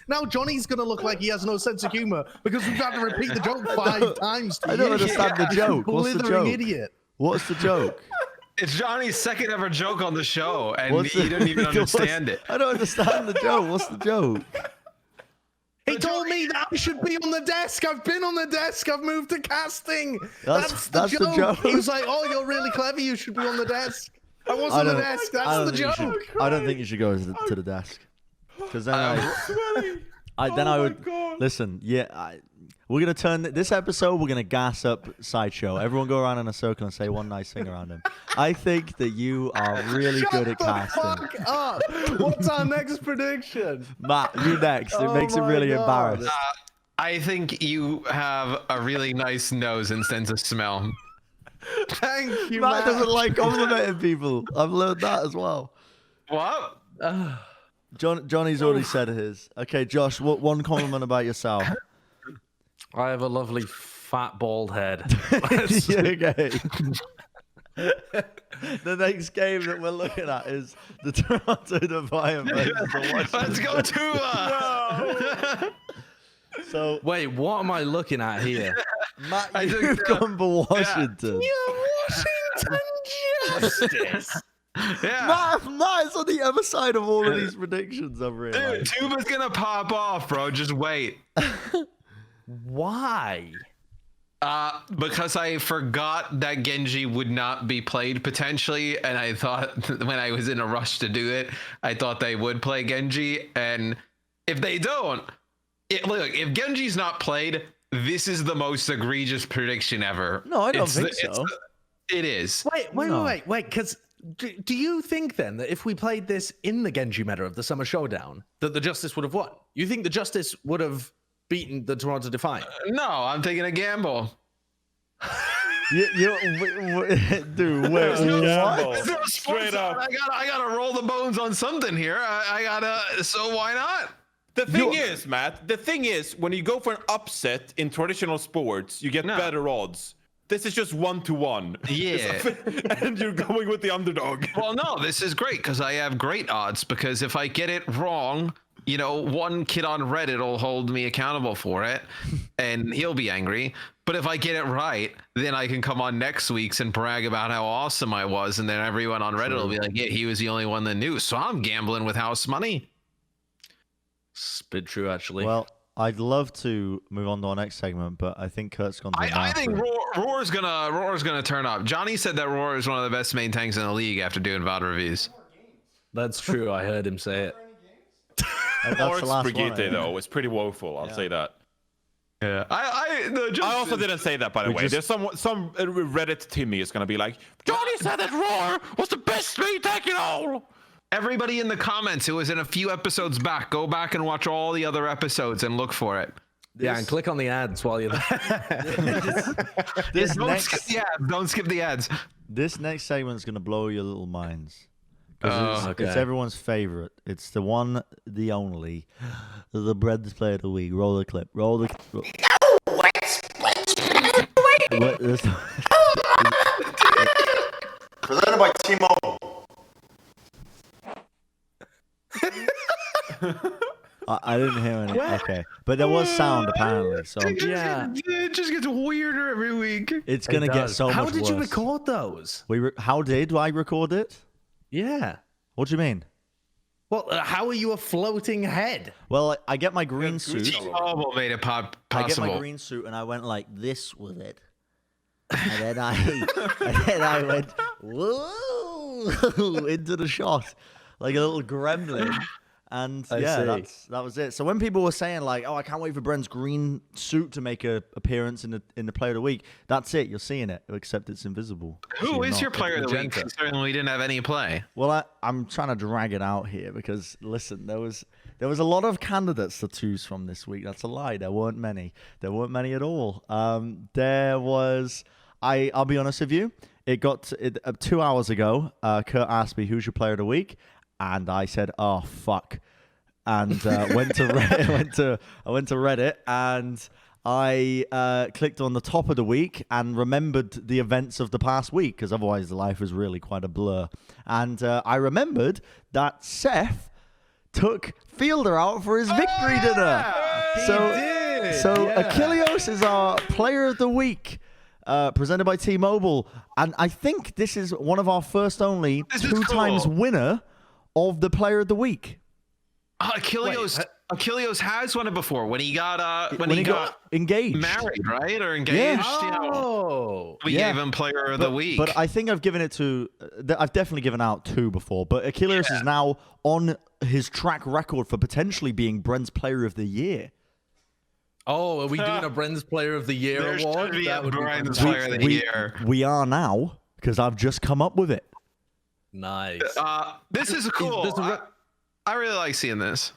Now Johnny's gonna look like he has no sense of humor because we've had to repeat the joke 5 times. I don't understand the joke. What's the joke? Idiot. What's the joke? It's Johnny's second ever joke on the show, and he didn't even understand it. I don't understand the joke. What's the joke? He told me that I should be on the desk. I've been on the desk. I've moved to casting. That's the joke. He was like, "Oh, you're really clever. You should be on the desk." I was on the desk. That's the joke. I don't think you should go to the desk, because then I would listen. Yeah, we're gonna turn this episode. We're gonna gas up Sideshow. Everyone go around in a circle and say one nice thing around him. I think that you are really good at casting. Fuck up. What's our next prediction? Matt, you next. It makes him really embarrassed. I think you have a really nice nose and sense of smell. Thank you, Matt doesn't like complimenting people. I've learned that as well. What? Johnny's already said his. Okay, Josh, what one compliment about yourself? I have a lovely fat bald head. Okay. The next game that we're looking at is the Toronto Defiant versus the Washington. Let's go to So wait, what am I looking at here? Matt, you've gone for Washington. Washington Justice. Yeah. Matt is on the other side of all of these predictions, I've realized. Dude, Tuba's gonna pop off, bro. Just wait. Why? Because I forgot that Genji would not be played potentially, and I thought when I was in a rush to do it, I thought they would play Genji, and if they don't, look, if Genji's not played, this is the most egregious prediction ever. No, I don't think so. It is. Wait, because do you think then that if we played this in the Genji meta of the Summer Showdown, that the Justice would have won? You think the Justice would have beaten the Toronto Defiant? No, I'm taking a gamble. Dude, wait, what? Straight up. I gotta roll the bones on something here. I gotta. So why not? The thing is, Matt. The thing is, when you go for an upset in traditional sports, you get better odds. This is just 1-to-1. Yeah. And you're going with the underdog. Well, no, this is great because I have great odds. Because if I get it wrong, you know, one kid on Reddit will hold me accountable for it, and he'll be angry. But if I get it right, then I can come on next week's and brag about how awesome I was, and then everyone on Reddit will be like, yeah, he was the only one that knew. So I'm gambling with house money. Spit true, actually. Well, I'd love to move on to our next segment, but I think Kurt's gone to I think Roar's gonna turn up. Johnny said that Roar is one of the best main tanks in the league after doing VOD reviews. That's true. I heard him say it. Roar's Brigitte, though, is pretty woeful. I'll say that. Yeah, I also didn't say that, by the way. There's some Reddit Timmy is gonna be like, Johnny said that Roar was the best main tank in all. Everybody in the comments, it was in a few episodes back. Go back and watch all the other episodes and look for it. Yeah, and click on the ads while you're there. Don't skip the ads. This next segment is going to blow your little minds. It's everyone's favorite. It's the one, the only, the Bren's Play of the Week. Roll the clip. Roll the clip. Presented by T-Mobile. I didn't hear any. Okay, but there was sound apparently. So yeah, it just gets weirder every week. It's gonna get so much worse. How did you record those? How did I record it? Yeah. What do you mean? Well, how are you a floating head? Well, I get my green suit. T-Mobile made it possible. I get my green suit and I went like this with it, and then I went whoa into the shot like a little gremlin. And that was it. So when people were saying like, "Oh, I can't wait for Bren's green suit to make an appearance in the Player of the Week," that's it. You're seeing it, except it's invisible. Who is your Player of the Week? Considering we didn't have any play. Well, I'm trying to drag it out here because listen, there was a lot of candidates to choose from this week. That's a lie. There weren't many. There weren't many at all. There was. I'll be honest with you. It got 2 hours ago. Kurt asked me, "Who's your Player of the Week?" And I said, "Oh fuck," and went to Reddit. I went to Reddit and I clicked on the top of the week and remembered the events of the past week because otherwise the life was really quite a blur. And I remembered that Seth took Fielder out for his victory dinner. So Achilleos is our Player of the Week. Presented by T-Mobile, and I think this is one of our first only two-times winner of the Player of the Week. Achilleos has won it before when he got when he got engaged, married, right? Or engaged. Oh, we gave him Player of the Week. But I think I've given it to. I've definitely given out two before. But Achilleos is now on his track record for potentially being Bren's Player of the Year. Oh, are we doing a Bren's Player of the Year award? That would be Bren's Player of the Year. We are now because I've just come up with it. Nice. This is cool. I really like seeing this.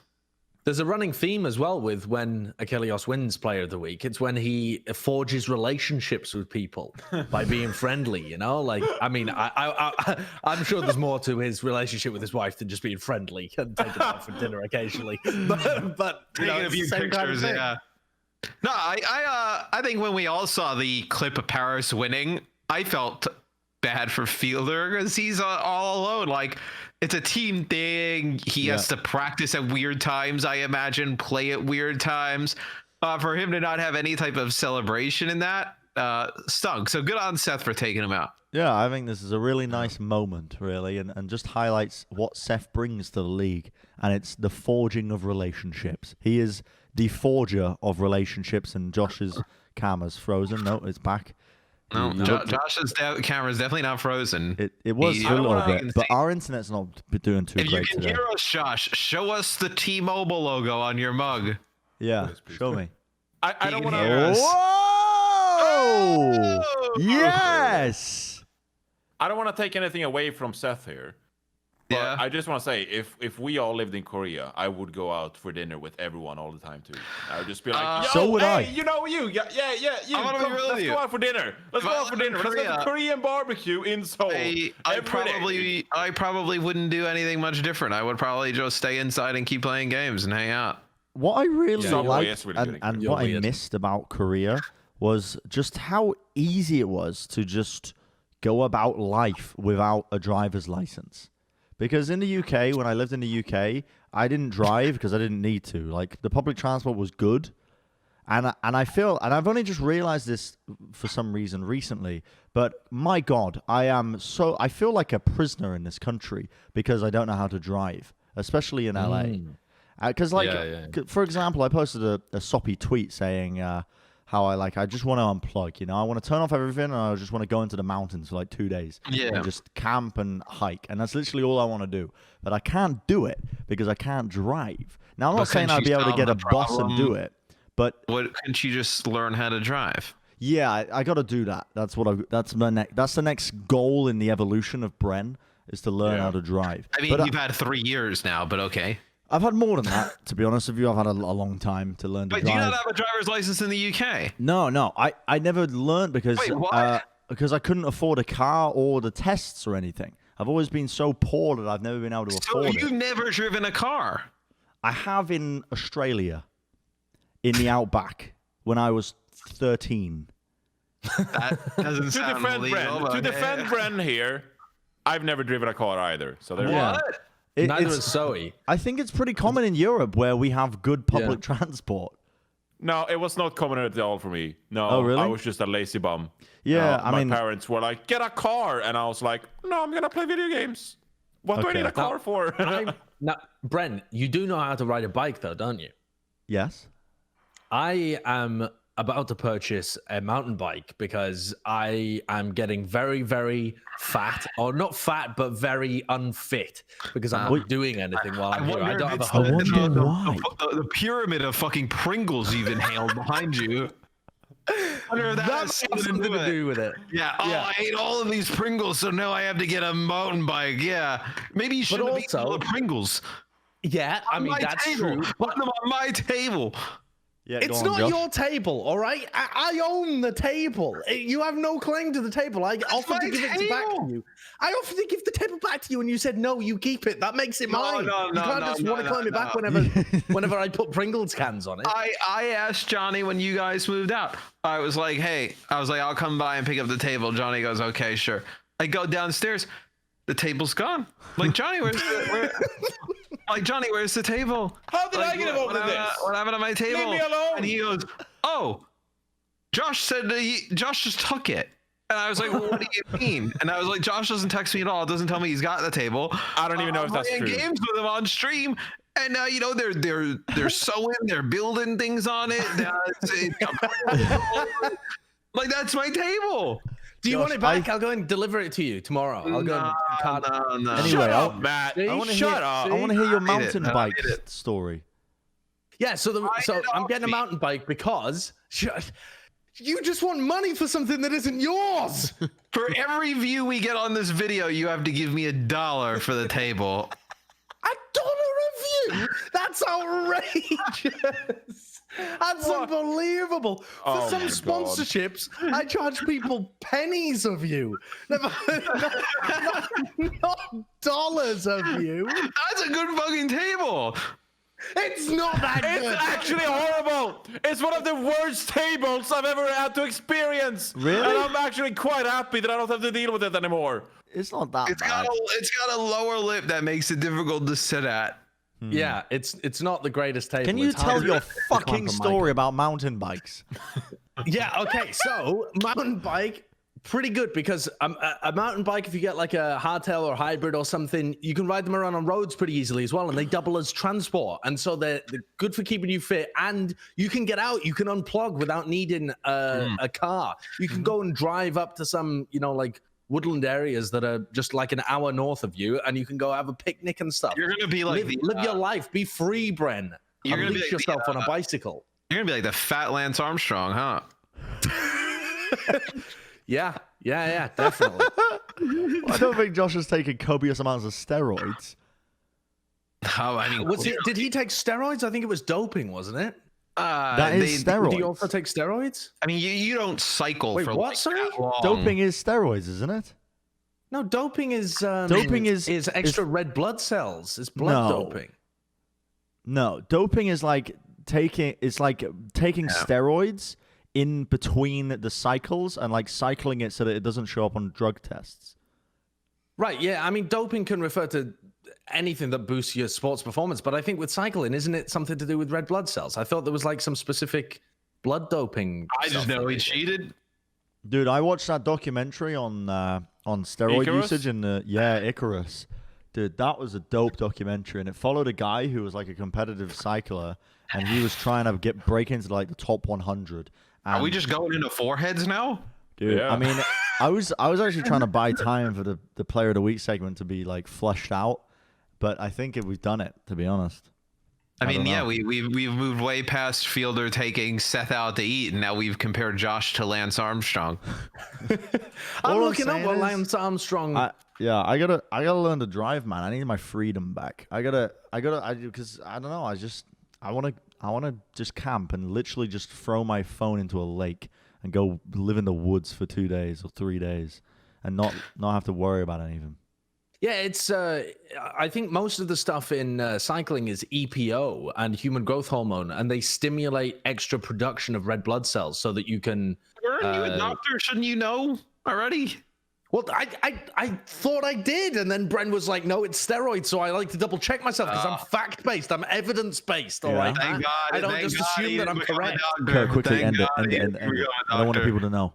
There's a running theme as well with when Achilleos wins Player of the Week. It's when he forges relationships with people by being friendly, you know? Like, I mean, I'm sure there's more to his relationship with his wife than just being friendly and taking her out for dinner occasionally. But taking a few pictures, yeah. No, I think when we all saw the clip of Paris winning, I felt bad for Fielder because he's all alone. Like, it's a team thing. He has to practice at weird times, I imagine, play at weird times. For him to not have any type of celebration in that stunk. So good on Seth for taking him out. Yeah, I think this is a really nice moment, really, and just highlights what Seth brings to the league, and it's the forging of relationships. He is the forger of relationships, and Josh's camera's frozen. No, it's back. No, Josh's camera is definitely not frozen. It was for a little bit, but our internet's not doing too great today. If you can hear us, Josh, show us the T-Mobile logo on your mug. Yeah, show me. I don't want to. Whoa! Yes! I don't want to take anything away from Seth here. But I just want to say, if we all lived in Korea, I would go out for dinner with everyone all the time too. I would just be like, so would I. You know you, yeah, you. Let's go out for dinner. Let's go out for dinner. Let's go to Korean barbecue in Seoul. I probably wouldn't do anything much different. I would probably just stay inside and keep playing games and hang out. What I really liked and what I missed about Korea was just how easy it was to just go about life without a driver's license. Because in the UK, when I lived in the UK, I didn't drive because I didn't need to. Like, the public transport was good. And I've only just realized this for some reason recently, but my God, I feel like a prisoner in this country because I don't know how to drive, especially in LA. Because, for example, I posted a soppy tweet saying how I just want to unplug, you know? I want to turn off everything and I just want to go into the mountains for like 2 days. And just camp and hike. And that's literally all I want to do. But I can't do it because I can't drive. Now, I'm not saying I'd be able to get a bus and do it, but... Couldn't you just learn how to drive? Yeah, I got to do that. That's the next goal in the evolution of Bren. is to learn how to drive. I mean, you've had 3 years now, but okay. I've had more than that, to be honest with you. I've had a long time to learn to drive. But do you not have a driver's license in the UK? No. I never learned because I couldn't afford a car or the tests or anything. I've always been so poor that I've never been able to afford it. So you've never driven a car? I have in Australia, in the outback, when I was 13. That doesn't sound legal. To defend Bren here, I've never driven a car either. So there. What? Neither is Zoe. I think it's pretty common in Europe where we have good public transport. No, it was not common at all for me. No, oh, really? I was just a lazy bum. Yeah, my parents were like, "Get a car," and I was like, "No, I'm gonna play video games. What do I need a car for?" Now, Bren, you do know how to ride a bike, though, don't you? Yes. I am about to purchase a mountain bike because I am getting very, very fat, or not fat, but very unfit because I'm not doing anything while I'm here. I don't have a home. The pyramid of fucking Pringles you've inhaled behind you. That has something to do with it. Yeah. Oh, I ate all of these Pringles, so now I have to get a mountain bike. Yeah. Maybe you should have eaten all the Pringles. Yeah, I mean, that's true. Put them on my table. Yeah, it's not your table, all right? I own the table. You have no claim to the table. I offered to give it back to you. I offered to give the table back to you, and you said, no, you keep it. That makes it mine. You can't just want to claim it back whenever I put Pringles cans on it. I asked Johnny when you guys moved out. I was like, hey, I'll come by and pick up the table. Johnny goes, okay, sure. I go downstairs. The table's gone. Like, Johnny, where's the table? How did I get involved in this? What happened to my table? Leave me alone. And he goes, oh, Josh said Josh just took it. And I was like, well, what do you mean? And I was like, Josh doesn't text me at all. Doesn't tell me he's got the table. I don't even know if that's true. I'm playing games with him on stream. And now, they're sewing, they're building things on it. Like, that's my table. Do you want it back? I'll go and deliver it to you tomorrow. I'll go. No. Anyway, shut up, Matt. I want to hear your mountain bike story. Yeah, so I'm getting a mountain bike because you just want money for something that isn't yours. For every view we get on this video, you have to give me $1 for the table. $1 a view? That's outrageous. That's unbelievable. For some sponsorships, I charge people pennies of you. Not dollars of you. That's a good fucking table. It's not that good. It's actually horrible. It's one of the worst tables I've ever had to experience. Really? And I'm actually quite happy that I don't have to deal with it anymore. It's not that bad. It's got a lower lip that makes it difficult to sit at. Yeah, it's not the greatest table. Can you tell your fucking story about mountain bikes? Yeah, okay. So, mountain bike, pretty good because a mountain bike, if you get like a hardtail or hybrid or something, you can ride them around on roads pretty easily as well, and they double as transport. And so they're good for keeping you fit, and you can get out, you can unplug without needing a car. You can go and drive up to some, like woodland areas that are just like an hour north of you, and you can go have a picnic and stuff. You're gonna be like live your life, be free, Bren. You're gonna Unleash yourself on a bicycle. You're gonna be like the fat Lance Armstrong, huh? Yeah, definitely. I don't think Josh has taken copious amounts of steroids. Oh, I mean, did he take steroids? I think it was doping, wasn't it? That is steroids. Did he also take steroids? I mean, you don't cycle for what? like Sorry? that long. Doping is steroids, isn't it? No, doping is extra red blood cells. It's blood doping. No, doping is like taking steroids in between the cycles and like cycling it so that it doesn't show up on drug tests. Right, yeah. I mean, doping can refer to anything that boosts your sports performance, but I think with cycling, isn't it something to do with red blood cells? I thought there was like some specific blood doping. I just know he cheated. Dude, I watched that documentary on steroid usage in Icarus. Dude, that was a dope documentary, and it followed a guy who was like a competitive cycler, and he was trying to break into like the top 100. Are we just going into foreheads now? Dude, yeah. I mean, I was actually trying to buy time for the Player of the Week segment to be like fleshed out, but I think we've done it, to be honest. I mean, yeah, we've moved way past Fielder taking Seth out to eat, and now we've compared Josh to Lance Armstrong. I'm looking up what Lance Armstrong. I gotta learn to drive, man. I need my freedom back. Because I don't know. I wanna just camp and literally just throw my phone into a lake and go live in the woods for 2 days or 3 days and not have to worry about anything. Yeah, it's. I think most of the stuff in cycling is EPO and human growth hormone, and they stimulate extra production of red blood cells so that you can. Weren't you a doctor? Shouldn't you know already? Well, I thought I did, and then Bren was like, "No, it's steroids." So I like to double check myself because I'm fact based, I'm evidence based. All right, Thank God. I don't just assume that I'm correct. Quickly end it. I don't want people to know.